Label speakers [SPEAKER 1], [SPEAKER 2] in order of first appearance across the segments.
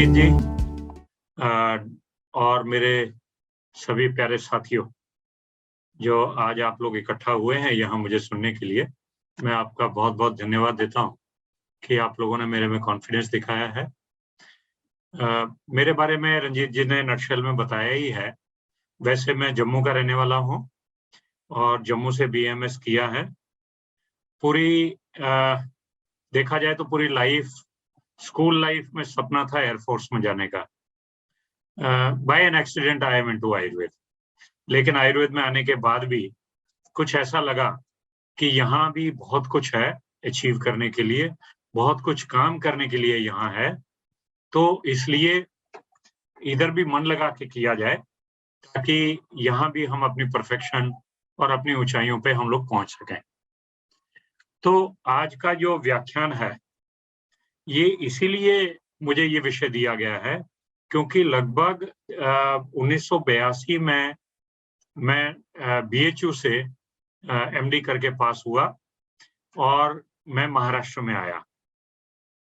[SPEAKER 1] रंजीत जी और मेरे सभी प्यारे साथियों, जो आज आप लोग इकट्ठा हुए हैं यहाँ मुझे सुनने के लिए, मैं आपका बहुत-बहुत धन्यवाद देता हूँ कि आप लोगों ने मेरे में कॉन्फिडेंस दिखाया है। मेरे बारे में रंजीत जी ने नटशेल में बताया ही है। वैसे मैं जम्मू का रहने वाला हूँ और जम्मू से बीएमएस किया है। पूरी देखा जाए तो पूरी लाइफ, स्कूल लाइफ में सपना था एयरफोर्स में जाने का। By an accident I am into Ayurveda. लेकिन आयुर्वेद में आने के बाद भी कुछ ऐसा लगा कि यहाँ भी बहुत कुछ है अचीव करने के लिए, बहुत कुछ काम करने के लिए यहाँ है। तो इसलिए इधर भी मन लगा के किया जाए ताकि यहाँ भी हम अपनी परफेक्शन और अपनी ऊंचाइयों पे हम लोग पहुंच सकें। तो आज का जो व्याख्यान है, ये इसीलिए मुझे ये विषय दिया गया है क्योंकि लगभग 1982 में मैं बीएचयू से एमडी करके पास हुआ और मैं महाराष्ट्र में आया।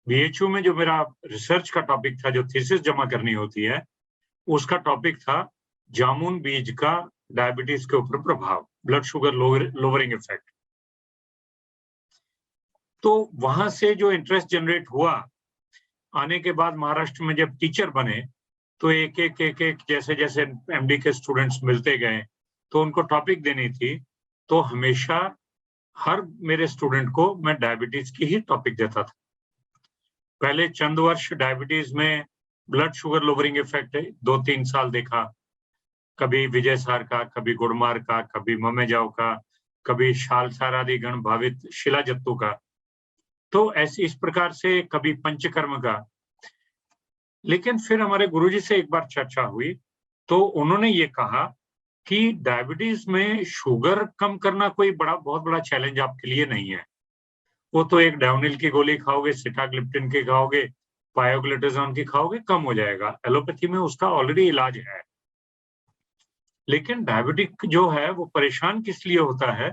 [SPEAKER 1] बीएचयू में जो मेरा रिसर्च का टॉपिक था, जो थीसिस जमा करनी होती है, उसका टॉपिक था जामुन बीज का डायबिटीज के ऊपर प्रभाव, ब्लड शुगर लोअरिंग इफेक्ट। तो वहां से जो इंटरेस्ट जनरेट हुआ, आने के बाद महाराष्ट्र में जब टीचर बने तो एक जैसे जैसे एमडी के स्टूडेंट्स मिलते गए तो उनको टॉपिक देनी थी, तो हमेशा हर मेरे स्टूडेंट को मैं डायबिटीज की ही टॉपिक देता था। पहले चंद वर्ष डायबिटीज में ब्लड शुगर लोअरिंग इफेक्ट 2-3 साल देखा, कभी विजय सार का, कभी गुड़मार का, कभी ममेजाव का, कभी शालसारादि गण भावित शिला जत्तू का, तो ऐसे इस प्रकार से कभी पंचकर्म का। लेकिन फिर हमारे गुरुजी से एक बार चर्चा हुई तो उन्होंने ये कहा कि डायबिटीज में शुगर कम करना कोई बहुत बड़ा चैलेंज आपके लिए नहीं है। वो तो एक डाउनिल की गोली खाओगे, सिटाग्लिप्टिन की खाओगे, पायोग्लिटाजोन की खाओगे, कम हो जाएगा। एलोपैथी में उसका ऑलरेडी इलाज है। लेकिन डायबिटिक जो है वो परेशान किस लिए होता है?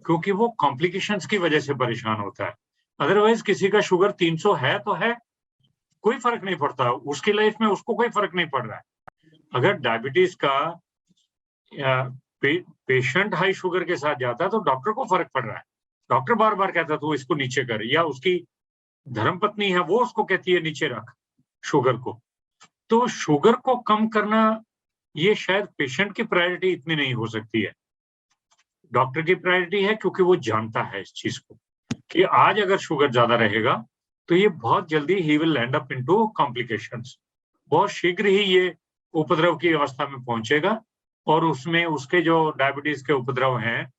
[SPEAKER 1] क्योंकि वो कॉम्प्लिकेशंस की वजह से परेशान होता है। अदरवाइज किसी का शुगर 300 है तो है, कोई फर्क नहीं पड़ता, उसकी लाइफ में उसको कोई फर्क नहीं पड़ रहा है। अगर डायबिटीज का पेशेंट हाई शुगर के साथ जाता है तो डॉक्टर को फर्क पड़ रहा है। डॉक्टर बार बार कहता तो इसको नीचे कर, या उसकी धर्मपत्नी है वो उसको कहती है नीचे रख शुगर को। तो शुगर को कम करना ये शायद पेशेंट की प्रायोरिटी इतनी नहीं हो सकती है, डॉक्टर की प्रायोरिटी है, क्योंकि वो जानता है इस चीज को कि आज अगर शुगर ज्यादा रहेगा तो ये बहुत जल्दी he will land up into complications. बहुत शीघ्र ही ये उपद्रव की अवस्था में पहुंचेगा और उसमें उसके जो डायबिटीज के उपद्रव हैं,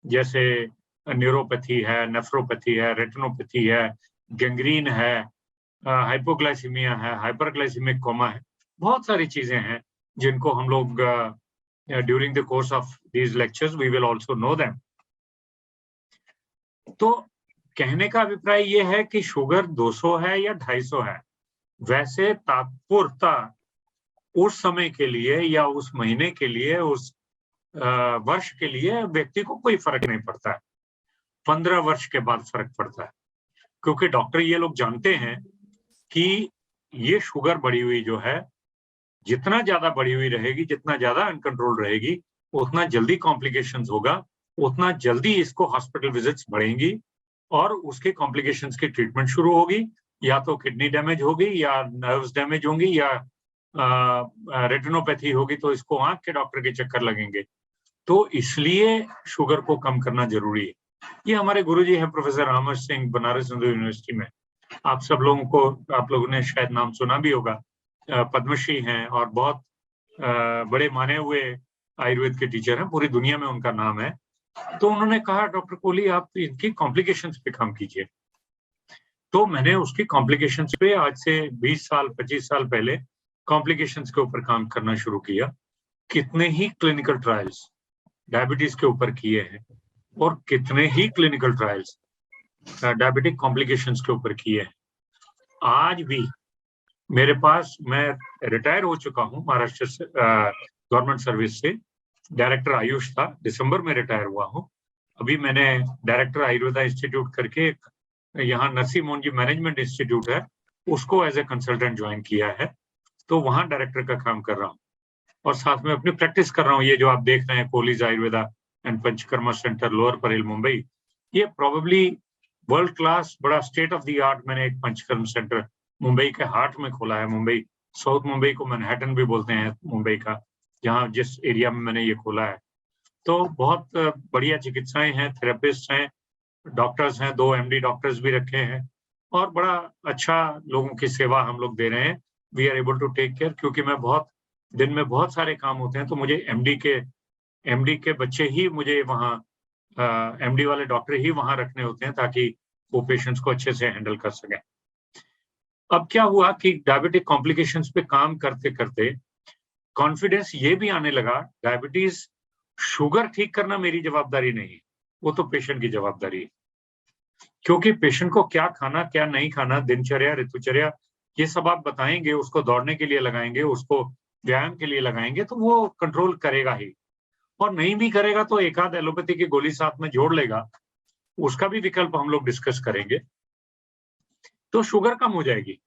[SPEAKER 1] जैसे न्यूरोपैथी है, नेफ्रोपैथी है, रेटिनोपैथी है, गैंग्रीन है, हाइपोग्लाइसीमिया है, हाइपरग्लाइसीमिक कोमा है, बहुत सारी चीजें हैं जिनको हम लोग during the course of these lectures we will also know them. तो कहने का अभिप्राय ये है कि शुगर 200 है या 250 है, वैसे तात्पुरता उस समय के लिए या उस महीने के लिए, उस वर्ष के लिए व्यक्ति को कोई फर्क नहीं पड़ता है। 15 वर्ष के बाद फर्क पड़ता है, क्योंकि डॉक्टर ये लोग जानते हैं कि ये शुगर बढ़ी हुई जो है, जितना ज्यादा बढ़ी हुई रहेगी, जितना ज्यादा अनकंट्रोल रहेगी, उतना जल्दी कॉम्प्लिकेशंस होगा, उतना जल्दी इसको हॉस्पिटल विजिट्स बढ़ेंगी और उसके कॉम्प्लिकेशंस की ट्रीटमेंट शुरू होगी। या तो किडनी डैमेज होगी, या नर्व्स डैमेज होंगी, या रेटिनोपैथी होगी, तो इसको आंख के डॉक्टर के चक्कर लगेंगे। तो इसलिए शुगर को कम करना जरूरी है। ये हमारे गुरुजी हैं प्रोफेसर रामहर्ष सिंह, बनारस हिंदू यूनिवर्सिटी में। आप सब लोगों को, आप लोगों ने शायद नाम सुना भी होगा, पद्मश्री हैं और बहुत बड़े माने हुए आयुर्वेद के टीचर हैं, पूरी दुनिया में उनका नाम है। तो उन्होंने कहा, डॉक्टर कोहली आप इनकी कॉम्प्लिकेशंस पे काम कीजिए। तो मैंने उसकी कॉम्प्लिकेशंस पे आज से 20 साल 25 साल पहले कॉम्प्लिकेशंस के ऊपर काम करना शुरू किया। कितने ही क्लिनिकल ट्रायल्स डायबिटीज के ऊपर किए हैं और कितने ही क्लिनिकल ट्रायल्स डायबिटिक कॉम्प्लिकेशंस के ऊपर किए हैं। आज भी मेरे पास, मैं रिटायर हो चुका हूं महाराष्ट्र से, गवर्नमेंट सर्विस से, डायरेक्टर आयुष था, दिसंबर में रिटायर हुआ हूं। अभी मैंने डायरेक्टर आयुर्वेदा इंस्टीट्यूट करके, यहाँ नरसी मोहन जी मैनेजमेंट इंस्टीट्यूट है, उसको एज ए कंसल्टेंट ज्वाइन किया है, तो वहां डायरेक्टर का काम कर रहा हूँ और साथ में अपनी प्रैक्टिस कर रहा हूँ। ये जो आप देख रहे हैं Kohli's Ayurveda and panchakarma centre lower Parel Mumbai, ये प्रोबेबली वर्ल्ड क्लास बड़ा स्टेट ऑफ द आर्ट मैंने एक पंचकर्म सेंटर मुंबई के हार्ट में खोला है। मुंबई साउथ मुंबई को मैनहट्टन भी बोलते हैं मुंबई का, जहाँ जिस एरिया में मैंने ये खोला है। तो बहुत बढ़िया चिकित्साएं हैं, थेरेपिस्ट हैं, डॉक्टर्स हैं, 2 MD डॉक्टर्स भी रखे हैं और बड़ा अच्छा लोगों की सेवा हम लोग दे रहे हैं। We are able to take care, क्योंकि मैं बहुत दिन में बहुत सारे काम होते हैं, तो मुझे MD के बच्चे ही मुझे वहाँ MD वाले डॉक्टर ही वहाँ रखने होते हैं ताकि वो पेशेंट्स को अच्छे से हैंडल कर सकें। अब क्या हुआ कि डायबिटिक कॉम्प्लिकेशंस पे काम करते करते कॉन्फिडेंस ये भी आने लगा, डायबिटीज शुगर ठीक करना मेरी जवाबदारी नहीं, वो तो पेशेंट की जवाबदारी है। क्योंकि पेशेंट को क्या खाना क्या नहीं खाना, दिनचर्या ऋतुचर्या ये सब आप बताएंगे, उसको दौड़ने के लिए लगाएंगे, उसको व्यायाम के लिए लगाएंगे, तो वो कंट्रोल करेगा ही। और नहीं भी करेगा तो एक आध एलोपैथी की गोली साथ में जोड़ लेगा, उसका भी विकल्प हम लोग डिस्कस करेंगे, तो शुगर कम हो जाएगी।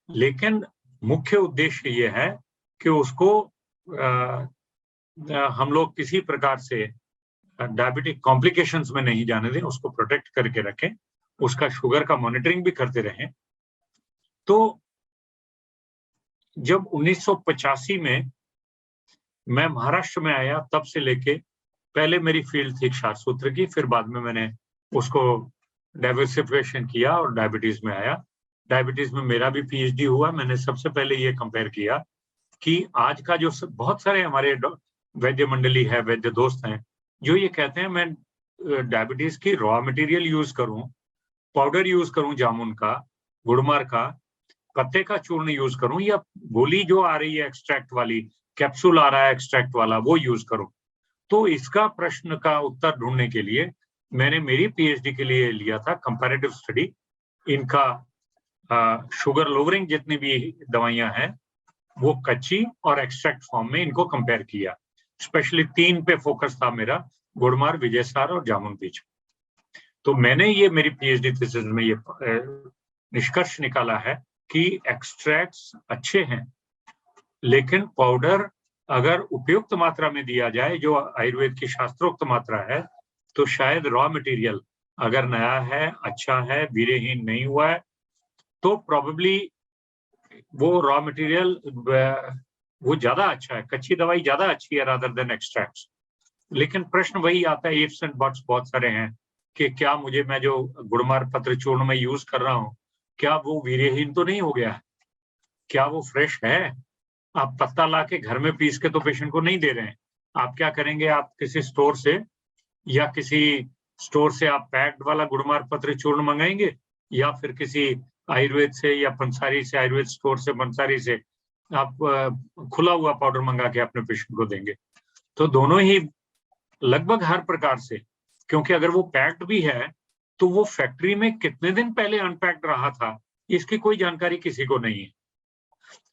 [SPEAKER 1] लेकिन मुख्य उद्देश्य ये है कि उसको हम लोग किसी प्रकार से डायबिटिक कॉम्प्लिकेशंस में नहीं जाने दें, उसको प्रोटेक्ट करके रखें, उसका शुगर का मॉनिटरिंग भी करते रहें। तो जब 1985 में मैं महाराष्ट्र में आया, तब से लेके पहले मेरी फील्ड थी क्षार सूत्र की, फिर बाद में मैंने उसको डाइवर्सिफिकेशन किया और डायबिटीज में आया। डायबिटीज में मेरा भी PhD हुआ। मैंने सबसे पहले ये कंपेयर किया कि आज का जो बहुत सारे हमारे वैद्य मंडली है, वैद्य दोस्त हैं, जो ये कहते हैं मैं डायबिटीज की रॉ मटेरियल यूज करूं, पाउडर यूज करूं जामुन का, गुड़मार का, पत्ते का चूर्ण यूज करूं, या गोली जो आ रही है एक्सट्रैक्ट वाली, कैप्सूल आ रहा है एक्सट्रैक्ट वाला, वो यूज करूं। तो इसका प्रश्न का उत्तर ढूंढने के लिए मैंने मेरी PhD के लिए लिया था कंपैरेटिव स्टडी। इनका शुगर लोवरिंग जितनी भी दवाइयां हैं वो कच्ची और एक्सट्रैक्ट फॉर्म में इनको कंपेयर किया। स्पेशली 3 पे फोकस था मेरा, गुड़मार, विजयसार और जामुन बीज। तो मैंने ये मेरी PhD थीसिस में ये निष्कर्ष निकाला है कि एक्सट्रैक्ट्स अच्छे हैं, लेकिन पाउडर अगर उपयुक्त मात्रा में दिया जाए, जो आयुर्वेद की शास्त्रोक्त मात्रा है, तो शायद रॉ मटेरियल अगर नया है, अच्छा है, वीर्यहीन नहीं हुआ है, तो प्रोबेबली वो रॉ मटेरियल वो ज्यादा अच्छा है, कच्ची दवाई ज्यादा अच्छी है रादर देन एक्सट्रैक्ट्स। लेकिन प्रश्न वही आता है, इफ्स एंड बट्स बहुत सारे हैं कि क्या मैं जो गुड़मार पत्र चूर्ण में यूज कर रहा हूँ, क्या वो वीर्यहीन तो नहीं हो गया है? क्या वो फ्रेश है? आप पत्ता ला के घर में पीस के तो पेशेंट को नहीं दे रहे हैं। आप क्या करेंगे, आप किसी स्टोर से या किसी स्टोर से आप पैक्ड वाला गुड़मार पत्र चूर्ण मंगाएंगे, या फिर किसी आयुर्वेद से या पंसारी से, आयुर्वेद स्टोर से, पंसारी से आप खुला हुआ पाउडर मंगा के अपने पेशेंट को देंगे। तो दोनों ही लगभग हर प्रकार से, क्योंकि अगर वो पैक्ड भी है तो वो फैक्ट्री में कितने दिन पहले अनपैक्ड रहा था, इसकी कोई जानकारी किसी को नहीं है।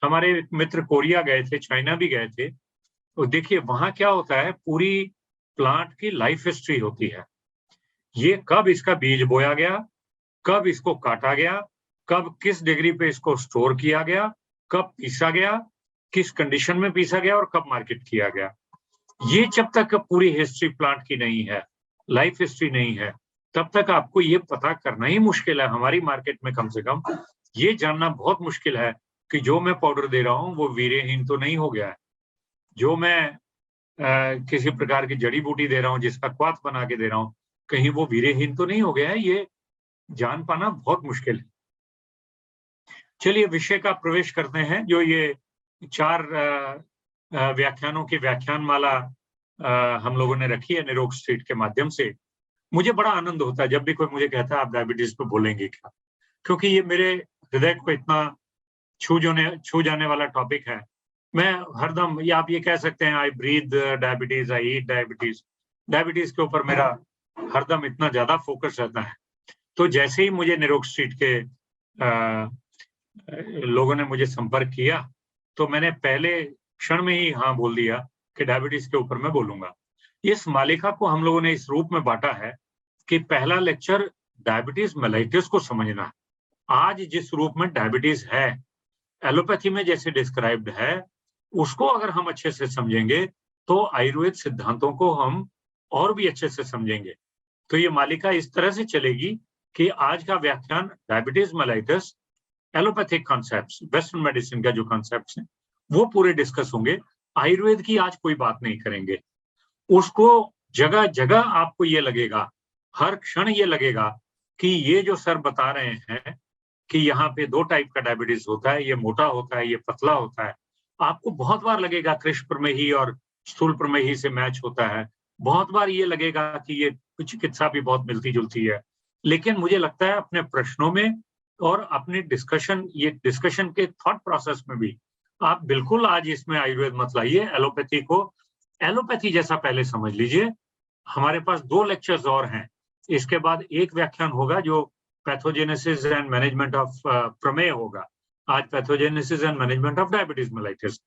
[SPEAKER 1] हमारे मित्र कोरिया गए थे, चाइना भी गए थे, तो देखिए वहां क्या होता है, पूरी प्लांट की लाइफ हिस्ट्री होती है। ये कब इसका बीज बोया गया, कब इसको काटा गया, कब किस डिग्री पे इसको स्टोर किया गया, कब पीसा गया, किस कंडीशन में पीसा गया और कब मार्केट किया गया, ये जब तक पूरी हिस्ट्री प्लांट की नहीं है, लाइफ हिस्ट्री नहीं है, तब तक आपको ये पता करना ही मुश्किल है। हमारी मार्केट में कम से कम ये जानना बहुत मुश्किल है कि जो मैं पाउडर दे रहा हूँ वो वीर्यहीन तो नहीं हो गया है, जो मैं किसी प्रकार की जड़ी बूटी दे रहा हूँ, जिसका क्वाथ बना के दे रहा हूँ, कहीं वो वीर्यहीन तो नहीं हो गया है, ये जान पाना बहुत मुश्किल है। चलिए विषय का प्रवेश करते हैं। जो ये 4 व्याख्यानों की व्याख्यानमाला हम लोगों ने रखी है निरोग स्ट्रीट के माध्यम से, मुझे बड़ा आनंद होता है जब भी कोई मुझे कहता है आप डायबिटीज पे बोलेंगे क्या, क्योंकि ये मेरे हृदय को इतना छू जाने वाला टॉपिक है। मैं हरदम, या आप ये कह सकते हैं, आई ब्रीथ डायबिटीज, आई ईट डायबिटीज, डायबिटीज के ऊपर मेरा हरदम इतना ज्यादा फोकस रहता है। तो जैसे ही मुझे निरोग स्ट्रीट के लोगों ने मुझे संपर्क किया, तो मैंने पहले क्षण में ही हाँ बोल दिया कि डायबिटीज के ऊपर मैं बोलूंगा। इस मालिका को हम लोगों ने इस रूप में बांटा है कि पहला लेक्चर डायबिटीज मेलाइटिस को समझना है, आज जिस रूप में डायबिटीज है, एलोपैथी में जैसे डिस्क्राइब्ड है, उसको अगर हम अच्छे से समझेंगे तो आयुर्वेद सिद्धांतों को हम और भी अच्छे से समझेंगे। तो ये मालिका इस तरह से चलेगी कि आज का व्याख्यान diabetes mellitus, allopathic concepts, western medicine का जो कॉन्सेप्ट्स हैं वो पूरे डिस्कस होंगे। आयुर्वेद की आज कोई बात नहीं करेंगे। उसको जगह जगह आपको ये लगेगा, हर क्षण ये लगेगा कि ये जो सर बता रहे हैं कि यहाँ पे 2 टाइप का डायबिटीज होता है, ये मोटा होता है, ये पतला होता है। आपको बहुत बार लगेगा कृष्ण प्रमेही और स्थूल प्रमेही से मैच होता है। बहुत बार ये लगेगा कि ये चिकित्सा भी बहुत मिलती-जुलती है। लेकिन मुझे लगता है अपने प्रश्नों में और अपने डिस्कशन के थॉट प्रोसेस में भी आप बिल्कुल आज इसमें आयुर्वेद मत लाइए, एलोपैथी को एलोपैथी जैसा पहले समझ लीजिए। हमारे पास 2 लेक्चर्स और हैं। इसके बाद एक व्याख्यान होगा जो पैथोजेनेसिस एंड मैनेजमेंट ऑफ प्रमेय होगा। आज pathogenesis and management of diabetes mellitus.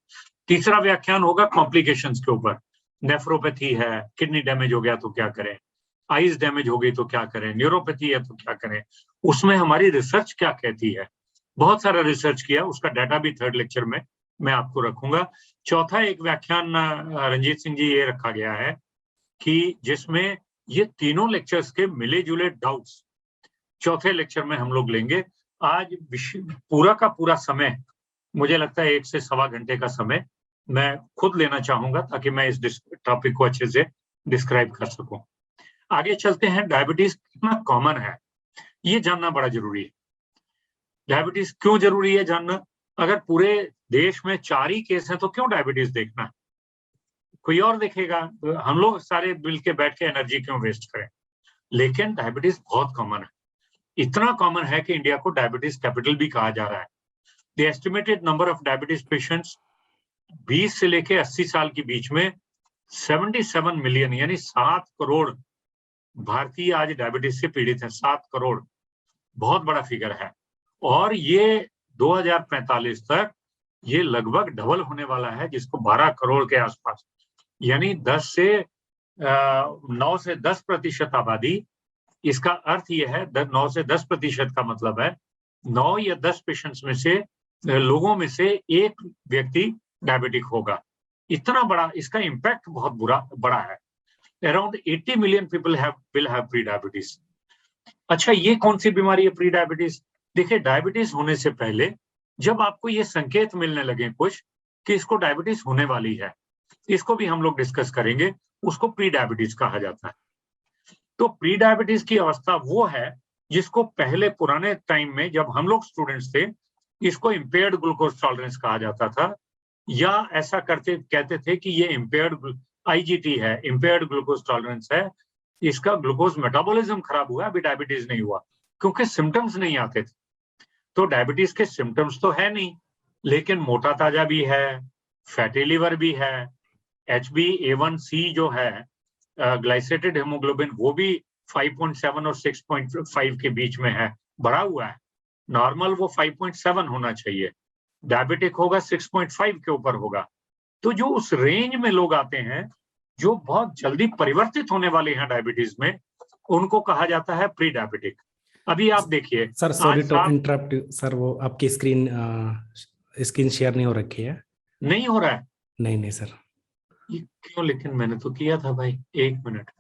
[SPEAKER 1] तीसरा व्याख्यान होगा कॉम्प्लिकेशंस के ऊपर। नेफ्रोपैथी है, किडनी डैमेज हो गया तो क्या करें, आईज डैमेज हो गई तो क्या करें, न्यूरोपैथी है तो क्या करें। उसमें हमारी रिसर्च क्या कहती है। बहुत सारा रिसर्च किया, उसका डाटा भी 3rd लेक्चर में मैं आपको रखूंगा। चौथा एक व्याख्यान रंजीत सिंह जी ये रखा गया है कि जिसमें ये तीनों लेक्चर्स के मिले जुले डाउट्स चौथे लेक्चर में हम लोग लेंगे। आज पूरा का पूरा समय, मुझे लगता है 1 से सवा घंटे का समय मैं खुद लेना चाहूंगा ताकि मैं इस टॉपिक को अच्छे से डिस्क्राइब कर सकूं। आगे चलते हैं। डायबिटीज कितना कॉमन है ये जानना बड़ा जरूरी है। डायबिटीज क्यों जरूरी है जानना? अगर पूरे देश में 4 ही केस हैं तो क्यों डायबिटीज देखना है? कोई और देखेगा। हम लोग सारे मिल के बैठ के एनर्जी क्यों वेस्ट करें? लेकिन डायबिटीज बहुत कॉमन है। इतना कॉमन है कि इंडिया को डायबिटीज कैपिटल भी कहा जा रहा है। The estimated number of diabetes patients 20 से लेके 80 साल के बीच में 77 मिलियन यानी 7 करोड़ भारतीय आज डायबिटीज से पीड़ित हैं। 7 करोड़ बहुत बड़ा फिगर है। और ये 2045 तक ये लगभग डबल होने वाला है, जिसको 12 करोड़ के आसपास यानी 9 से 10% आबादी। इसका अर्थ यह है 9 से 10% का मतलब है 9 या 10 पेशेंट्स में से लोगों में से एक व्यक्ति डायबिटिक होगा। इतना बड़ा इसका इम्पैक्ट बहुत बड़ा है। Around 80 million people will have pre diabetes. अच्छा, ये कौन सी बीमारी है प्री डायबिटीज? देखिए, डायबिटीज होने से पहले जब आपको ये संकेत मिलने लगे कुछ कि इसको डायबिटीज होने वाली है, इसको भी हम लोग डिस्कस करेंगे, उसको प्री डायबिटीज कहा जाता है। तो प्री डायबिटीज की अवस्था वो है जिसको पहले पुराने टाइम में जब हम लोग स्टूडेंट्स थे, इसको इम्पेयर्ड ग्लूकोज टॉलरेंस कहा जाता था, या ऐसा कहते थे कि ये इम्पेयर्ड आईजीटी है, इम्पेयर्ड ग्लूकोज टॉलरेंस है, इसका ग्लूकोज मेटाबॉलिज्म खराब हुआ, अभी डायबिटीज नहीं हुआ, क्योंकि सिम्टम्स नहीं आते थे। तो डायबिटीज के सिम्टम्स तो है नहीं, लेकिन मोटा ताजा भी है, फैटी लिवर भी है, HbA1c जो है ग्लाइसेटेड हेमोग्लोबिन वो भी 5.7 और 6.5 के बीच में है, बढ़ा हुआ है। नॉर्मल वो 5.7 होना चाहिए, डायबिटिक होगा 6.5 के ऊपर होगा। तो जो उस रेंज में लोग आते हैं जो बहुत जल्दी परिवर्तित होने वाले हैं डायबिटीज में, उनको कहा जाता है प्री डायबिटिक। अभी आप देखिए
[SPEAKER 2] sir, sorry to interrupt sir, वो आपकी स्क्रीन शेयर नहीं हो रखी है?
[SPEAKER 1] नहीं हो रहा है?
[SPEAKER 2] नहीं सर।
[SPEAKER 1] ये क्यों? लेकिन मैंने तो किया था भाई, 1 मिनट।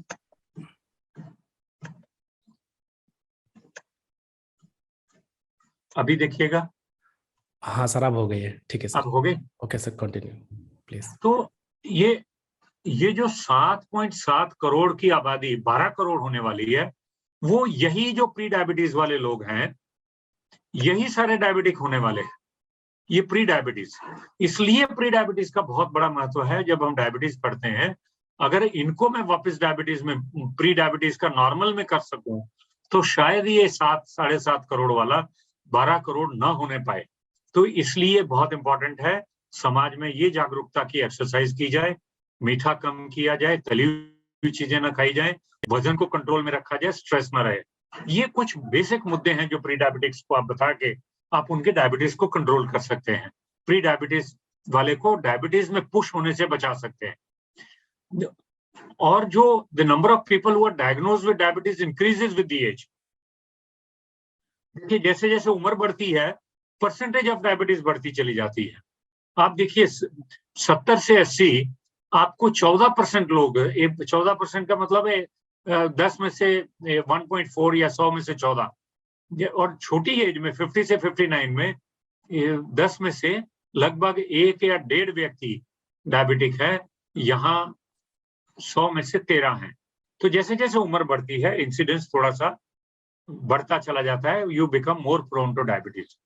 [SPEAKER 1] अभी देखिएगा।
[SPEAKER 2] हाँ सर, अब हो गई है, ठीक है सर।
[SPEAKER 1] अब हो गए?
[SPEAKER 2] Okay sir, continue please.
[SPEAKER 1] तो ये जो 7.7 करोड़ की आबादी 12 करोड़ होने वाली है, वो यही जो प्री डायबिटीज वाले लोग हैं, यही सारे डायबिटिक होने वाले हैं। ये प्री डायबिटीज, इसलिए प्री डायबिटीज का बहुत बड़ा महत्व है। जब हम डायबिटीज पढ़ते हैं, अगर इनको मैं वापस डायबिटीज में, प्री डायबिटीज का नॉर्मल में कर सकूं, तो शायद ये 7-7.5 करोड़ वाला 12 करोड़ ना होने पाए। तो इसलिए बहुत इंपॉर्टेंट है समाज में ये जागरूकता की एक्सरसाइज की जाए, मीठा कम किया जाए, तली हुई चीजें ना खाई जाए, वजन को कंट्रोल में रखा जाए, स्ट्रेस ना रहे। ये कुछ बेसिक मुद्दे हैं जो प्री डायबिटिक्स को आप बता के आप उनके डायबिटीज को कंट्रोल कर सकते हैं। प्री डायबिटीज वाले को डायबिटीज में पुश होने से बचा सकते हैं। और जो the number of people who are diagnosed with diabetes increases with the age, देखिए जैसे जैसे उम्र बढ़ती है परसेंटेज ऑफ डायबिटीज बढ़ती चली जाती है। आप देखिए 70 से 80 आपको 14% लोग, 14% का मतलब है 10 में से 1.4 या 100 में से 14, और छोटी एज में 50 से 59 में 10 में से लगभग 1 या 1.5 व्यक्ति डायबिटिक है, यहाँ 100 में से 13 हैं। तो जैसे जैसे उम्र बढ़ती है इंसिडेंस थोड़ा सा बढ़ता चला जाता है, you become more prone to diabetes.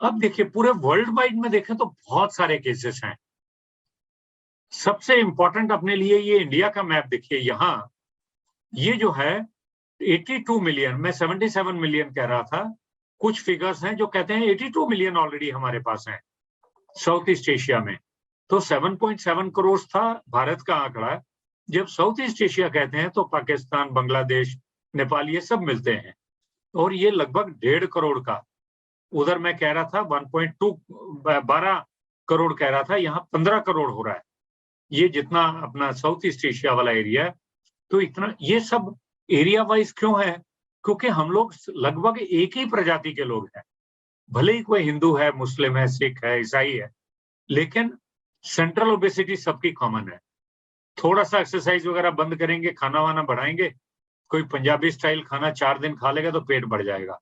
[SPEAKER 1] अब देखिए पूरे वर्ल्ड वाइड में देखें तो बहुत सारे केसेस हैं। सबसे इंपॉर्टेंट अपने लिए ये इंडिया का मैप देखिए, यहाँ ये जो है 82 मिलियन, मैं 77 मिलियन कह रहा था, कुछ फिगर्स हैं जो कहते हैं 82 मिलियन ऑलरेडी हमारे पास हैं साउथ ईस्ट एशिया में। तो 7.7 करोड़ था भारत का आंकड़ा। जब साउथ ईस्ट एशिया कहते हैं तो पाकिस्तान, बांग्लादेश, नेपाल ये सब मिलते हैं, और ये लगभग 1.5 करोड़ का, उधर मैं कह रहा था 12 करोड़ कह रहा था, यहाँ 15 करोड़ हो रहा है, ये जितना अपना साउथ ईस्ट एशिया वाला एरिया है। तो इतना ये सब एरिया वाइज क्यों है? क्योंकि हम लोग लगभग एक ही प्रजाति के लोग हैं, भले ही कोई हिंदू है, मुस्लिम है, सिख है, ईसाई है, लेकिन सेंट्रल ओबेसिटी सबकी कॉमन है। थोड़ा सा एक्सरसाइज वगैरह बंद करेंगे, खाना वाना बढ़ाएंगे, कोई पंजाबी स्टाइल खाना 4 दिन खा लेगा तो पेट बढ़ जाएगा,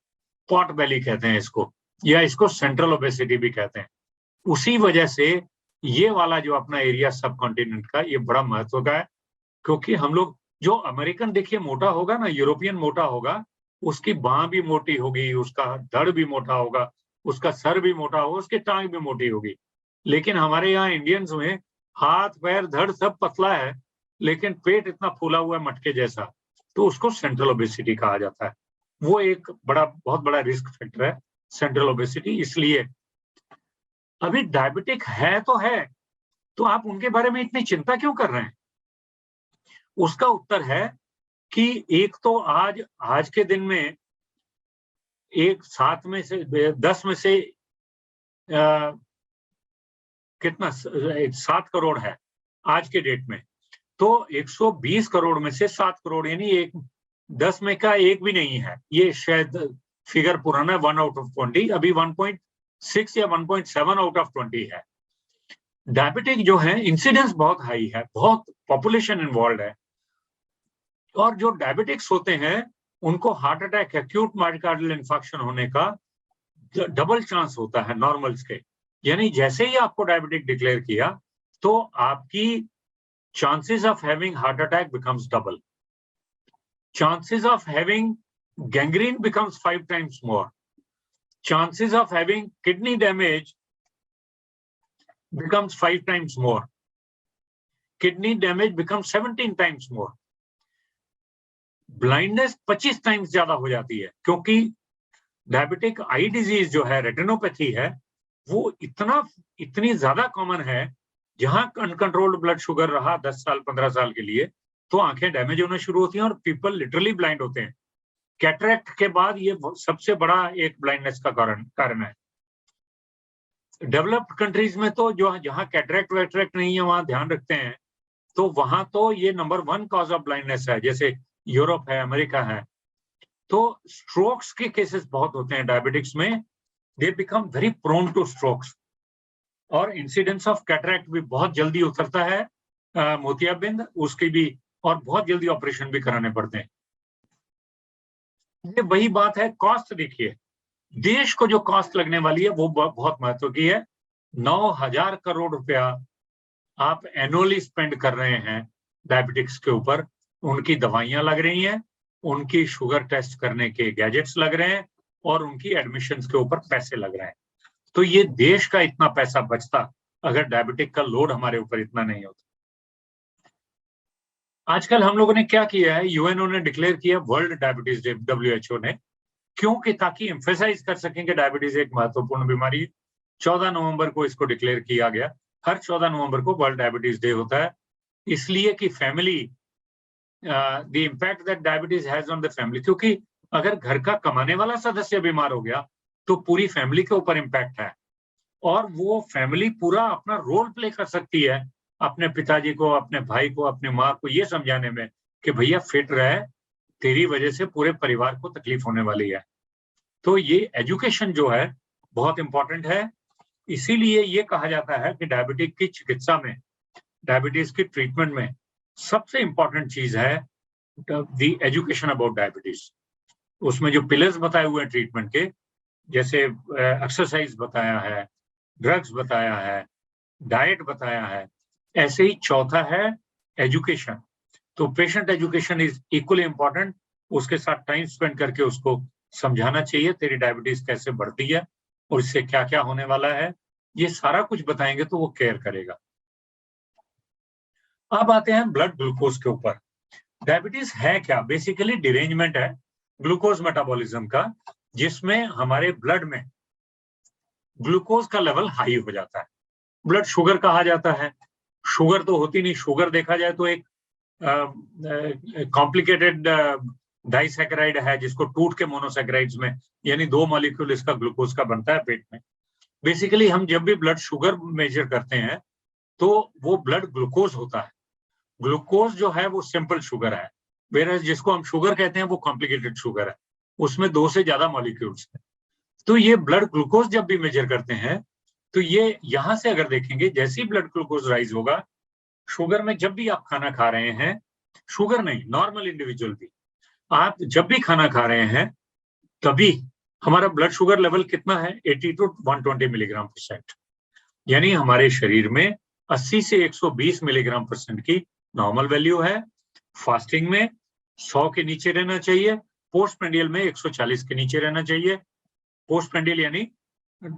[SPEAKER 1] पॉट बेली कहते हैं इसको, या इसको सेंट्रल ओबेसिटी भी कहते हैं। उसी वजह से ये वाला जो अपना एरिया सब कॉन्टिनेंट का, ये बड़ा महत्व का है, क्योंकि हम लोग जो अमेरिकन देखिए मोटा होगा ना, यूरोपियन मोटा होगा, उसकी बाह भी मोटी होगी, उसका धड़ भी मोटा होगा, उसका सर भी मोटा होगा, उसकी टांग भी मोटी होगी। लेकिन हमारे यहाँ इंडियंस में हाथ पैर धड़ सब पतला है, लेकिन पेट इतना फूला हुआ है मटके जैसा, तो उसको सेंट्रल ओबेसिटी कहा जाता है। वो एक बहुत बड़ा रिस्क फैक्टर है सेंट्रल ओबेसिटी। इसलिए अभी डायबिटिक है, तो आप उनके बारे में इतनी चिंता क्यों कर रहे हैं? उसका उत्तर है कि एक तो आज के दिन में एक 7 में से 10 में से कितना 7 करोड़ है आज के डेट में, तो 120 करोड़ में से 7 करोड़ यानी 10 में का एक भी नहीं है। ये शायद फिगर पुराना है, 1 आउट ऑफ 20, अभी 1.6 या 1.7 आउट ऑफ 20 है। डायबिटिक जो है इंसिडेंस बहुत हाई है, बहुत पॉपुलेशन इन्वॉल्व है, और जो डायबिटिक्स होते हैं उनको heart attack, acute myocardial infarction होने का डबल चांस होता है नॉर्मल्स के। यानी जैसे ही आपको डायबिटिक डिक्लेयर किया तो आपकी chances of having heart attack becomes double. Chances of having gangrene becomes 5 times more. Chances of having kidney damage becomes 5 times more. Kidney damage becomes 17 times more. Blindness 25 times ज्यादा हो जाती है, क्योंकि diabetic eye disease जो है, retinopathy है, वो इतनी ज्यादा कॉमन है। जहां अनकंट्रोल्ड ब्लड शुगर रहा 10 साल 15 साल के लिए, तो आंखें डैमेज होना शुरू होती हैं और पीपल लिटरली ब्लाइंड होते हैं। कैटरेक्ट के बाद ये सबसे बड़ा एक ब्लाइंडनेस का कारण है। डेवलप्ड कंट्रीज में तो जो जहां कैटरेक्ट वैटरेक्ट नहीं है वहां ध्यान रखते हैं, तो वहां तो ये नंबर 1 कॉज ऑफ ब्लाइंडनेस है, जैसे यूरोप है, अमेरिका है। तो स्ट्रोक्स के केसेस बहुत होते हैं डायबिटिक्स में, they become very prone to strokes, और इंसिडेंस ऑफ कैटरेक्ट भी बहुत जल्दी उतरता है, मोतियाबिंद उसकी भी, और बहुत जल्दी ऑपरेशन भी कराने पड़ते हैं। ये वही बात है, कॉस्ट देखिए, देश को जो कॉस्ट लगने वाली है वो बहुत महत्व की है। 9,000 करोड़ रुपया आप एनुअली स्पेंड कर रहे हैं डायबिटिक्स के ऊपर। उनकी दवाइयां लग रही हैं, उनकी शुगर टेस्ट करने के गैजेट्स लग रहे हैं, और उनकी एडमिशंस के ऊपर पैसे लग रहे हैं। तो ये देश का इतना पैसा बचता अगर डायबिटिक का लोड हमारे ऊपर इतना नहीं होता। आजकल हम लोगों ने क्या किया है, यूएनओ ने डिक्लेयर किया वर्ल्ड डायबिटीज डे, WHO ने, क्योंकि ताकि एम्फेसाइज कर सकें कि डायबिटीज एक महत्वपूर्ण बीमारी है। 14 नवंबर को इसको डिक्लेयर किया गया। हर 14 नवंबर को वर्ल्ड डायबिटीज डे होता है, इसलिए कि family, the impact that diabetes has on the family, क्योंकि अगर घर का कमाने वाला सदस्य बीमार हो गया तो पूरी फैमिली के ऊपर इम्पैक्ट है, और वो फैमिली पूरा अपना रोल प्ले कर सकती है अपने पिताजी को, अपने भाई को, अपने माँ को ये समझाने में कि भैया फिट रहे, तेरी वजह से पूरे परिवार को तकलीफ होने वाली है। तो ये एजुकेशन जो है बहुत इंपॉर्टेंट है। इसीलिए ये कहा जाता है कि डायबिटीज की चिकित्सा में, डायबिटीज की ट्रीटमेंट में सबसे इंपॉर्टेंट चीज है द एजुकेशन अबाउट डायबिटीज। उसमें जो पिलर्स बताए हुए हैं ट्रीटमेंट के, जैसे एक्सरसाइज बताया है, ड्रग्स बताया है, डाइट बताया है, ऐसे ही चौथा है एजुकेशन। तो patient education is equally important. उसके साथ टाइम स्पेंड करके उसको समझाना चाहिए तेरी डायबिटीज कैसे बढ़ती है और इससे क्या क्या होने वाला है, ये सारा कुछ बताएंगे तो वो केयर करेगा। अब आते हैं ब्लड ग्लूकोज के ऊपर। डायबिटीज है क्या? बेसिकली डिरेंजमेंट है ग्लूकोज मेटाबॉलिज्म का, जिसमें हमारे ब्लड में ग्लूकोज का लेवल हाई हो जाता है। ब्लड शुगर कहा जाता है। शुगर तो होती नहीं, शुगर देखा जाए तो एक कॉम्प्लिकेटेड डाइसैकेराइड है जिसको टूट के मोनोसैकेराइड्स में, यानी 2 मॉलिक्यूल इसका ग्लूकोज का बनता है पेट में। बेसिकली हम जब भी ब्लड शुगर मेजर करते हैं तो वो ब्लड ग्लूकोज होता है। ग्लूकोज जो है वो सिंपल शुगर है, वेयर जिसको हम शुगर कहते हैं वो कॉम्प्लिकेटेड शुगर है, उसमें 2 से ज्यादा मॉलिक्यूल्स हैं। तो ये ब्लड ग्लूकोज जब भी मेजर करते हैं तो ये यहां से अगर देखेंगे, जैसे ही ब्लड ग्लूकोज राइज होगा, शुगर में जब भी आप खाना खा रहे हैं, शुगर नहीं, नॉर्मल इंडिविजुअल भी, आप जब भी खाना खा रहे हैं तभी हमारा ब्लड शुगर लेवल कितना है? 80 to 120 मिलीग्राम परसेंट, यानी हमारे शरीर में 80 से 120 मिलीग्राम परसेंट की नॉर्मल वैल्यू है। फास्टिंग में 100 के नीचे रहना चाहिए, पोस्ट प्रेंडियल में 140 के नीचे रहना चाहिए। पोस्ट प्रेंडियल यानी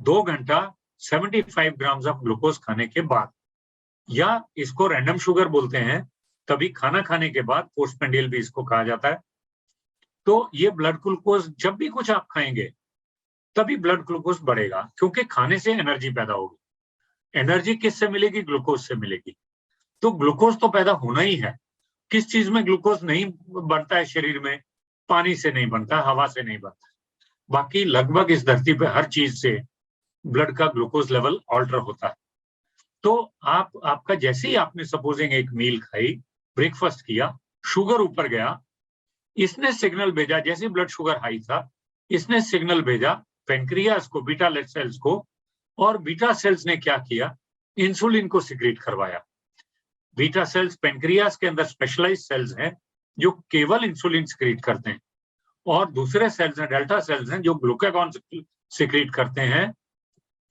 [SPEAKER 1] 2 घंटा 75 ग्राम ऑफ ग्लूकोज खाने के बाद, या इसको रैंडम शुगर बोलते हैं, तभी खाना खाने के बाद पोस्ट प्रेंडियल भी इसको कहा जाता है। तो ये ब्लड ग्लूकोज जब भी कुछ आप खाएंगे तभी ब्लड ग्लूकोज बढ़ेगा, क्योंकि खाने से एनर्जी पैदा होगी। एनर्जी किससे मिलेगी? ग्लूकोज से मिलेगी। तो ग्लूकोज तो पैदा होना ही है। किस चीज में ग्लूकोज नहीं बनता है शरीर में? पानी से नहीं बनता, हवा से नहीं बनता, बाकी लगभग इस धरती पे हर चीज से ब्लड का ग्लूकोज लेवल ऑल्टर होता है। तो आपका जैसे ही आपने सपोजिंग एक मील खाई, ब्रेकफास्ट किया, शुगर ऊपर गया, इसने सिग्नल भेजा, जैसे ब्लड शुगर हाई था, इसने सिग्नल भेजा पेनक्रियास को, बीटा सेल्स को, और बीटा सेल्स ने क्या किया? इंसुलिन को सिक्रीट करवाया। बीटा सेल्स पेनक्रियास के अंदर स्पेशलाइज्ड सेल्स हैं जो केवल इंसुलिन सिक्रीट करते हैं, और दूसरे सेल्स हैं, डेल्टा सेल्स हैं, जो ग्लूकागॉन सिक्रीट करते हैं।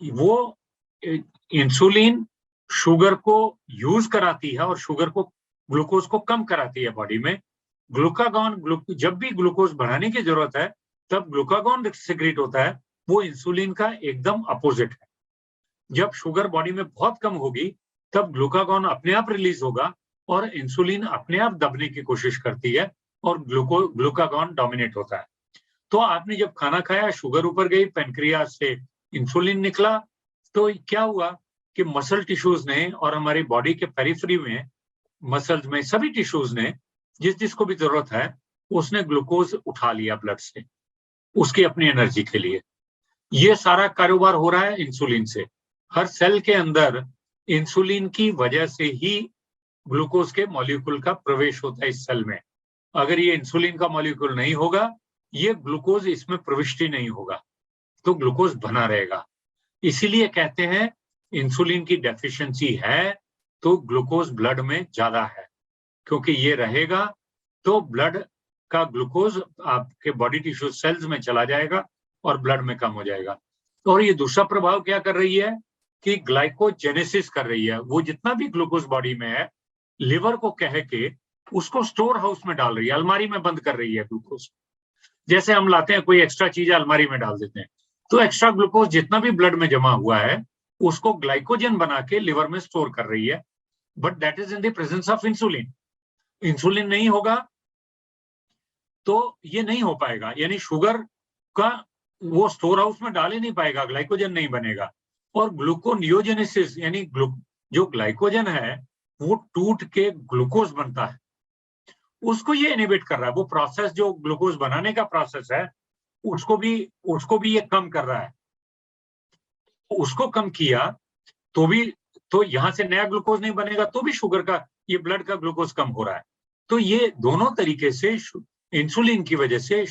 [SPEAKER 1] वो इंसुलिन शुगर को यूज कराती है और शुगर को, ग्लूकोज को कम कराती है बॉडी में। ग्लूकागॉन, जब भी ग्लूकोज बढ़ाने की जरूरत है तब ग्लूकागॉन सिक्रीट होता है, वो इंसुलिन का एकदम अपोजिट है। जब शुगर बॉडी में बहुत कम होगी तब ग्लूकागॉन अपने आप रिलीज होगा और इंसुलिन अपने आप दबने की कोशिश करती है और ग्लूकागॉन डोमिनेट होता है। तो आपने जब खाना खाया, शुगर ऊपर गई, पेनक्रियास से इंसुलिन निकला, तो क्या हुआ कि मसल टिश्यूज ने और हमारी बॉडी के पेरिफेरी में, मसल्स में, सभी टिश्यूज ने जिस जिसको भी जरूरत है उसने ग्लूकोज उठा लिया ब्लड से, उसकी अपनी एनर्जी के लिए। ये सारा कारोबार हो रहा है इंसुलिन से। हर सेल के अंदर इंसुलिन की वजह से ही ग्लूकोज के मॉलिक्यूल का प्रवेश होता है इस सेल में। अगर ये इंसुलिन का मॉलिक्यूल नहीं होगा, ये ग्लूकोज इसमें प्रविष्टि नहीं होगा, तो ग्लूकोज बना रहेगा। इसीलिए कहते हैं इंसुलिन की डेफिशिएंसी है तो ग्लूकोज ब्लड में ज्यादा है, क्योंकि ये रहेगा तो ब्लड का ग्लूकोज आपके बॉडी टिश्यू सेल्स में चला जाएगा और ब्लड में कम हो जाएगा। और ये दूसरा प्रभाव क्या कर रही है कि ग्लाइकोजेनेसिस कर रही है। वो जितना भी ग्लूकोज बॉडी में है, लिवर को कह के उसको स्टोर हाउस में डाल रही है, अलमारी में बंद कर रही है ग्लूकोज। जैसे हम लाते हैं कोई एक्स्ट्रा चीज अलमारी में डाल देते हैं, तो एक्स्ट्रा ग्लूकोज जितना भी ब्लड में जमा हुआ है उसको ग्लाइकोजन बना के लिवर में स्टोर कर रही है, but that is in the presence of insulin. Insulin नहीं होगा तो ये नहीं हो पाएगा, यानी शुगर का वो स्टोर हाउस में डाल ही नहीं पाएगा, ग्लाइकोजन नहीं बनेगा। और ग्लूकोनियोजेनेसिस यानी जो ग्लाइकोजन है वो टूट के ग्लूकोज बनता है, उसको ये इनहिबिट कर रहा है। वो प्रोसेस जो ग्लूकोज बनाने का प्रोसेस है उसको भी ये कम कर रहा है। उसको कम किया तो यहां से नया ग्लूकोज नहीं बनेगा, तो भी शुगर का, ये ब्लड का ग्लूकोज कम हो रहा है। तो ये दोनों तरीके से इंसुलिन की वजह से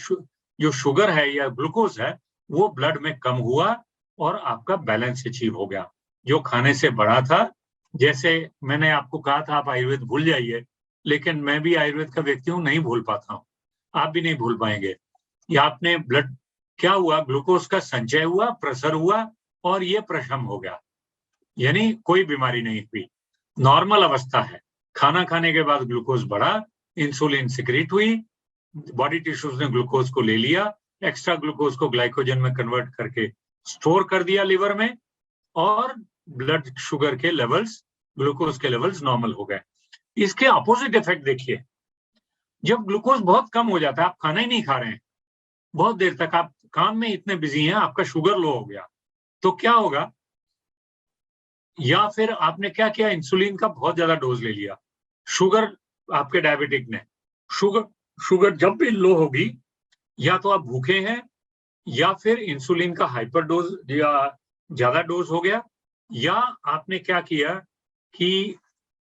[SPEAKER 1] जो शुगर है या ग्लूकोज है वो ब्लड में कम हुआ और आपका बैलेंस अचीव हो गया। जो खाने से बढ़ा था, जैसे मैंने आपको कहा था आप आयुर्वेद भूल जाइए, लेकिन मैं भी आयुर्वेद का व्यक्ति हूँ, नहीं भूल पाता हूँ, आप भी नहीं भूल पाएंगे। या आपने ब्लड क्या हुआ, ग्लूकोज का संचय हुआ, प्रसर हुआ और ये प्रशम हो गया, यानी कोई बीमारी नहीं हुई, नॉर्मल अवस्था है। खाना खाने के बाद ग्लूकोज बढ़ा, इंसुलिन सिक्रीट हुई, बॉडी टिश्यूज ने ग्लूकोज को ले लिया, एक्स्ट्रा ग्लूकोज को ग्लाइकोजन में कन्वर्ट करके स्टोर कर दिया लिवर में, और ब्लड शुगर के लेवल्स, ग्लूकोज के लेवल्स नॉर्मल हो गए। इसके अपोजिट इफेक्ट देखिए, जब ग्लूकोज बहुत कम हो जाता है, आप खाना ही नहीं खा रहे हैं, बहुत देर तक आप काम में इतने बिजी हैं, आपका शुगर लो हो गया, तो क्या होगा? या फिर आपने क्या किया, इंसुलिन का बहुत ज्यादा डोज ले लिया, शुगर आपके डायबिटिक ने, शुगर जब भी लो होगी, या तो आप भूखे हैं या फिर इंसुलिन का हाइपर डोज या ज्यादा डोज हो गया, या आपने क्या किया कि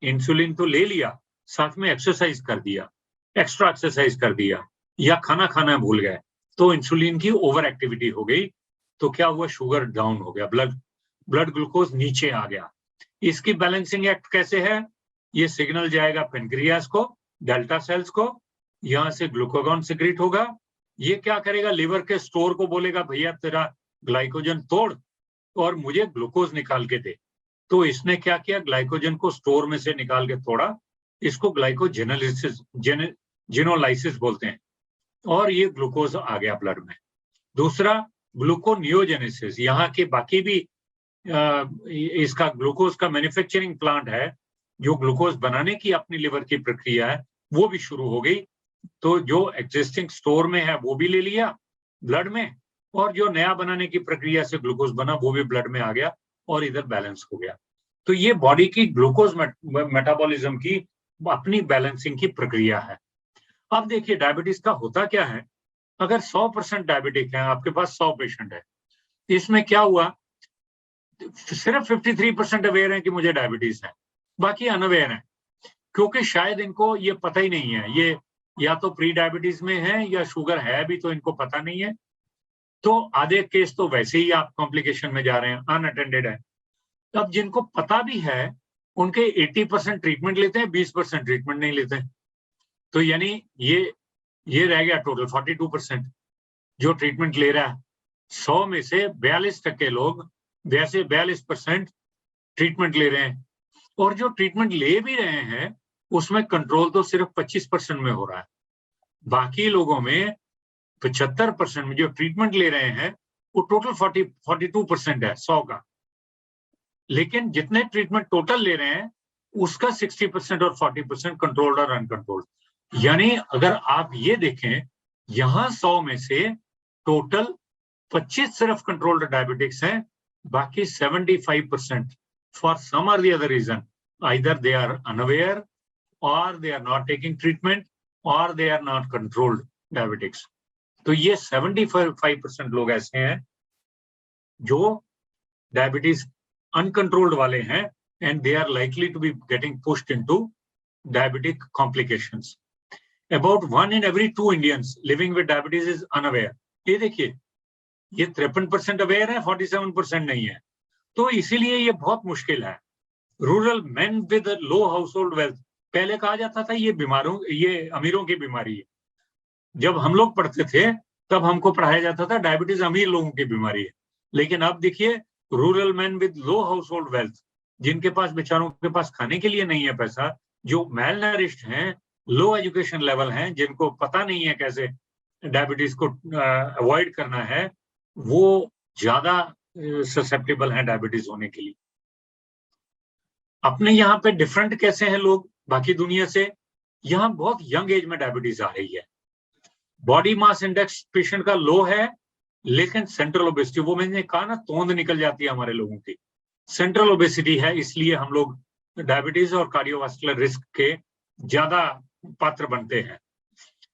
[SPEAKER 1] इंसुलिन तो ले लिया, साथ में एक्सरसाइज कर दिया, एक्स्ट्रा एक्सरसाइज कर दिया, या खाना खाना भूल गए, तो इंसुलिन की ओवर एक्टिविटी हो गई, तो क्या हुआ, शुगर डाउन हो गया, ब्लड ग्लूकोज नीचे आ गया। इसकी बैलेंसिंग एक्ट कैसे है? ये सिग्नल जाएगा पेनक्रियास को, डेल्टा सेल्स को, यहां से ग्लूकागॉन सिक्रीट होगा, ये क्या करेगा, लिवर के स्टोर को बोलेगा भैया तेरा ग्लाइकोजन तोड़ और मुझे ग्लूकोज निकाल के दे। तो इसने क्या किया, ग्लाइकोजन को स्टोर में से निकाल के तोड़ा, इसको ग्लाइकोजेनोलाइसिस जेनोलाइसिस बोलते हैं, और ये ग्लूकोज आ गया ब्लड में। दूसरा ग्लूकोनियोजेनेसिस, यहाँ के बाकी भी इसका ग्लूकोज का मैन्युफैक्चरिंग प्लांट है, जो ग्लूकोज बनाने की अपनी लिवर की प्रक्रिया है वो भी शुरू हो गई, तो जो एग्जिस्टिंग स्टोर में है वो भी ले लिया ब्लड में, और जो नया बनाने की प्रक्रिया से ग्लूकोज बना वो भी ब्लड में आ गया, और इधर बैलेंस हो गया। तो ये बॉडी की ग्लूकोज मेटाबॉलिज्म की अपनी बैलेंसिंग की प्रक्रिया है। अब देखिए डायबिटीज का होता क्या है, अगर 100% डायबिटिक है, आपके पास 100 पेशेंट है, इसमें क्या हुआ, सिर्फ 53% अवेयर है कि मुझे डायबिटीज है, बाकी अनअवेयर है, क्योंकि शायद इनको ये पता ही नहीं है, ये या तो प्री डायबिटीज में है या शुगर है भी तो इनको पता नहीं है। तो आधे केस तो वैसे ही आप कॉम्प्लिकेशन में जा रहे हैं, अनअटेंडेड है। अब जिनको पता भी है उनके 80% ट्रीटमेंट लेते हैं, 20% ट्रीटमेंट नहीं लेते हैं, तो यानी ये रह गया टोटल 42% जो ट्रीटमेंट ले रहा है। 100 में से 42% लोग, वैसे 42% ट्रीटमेंट ले रहे हैं, और जो ट्रीटमेंट ले भी रहे हैं उसमें कंट्रोल तो सिर्फ 25% में हो रहा है। बाकी लोगों में 75% में जो ट्रीटमेंट ले रहे हैं वो टोटल 42% है 100 का, लेकिन जितने ट्रीटमेंट टोटल ले रहे हैं उसका 60% और 40% कंट्रोल्ड और अनकंट्रोल्ड। यानी अगर आप ये देखें, यहां 100 में से टोटल 25 सिर्फ कंट्रोल्ड डायबिटिक्स हैं, बाकी 75% फॉर सम और the other reason either they are unaware or they are not taking treatment or they are not controlled diabetics। तो ये 75% लोग ऐसे हैं जो डायबिटीज अनकंट्रोल्ड वाले हैं, and they are likely to be getting pushed into diabetic complications। About 1 in every 2 Indians living with diabetes is unaware। ये देखिए, ये 53% अवेयर है, 47% नहीं है, तो इसीलिए ये बहुत मुश्किल है। Rural main with low house hold wealth, पहले कहा जाता था ये अमीरों की बीमारी है। जब हम लोग पढ़ते थे तब हमको पढ़ाया जाता था डायबिटीज अमीर लोगों की बीमारी है, लेकिन अब देखिए rural man with low house hold wealth, जिनके पास बेचारों के पास खाने के लिए नहीं है पैसा, जो मेल नरिश्ड हैं, लो एजुकेशन लेवल हैं, जिनको पता नहीं है कैसे डायबिटीज को अवॉइड करना है, वो ज्यादा ससेप्टेबल हैं डायबिटीज होने के लिए। अपने यहाँ पे डिफरेंट कैसे हैं लोग बाकी दुनिया से, यहाँ बहुत यंग एज में डायबिटीज आ रही है। बॉडी मास इंडेक्स पेशेंट का लो है, लेकिन सेंट्रल ओबेसिटी, वो मैंने कहा ना, तोंद निकल जाती है हमारे लोगों की, सेंट्रल ओबेसिटी है, इसलिए हम लोग डायबिटीज और कार्डियोवास्कुलर रिस्क के ज्यादा पात्र बनते हैं।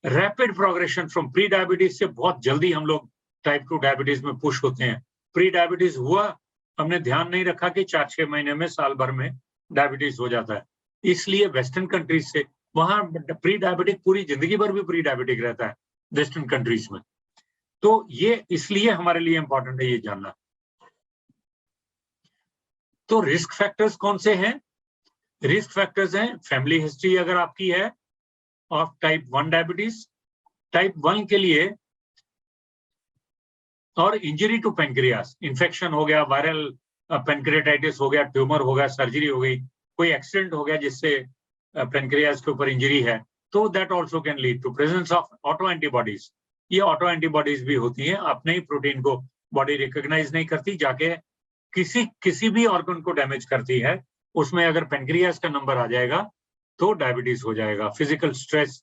[SPEAKER 1] Rapid progression from pre diabetes से बहुत जल्दी हम लोग टाइप 2 डायबिटीज में पुश होते हैं। प्री डायबिटीज हुआ, हमने ध्यान नहीं रखा कि 4-6 महीने में, साल भर में डायबिटीज हो जाता है, इसलिए वेस्टर्न कंट्रीज से वहां प्री डायबिटिक पूरी जिंदगी भर भी प्री डायबिटिक रहता है वेस्टर्न कंट्रीज में। तो ये इसलिए हमारे लिए इंपॉर्टेंट है ये जानना। तो रिस्क फैक्टर्स कौन से हैं? रिस्क फैक्टर्स हैं फैमिली हिस्ट्री अगर आपकी है ऑफ टाइप 1 डायबिटीज, टाइप 1 के लिए, और इंजरी टू पेनक्रियास, इन्फेक्शन हो गया, वायरल पेनक्रियाटाइटिस हो गया, ट्यूमर हो गया, सर्जरी हो गई, कोई एक्सीडेंट हो गया जिससे पेनक्रियास के ऊपर इंजरी है, तो that also can lead to presence of auto antibodies. ये ऑटो एंटीबॉडीज भी होती हैं, अपने ही प्रोटीन को बॉडी रिकॉग्नाइज नहीं करती, जाके किसी भी ऑर्गन को डैमेज करती है। उसमें अगर पेनक्रियास का नंबर आ जाएगा तो डायबिटीज हो जाएगा। Physical stress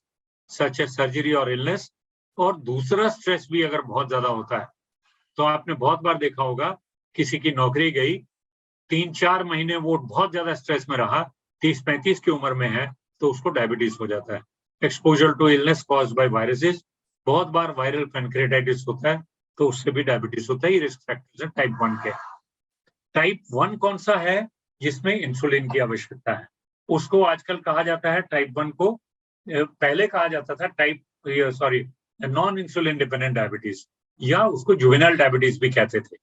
[SPEAKER 1] such as surgery और इलनेस, और दूसरा स्ट्रेस भी अगर बहुत ज्यादा होता है तो आपने बहुत बार देखा होगा किसी की नौकरी गई, 3-4 महीने वो बहुत ज्यादा स्ट्रेस में रहा, 30-35 की उम्र में है, तो उसको डायबिटीज हो जाता है। Exposure to illness caused by viruses, बहुत बार वायरल पेनक्रियाटाइटिस होता है तो उससे भी डायबिटीज होता है। ये रिस्क फैक्टर्स है टाइप 1 के। टाइप 1 कौन सा है? जिसमें इंसुलिन की आवश्यकता है, उसको आजकल कहा जाता है टाइप 1 को, पहले कहा जाता था नॉन इंसुलिन डिपेंडेंट डायबिटीज, या उसको जुवेनाइल डायबिटीज भी कहते थे।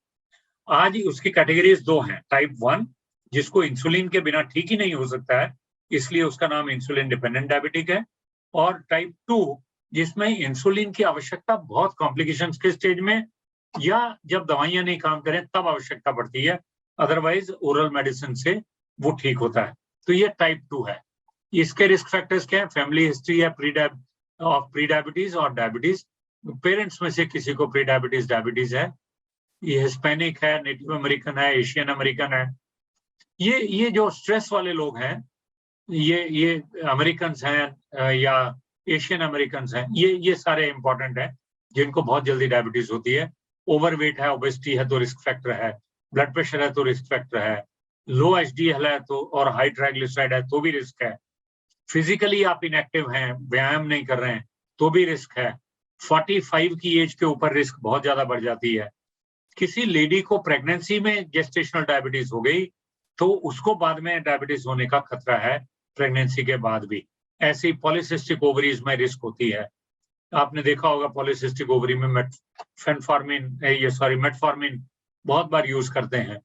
[SPEAKER 1] आज उसकी कैटेगरीज 2 हैं, टाइप 1 जिसको इंसुलिन के बिना ठीक ही नहीं हो सकता है, इसलिए उसका नाम इंसुलिन डिपेंडेंट डायबिटिक है, और टाइप 2 जिसमें इंसुलिन की आवश्यकता बहुत कॉम्प्लिकेशंस के स्टेज में या जब दवाइयां नहीं काम करें तब आवश्यकता पड़ती है, अदरवाइज ओरल मेडिसिन से वो ठीक होता है। तो ये टाइप 2 है। इसके रिस्क फैक्टर्स क्या है? फैमिली हिस्ट्री है प्री डायबिटीज और डायबिटीज, पेरेंट्स में से किसी को प्री डायबिटीज है, ये हिस्पैनिक है, नेटिव अमेरिकन है, एशियन अमेरिकन है, ये जो स्ट्रेस वाले लोग हैं, ये अमेरिकन हैं या एशियन अमेरिकन हैं, ये सारे इंपॉर्टेंट हैं जिनको बहुत जल्दी डायबिटीज होती है। ओवरवेट है, ओबेसिटी है तो रिस्क फैक्टर है, ब्लड प्रेशर है तो रिस्क फैक्टर है, लो एचडीएल है तो, और हाई ट्राइग्लिसराइड है तो भी रिस्क है, फिजिकली आप इनएक्टिव हैं, व्यायाम नहीं कर रहे हैं तो भी रिस्क है, 45 की एज के ऊपर रिस्क बहुत ज्यादा बढ़ जाती है। किसी लेडी को प्रेगनेंसी में जेस्टेशनल डायबिटीज हो गई तो उसको बाद में डायबिटीज होने का खतरा है, प्रेगनेंसी के बाद भी। ऐसी पॉलीसिस्टिक ओवरीज में रिस्क होती है। आपने देखा होगा पॉलीसिस्टिक ओवरी में मेटफॉर्मिन बहुत बार यूज करते हैं,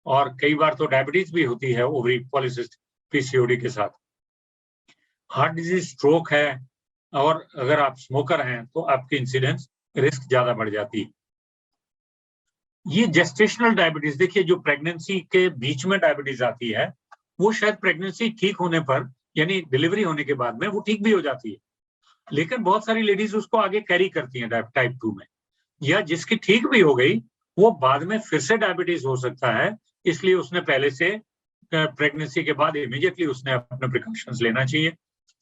[SPEAKER 1] और कई बार तो डायबिटीज भी होती है ओवरी पॉलीसिस्टिक पीसीओडी के साथ। हार्ट डिजीज, स्ट्रोक है, और अगर आप स्मोकर हैं तो आपकी इंसिडेंस रिस्क ज्यादा बढ़ जाती है। ये जेस्टेशनल डायबिटीज, देखिए जो प्रेगनेंसी के बीच में डायबिटीज आती है वो शायद प्रेगनेंसी ठीक होने पर, यानी डिलीवरी होने के बाद में वो ठीक भी हो जाती है, लेकिन बहुत सारी लेडीज उसको आगे कैरी करती हैं टाइप 2 में, या जिसकी ठीक भी हो गई वो बाद में फिर से डायबिटीज हो सकता है, इसलिए उसने पहले से प्रेगनेंसी के बाद इमीडिएटली उसने अपने प्रिकॉशंस लेना चाहिए।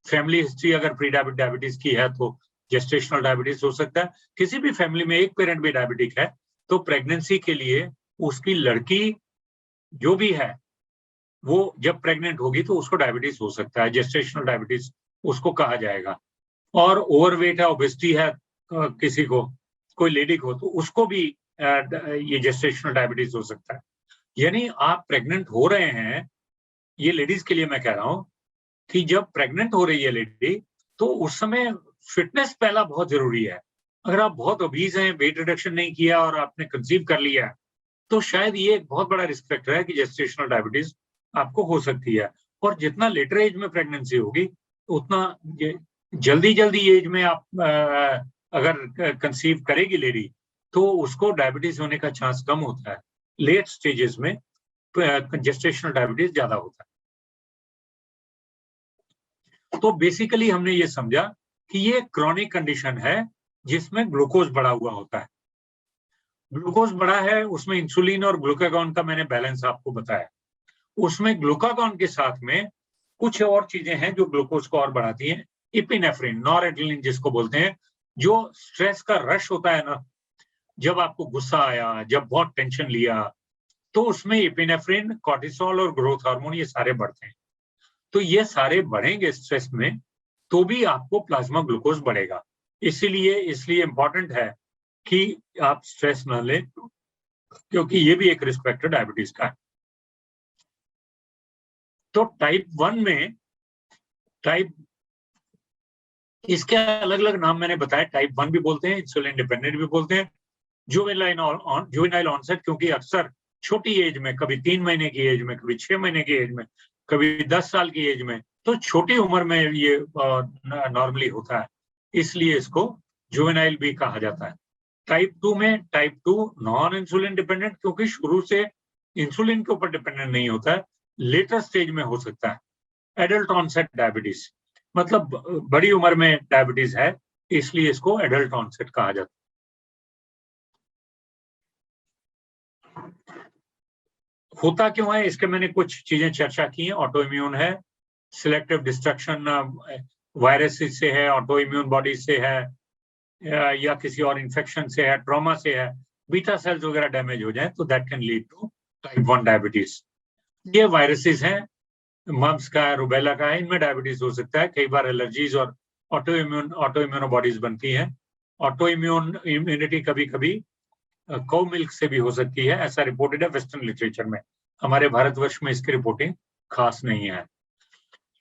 [SPEAKER 1] फैमिली हिस्ट्री अगर प्री डायबिटीज की है तो जेस्टेशनल डायबिटीज हो सकता है। किसी भी फैमिली में एक पेरेंट भी डायबिटिक है तो प्रेगनेंसी के लिए उसकी लड़की जो भी है वो जब प्रेग्नेंट होगी तो उसको डायबिटीज हो सकता है, जेस्टेशनल डायबिटीज उसको कहा जाएगा। और ओवरवेट है, ओबेसिटी है किसी को, कोई लेडी को, तो उसको भी ये जेस्टेशनल डायबिटीज हो सकता है। यानी आप प्रेग्नेंट हो रहे हैं, ये लेडीज के लिए मैं कह रहा हूं कि जब प्रेग्नेंट हो रही है लेडी तो उस समय फिटनेस पहला बहुत जरूरी है। अगर आप बहुत ओबीज हैं, वेट रिडक्शन नहीं किया और आपने कंसीव कर लिया तो शायद ये एक बहुत बड़ा रिस्क फैक्टर है कि जेस्टेशनल डायबिटीज आपको हो सकती है। और जितना लेटर एज में प्रेगनेंसी होगी उतना जल्दी एज में आप अगर कंसीव करेगी लेडी तो उसको डायबिटीज होने का चांस कम होता है। लेट स्टेजेस में जेस्टेशनल डायबिटीज ज्यादा होता है। तो बेसिकली हमने ये समझा कि ये क्रॉनिक कंडीशन है जिसमें ग्लूकोज बढ़ा हुआ होता है। ग्लूकोज बढ़ा है, उसमें इंसुलिन और ग्लूकागॉन का मैंने बैलेंस आपको बताया। उसमें ग्लूकागॉन के साथ में कुछ और चीजें हैं जो ग्लूकोज को और बढ़ाती हैं। इपिनेफ्रिन, नॉरएड्रेनालिन जिसको बोलते हैं, जो स्ट्रेस का रश होता है ना, जब आपको गुस्सा आया, जब बहुत टेंशन लिया, तो उसमें इपिनेफ्रिन, कॉर्टिसोल और ग्रोथ हार्मोन ये सारे बढ़ते हैं। तो ये सारे बढ़ेंगे स्ट्रेस में तो भी आपको प्लाज्मा ग्लूकोज बढ़ेगा। इसीलिए इंपॉर्टेंट है कि आप स्ट्रेस ना लें, क्योंकि ये भी एक रिस्क फैक्टर डायबिटीज का है। तो टाइप 1 में इसके अलग अलग नाम मैंने बताया, टाइप 1 भी बोलते हैं, इंसुलिन डिपेंडेंट भी बोलते हैं, जुवेनाइल ऑनसेट, क्योंकि अक्सर छोटी एज में, कभी 3 महीने की एज में, कभी 6 महीने की एज में, कभी 10 साल की एज में, तो छोटी उम्र में ये नॉर्मली होता है, इसलिए इसको जुवेनाइल भी कहा जाता है। टाइप 2 में, टाइप 2 नॉन इंसुलिन डिपेंडेंट, क्योंकि शुरू से इंसुलिन के ऊपर डिपेंडेंट नहीं होता है, लेटर स्टेज में हो सकता है। एडल्ट ऑनसेट डायबिटीज, मतलब बड़ी उम्र में डायबिटीज है, इसलिए इसको एडल्ट ऑनसेट कहा जाता है। होता क्यों है, इसके मैंने कुछ चीजें चर्चा की हैं। ऑटो इम्यून है, सिलेक्टिव डिस्ट्रक्शन वायरस से है, ऑटो इम्यून बॉडी से है, या किसी और इन्फेक्शन से है, ट्रॉमा से है, बीटा सेल्स वगैरह डैमेज हो जाए तो that can lead to type 1 diabetes. ये वायरसेस हैं, मम्स का, रुबेला का है, इनमें डायबिटीज हो सकता है। कई बार एलर्जीज और ऑटो इम्यूनोबॉडीज बनती हैं। ऑटो इम्यूनिटी कभी कभी कौ मिल्क से भी हो सकती है, ऐसा रिपोर्टेड है वेस्टर्न लिटरेचर में। हमारे भारतवर्ष में इसकी रिपोर्टिंग खास नहीं है।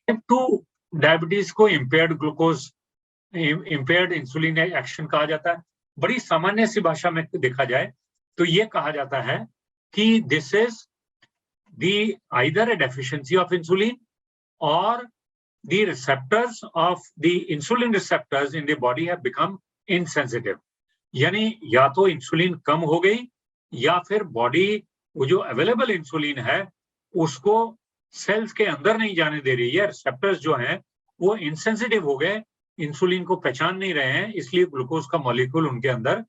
[SPEAKER 1] टाइप 2 डायबिटीज को इम्पेयर्ड इंसुलिन एक्शन कहा जाता है। बड़ी सामान्य सी भाषा में देखा जाए तो ये कहा जाता है कि this is either a deficiency of insulin or the receptors of the insulin receptors in the body have become insensitive। यानी या तो इंसुलिन कम हो गई या फिर बॉडी वो जो अवेलेबल इंसुलिन है उसको सेल्स के अंदर नहीं जाने दे रही है। रिसेप्टर्स जो हैं वो इनसेंसिटिव हो गए, इंसुलिन को पहचान नहीं रहे हैं, इसलिए ग्लूकोज का मॉलिक्यूल उनके अंदर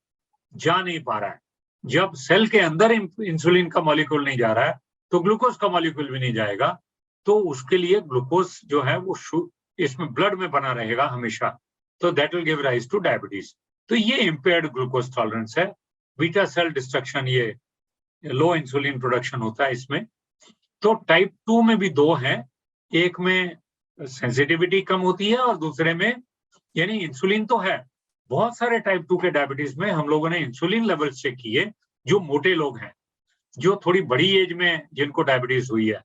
[SPEAKER 1] जा नहीं पा रहा है। जब सेल के अंदर इंसुलिन का मॉलिक्यूल नहीं जा रहा है तो ग्लूकोज का मॉलिक्यूल भी नहीं जाएगा, तो उसके लिए ग्लूकोज जो है वो इसमें ब्लड में बना रहेगा हमेशा, तो that will give rise two diabetes. तो ये इम्पेयर्ड ग्लूकोज टॉलरेंस है। बीटा सेल डिस्ट्रक्शन, ये लो इंसुलिन प्रोडक्शन होता है इसमें। तो टाइप 2 में भी दो हैं, एक में सेंसिटिविटी कम होती है और दूसरे में, यानी इंसुलिन तो है। बहुत सारे टाइप 2 के डायबिटीज में हम लोगों ने इंसुलिन लेवल चेक किए, जो मोटे लोग हैं, जो थोड़ी बड़ी एज में जिनको डायबिटीज हुई है,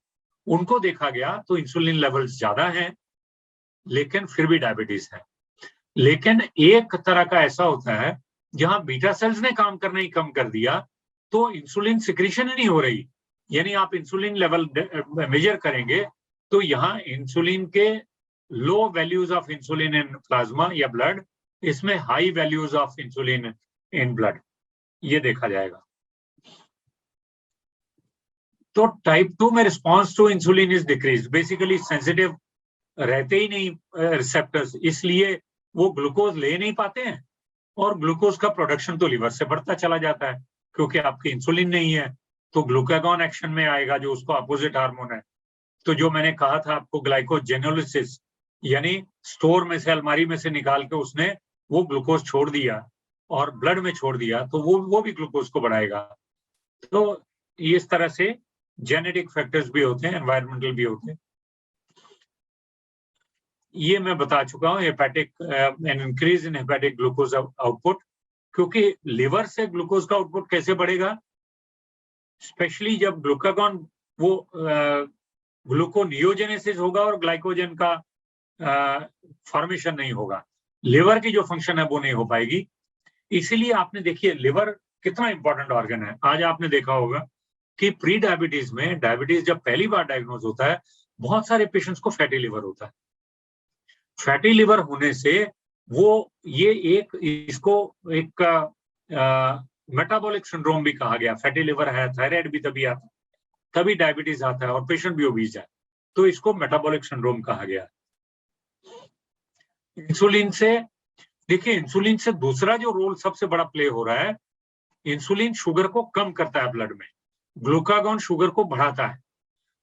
[SPEAKER 1] उनको देखा गया तो इंसुलिन लेवल्स ज्यादा हैं, लेकिन फिर भी डायबिटीज है। लेकिन एक तरह का ऐसा होता है जहां बीटा सेल्स ने काम करना ही कम कर दिया, तो इंसुलिन सिक्रीशन ही नहीं हो रही। यानी आप इंसुलिन लेवल मेजर करेंगे तो यहाँ इंसुलिन के low values of insulin in plasma या ब्लड, इसमें high values of insulin in blood, ये देखा जाएगा। तो टाइप 2 में response to insulin is decrease, basically sensitive रहते ही नहीं रिसेप्टर्स, इसलिए वो ग्लूकोज ले नहीं पाते हैं और ग्लूकोज का प्रोडक्शन तो लीवर से बढ़ता चला जाता है, क्योंकि आपकी इंसुलिन नहीं है तो ग्लूकागॉन एक्शन में आएगा जो उसको अपोजिट हार्मोन है। तो जो मैंने कहा था आपको ग्लाइकोजेनोलिसिस, यानी स्टोर में से, अलमारी में से निकाल के उसने वो ग्लूकोज छोड़ दिया और ब्लड में छोड़ दिया, तो वो भी ग्लूकोज को बढ़ाएगा। तो इस तरह से जेनेटिक फैक्टर्स भी होते हैं, एनवायरमेंटल भी होते हैं। ये मैं बता चुका हूँ, hepatic an increase in hepatic glucose output, क्योंकि लिवर से ग्लूकोज का आउटपुट कैसे बढ़ेगा, स्पेशली जब ग्लूकागॉन वो ग्लूकोनियोजेनेसिस होगा और ग्लाइकोजन का फॉर्मेशन नहीं होगा, लिवर की जो फंक्शन है वो नहीं हो पाएगी। इसीलिए आपने देखिए लिवर कितना इंपॉर्टेंट ऑर्गन है। आज आपने देखा होगा कि प्री डायबिटीज में, डायबिटीज जब पहली बार डायग्नोज होता है, बहुत सारे पेशेंट्स को फैटी लिवर होता है। फैटी लिवर होने से वो ये इसको एक मेटाबॉलिक सिंड्रोम भी कहा गया। फैटी लिवर है, थायराइड भी तभी आता है, तभी डायबिटीज आता है और पेशेंट भी ओबीज है, तो इसको मेटाबॉलिक सिंड्रोम कहा गया। इंसुलिन से, देखिए इंसुलिन से दूसरा जो रोल सबसे बड़ा प्ले हो रहा है, इंसुलिन शुगर को कम करता है ब्लड में, ग्लूकागॉन शुगर को बढ़ाता है।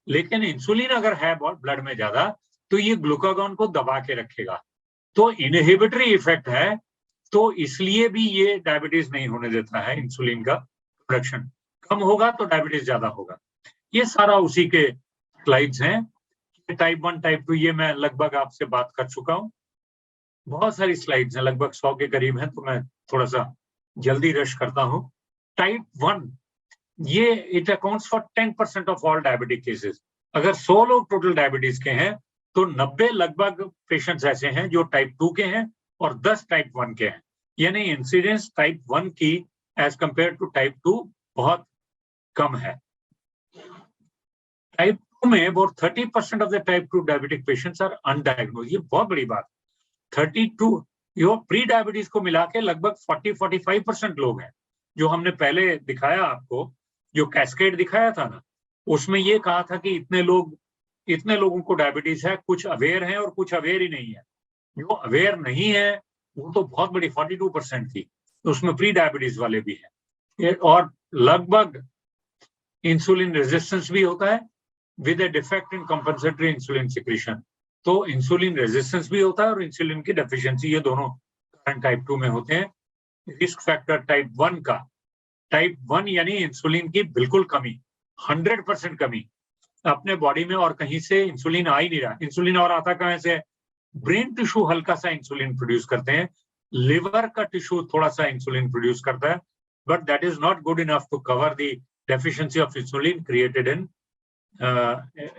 [SPEAKER 1] लेकिन इंसुलिन अगर है ब्लड में ज्यादा तो ये ग्लूकागॉन को दबा के रखेगा, तो इनहिबिटरी इफेक्ट है, तो इसलिए भी ये डायबिटीज नहीं होने देता है। इंसुलिन का प्रोडक्शन कम होगा तो डायबिटीज ज्यादा होगा। ये सारा उसी के स्लाइड्स हैं। टाइप 1 टाइप 2 ये मैं लगभग आपसे बात कर चुका हूँ। बहुत सारी स्लाइड्स हैं, लगभग 100 के करीब हैं, तो मैं थोड़ा सा जल्दी रश करता हूँ। टाइप 1 ये it accounts for 10% of all diabetic cases. अगर 100 लोग टोटल डायबिटीज के हैं तो 90 लगभग पेशेंट्स ऐसे हैं जो टाइप 2 के हैं और 10 टाइप 1 के हैं, यानी इंसिडेंस टाइप 1 की एज कंपेयर टू टाइप 2 बहुत कम है। टाइप 2 में about 30% of the type 2 diabetic patients are undiagnosed. ये बहुत बड़ी बात। 32 यो प्री डायबिटीज को मिला के लगभग 40-45% लोग हैं। जो हमने पहले दिखाया आपको, जो कैस्केड दिखाया था ना, उसमें ये कहा था कि इतने लोगों को डायबिटीज है, कुछ अवेयर हैं और कुछ अवेयर ही नहीं है। जो अवेयर नहीं है वो तो बहुत बड़ी 42% थी, तो उसमें प्री डायबिटीज वाले भी हैं। और लगभग इंसुलिन रेजिस्टेंस भी होता है with A defect in compensatory insulin secretion. तो इंसुलिन रेजिस्टेंस भी होता है और इंसुलिन की डेफिशिएंसी, ये दोनों कारण टाइप 2 में होते हैं। रिस्क फैक्टर टाइप 1 का, टाइप 1 यानी इंसुलिन की बिल्कुल कमी, 100% कमी अपने बॉडी में, और कहीं से इंसुलिन आ ही नहीं रहा। इंसुलिन और आता कहां से? ब्रेन टिश्यू हल्का सा इंसुलिन प्रोड्यूस करते हैं, लिवर का टिश्यू थोड़ा सा इंसुलिन प्रोड्यूस करता है, but that is not good enough to cover the deficiency of insulin created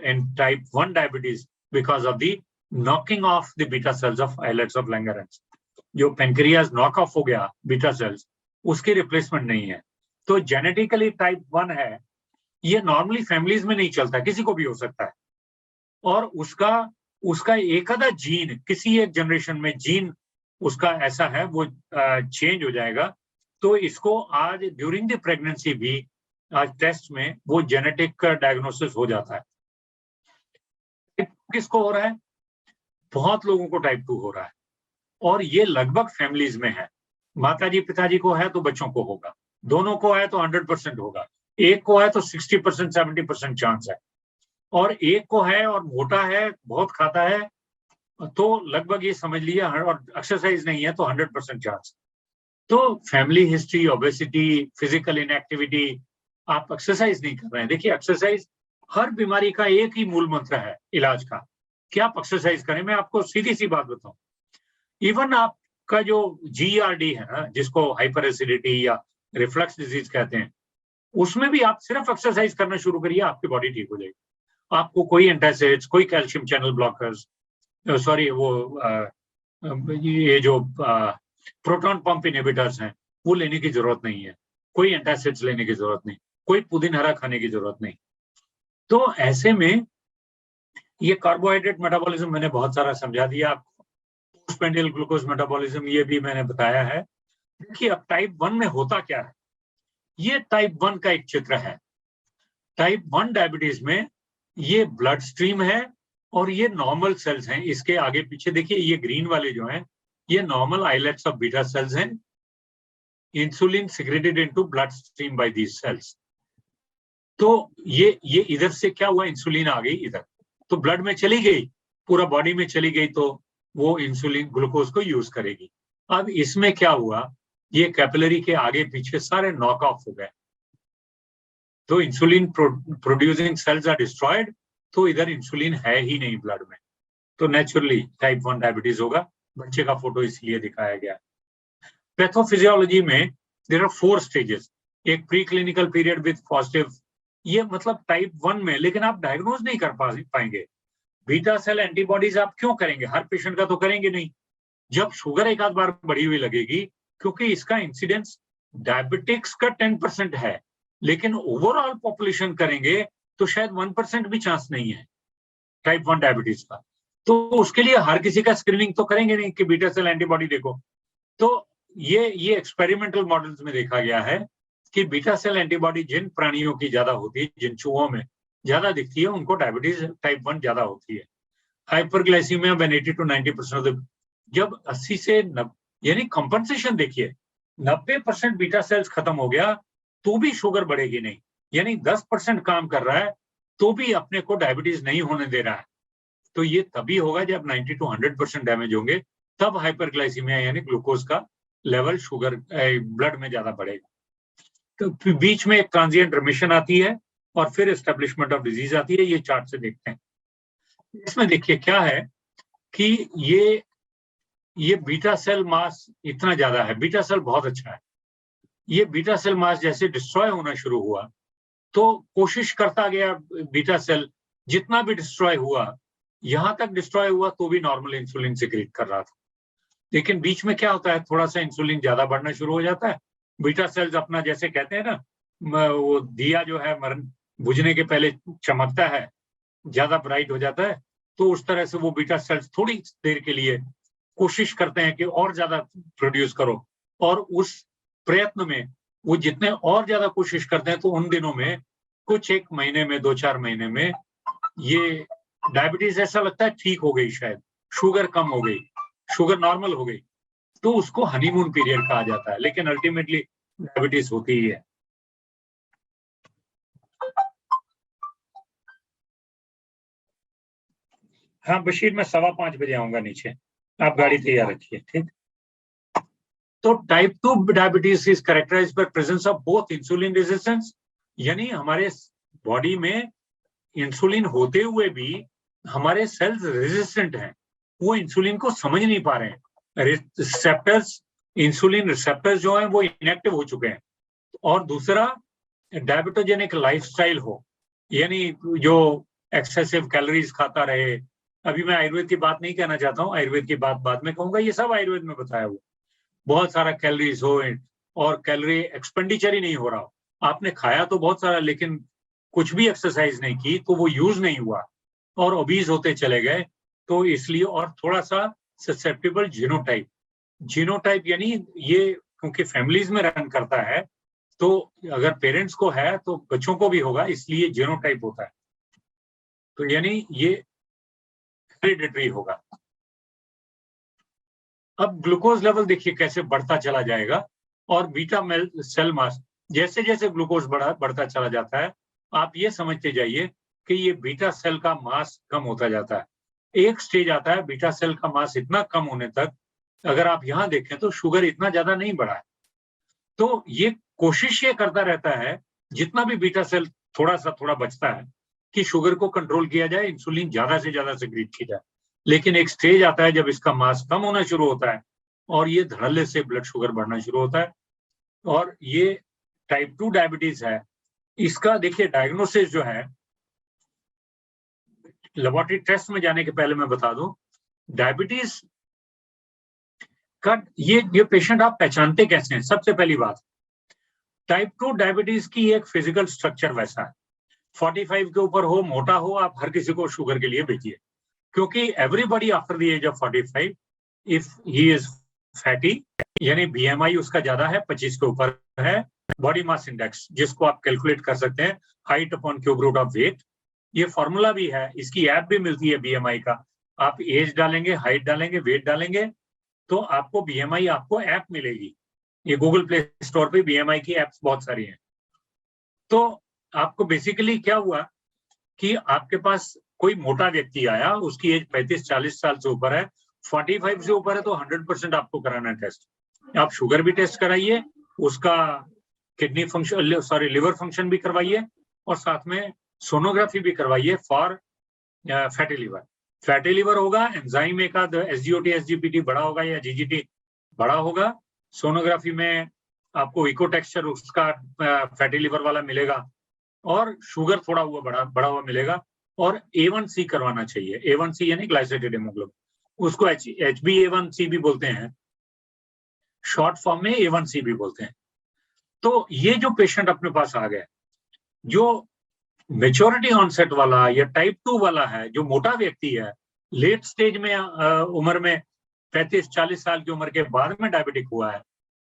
[SPEAKER 1] in type 1 diabetes because of the knocking off the beta cells of islets of Langerhans। जो pancreas knock off हो गया beta cells, उसकी replacement नहीं है। तो genetically type 1 है, ये normally families में नहीं चलता, किसी को भी हो सकता है, और उसका एक आधा जीन किसी एक जनरेशन में जीन उसका ऐसा है वो चेंज हो जाएगा। तो इसको आज ड्यूरिंग द प्रेगनेंसी भी आज टेस्ट में वो जेनेटिक का डायग्नोसिस हो जाता है। किसको हो रहा है? बहुत लोगों को टाइप 2 हो रहा है, और ये लगभग फैमिलीज में है। माताजी पिताजी को है तो बच्चों को होगा, दोनों को है तो 100% होगा, एक को है तो 60% 70% चांस है, और एक को है और मोटा है, बहुत खाता है, तो लगभग ये समझ लिया, और एक्सरसाइज नहीं है तो 100% चांस। तो family history, obesity, physical inactivity, आप एक्सरसाइज नहीं कर रहे हैं। देखिए एक्सरसाइज हर बीमारी का एक ही मूल मंत्र है इलाज का कि आप एक्सरसाइज करें। मैं आपको सीधी सी बात बताऊं, इवन आपका जो GERD है ना, जिसको हाइपर एसिडिटी या रिफ्लक्स डिजीज कहते हैं, उसमें भी आप सिर्फ एक्सरसाइज करना शुरू करिए, आपकी बॉडी ठीक हो जाएगी। आपको कोई एंटासिड्स, कोई कैल्शियम चैनल ब्लॉकर्स, सॉरी वो ये जो प्रोटॉन पंप इनहिबिटर्स हैं, वो लेने की जरूरत नहीं है, कोई एंटासिड्स लेने की जरूरत नहीं, कोई पुदीन हरा खाने की जरूरत नहीं। तो ऐसे में ये कार्बोहाइड्रेट मेटाबॉलिज्म मैंने बहुत सारा समझा दिया आपको, पोस्टप्रांडियल ग्लूकोज मेटाबॉलिज्म ये भी मैंने बताया है। देखिए अब टाइप 1 में होता क्या है, ये टाइप 1 का एक चित्र है। टाइप 1 डायबिटीज में ये ब्लड स्ट्रीम है और ये नॉर्मल सेल्स हैं। इसके आगे पीछे देखिए, ये ग्रीन वाले जो हैं ये normal islets of beta cells हैं, insulin secreted into blood stream by these cells. तो ये इधर से क्या हुआ, इंसुलिन आ गई इधर, तो ब्लड में चली गई, पूरा बॉडी में चली गई, तो वो इंसुलिन ग्लूकोज को यूज करेगी। अब इसमें क्या हुआ, ये कैपिलरी के आगे पीछे सारे नॉक ऑफ हो गए, तो insulin producing cells are destroyed, तो इधर इंसुलिन है ही नहीं ब्लड में, तो नेचुरली टाइप 1 डायबिटीज होगा। बच्चे का फोटो इसलिए दिखाया गया। पैथोफिजियोलॉजी में देयर आर 4 स्टेजेस। एक pre clinical period with positive, ये मतलब टाइप 1 में, लेकिन आप डायग्नोज नहीं कर पाएंगे। बीटा सेल एंटीबॉडीज आप क्यों करेंगे, हर पेशेंट का तो करेंगे नहीं। जब शुगर एक आध बार बढ़ी हुई लगेगी, क्योंकि इसका इंसिडेंस डायबिटिक्स का 10% है, लेकिन ओवरऑल पॉपुलेशन करेंगे तो शायद 1% भी चांस नहीं है टाइप 1 डायबिटीज का। तो उसके लिए हर किसी का स्क्रीनिंग तो करेंगे नहीं कि बीटा सेल एंटीबॉडी देखो। तो ये एक्सपेरिमेंटल मॉडल्स में देखा गया है कि बीटा सेल एंटीबॉडी जिन प्राणियों की ज्यादा होती है, जिन चूहों में ज्यादा दिखती है, उनको डायबिटीज टाइप 1 ज्यादा होती है। Hyperglycaemia when 80 to 90% of the, जब 80 से 90, यानी कंपनसेशन देखिए, 90% बीटा सेल्स खत्म हो गया तो भी शुगर बढ़ेगी नहीं, यानी 10% काम कर रहा है तो भी अपने को डायबिटीज नहीं होने दे रहा है। तो ये तभी होगा जब 90 to 100% डैमेज होंगे, तब हाइपरग्लाइसीमिया यानी ग्लूकोज का लेवल शुगर ब्लड में ज्यादा बढ़ेगा। तो बीच में एक ट्रांजिएंट रिमिशन आती है और फिर एस्टेब्लिशमेंट ऑफ डिजीज आती है। ये चार्ट से देखते हैं। इसमें देखिए क्या है कि ये बीटा सेल मास इतना ज्यादा है, बीटा सेल बहुत अच्छा है। ये बीटा सेल मास जैसे डिस्ट्रॉय होना शुरू हुआ तो कोशिश करता गया बीटा सेल, जितना भी डिस्ट्रॉय हुआ यहां तक डिस्ट्रॉय हुआ तो भी नॉर्मल इंसुलिन सिक्रीट कर रहा था। लेकिन बीच में क्या होता है, थोड़ा सा इंसुलिन ज्यादा बढ़ना शुरू हो जाता है, बीटा सेल्स अपना जैसे कहते हैं ना, वो दिया जो है मरण बुझने के पहले चमकता है, ज्यादा ब्राइट हो जाता है, तो उस तरह से वो बीटा सेल्स थोड़ी देर के लिए कोशिश करते हैं कि और ज्यादा प्रोड्यूस करो, और उस प्रयत्न में वो जितने और ज्यादा कोशिश करते हैं, तो उन दिनों में कुछ एक महीने में 2-4 महीने में ये डायबिटीज ऐसा लगता है ठीक हो गई, शायद शुगर कम हो गई, शुगर नॉर्मल हो गई, तो उसको हनीमून पीरियड कहा जाता है, लेकिन अल्टीमेटली डायबिटीज होती ही है। हाँ बशीर, मैं 5:15 बजे आऊंगा नीचे, आप गाड़ी तैयार रखिए, ठीक। तो type 2 diabetes is characterised by presence of both insulin resistance, यानी हमारे बॉडी में इंसुलिन होते हुए भी हमारे सेल्स रेजिस्टेंट हैं, वो इंसुलिन को समझ नहीं पा रहे हैं, रिसेप्टर्स, इंसुलिन रिसेप्टर्स जो हैं वो इनएक्टिव हो चुके हैं। और दूसरा, डायबिटोजेनिक लाइफस्टाइल हो, यानी जो एक्सेसिव कैलोरीज खाता रहे। अभी मैं आयुर्वेद की बात नहीं कहना चाहता हूँ, आयुर्वेद की बात बाद में कहूंगा, ये सब आयुर्वेद में बताया हुआ, बहुत सारा कैलोरीज हो और कैलोरी एक्सपेंडिचर ही नहीं हो रहा हो, आपने खाया तो बहुत सारा लेकिन कुछ भी एक्सरसाइज नहीं की, तो वो यूज नहीं हुआ और ओबीज होते चले गए। तो इसलिए, और थोड़ा सा ससेप्टेबल जीनोटाइप, जीनोटाइप यानी ये क्योंकि फैमिलीज में रन करता है, तो अगर पेरेंट्स को है तो बच्चों को भी होगा, इसलिए जीनोटाइप होता है, तो यानी ये हेरिडिटरी होगा। अब ग्लूकोज लेवल देखिए कैसे बढ़ता चला जाएगा, और बीटा सेल मास जैसे जैसे ग्लूकोज बढ़ता चला जाता है, आप ये समझते जाइए कि ये बीटा सेल का मास कम होता जाता है। एक स्टेज आता है बीटा सेल का मास इतना कम होने तक, अगर आप यहाँ देखें तो शुगर इतना ज्यादा नहीं बढ़ा है, तो ये कोशिश ये करता रहता है जितना भी बीटा सेल थोड़ा बचता है कि शुगर को कंट्रोल किया जाए, इंसुलिन ज्यादा से ज्यादा सिक्रीट की जाए। लेकिन एक स्टेज आता है जब इसका मास कम होना शुरू होता है और ये धड़ल्ले से ब्लड शुगर बढ़ना शुरू होता है, और ये टाइप 2 डायबिटीज है। इसका देखिए डायग्नोसिस जो है, लेबोरेटरी टेस्ट में जाने के पहले मैं बता दूं, डायबिटीज का ये पेशेंट आप पहचानते कैसे हैं। सबसे पहली बात, टाइप 2 डायबिटीज की एक फिजिकल स्ट्रक्चर वैसा है, 45 के ऊपर हो, मोटा हो, आप हर किसी को शुगर के लिए भेजिए, क्योंकि everybody after the age of 45 if he is fatty, यानी बीएमआई उसका ज्यादा है, 25 के ऊपर है, बॉडी मास इंडेक्स जिसको आप कैलकुलेट कर सकते हैं, height upon cube root of weight, ये फॉर्मूला भी है, इसकी ऐप भी मिलती है बीएमआई का। आप एज डालेंगे, हाइट डालेंगे, वेट डालेंगे, तो आपको बीएमआई, आपको ऐप मिलेगी, ये गूगल प्ले स्टोर पे बीएमआई की एप्स बहुत सारी हैं। तो आपको बेसिकली क्या हुआ कि आपके पास कोई मोटा व्यक्ति आया, उसकी एज 35-40 साल से ऊपर है, 45 से ऊपर है, तो 100% आपको कराना है टेस्ट। आप शुगर भी टेस्ट कराइए, उसका kidney function, sorry liver function भी करवाइए, और साथ में सोनोग्राफी भी करवाइए for fatty liver. Fatty liver होगा, एंजाइम एक आध एसजीओटी एसजीपीटी बड़ा होगा या जीजीटी बड़ा होगा, सोनोग्राफी में आपको इको टेक्सचर उसका फैटी लिवर वाला मिलेगा, और शुगर थोड़ा हुआ बड़ा हुआ मिलेगा, और A1C करवाना चाहिए। A1C यानी ग्लाइसेटेड हीमोग्लोबिन, उसको HbA1c भी बोलते हैं, शॉर्ट फॉर्म में A1C भी बोलते हैं। तो ये जो पेशेंट अपने पास आ गया, जो मेच्योरिटी ऑनसेट वाला या टाइप 2 वाला है, जो मोटा व्यक्ति है, लेट स्टेज में उम्र में 35-40 साल की उम्र के बाद में डायबिटिक हुआ है,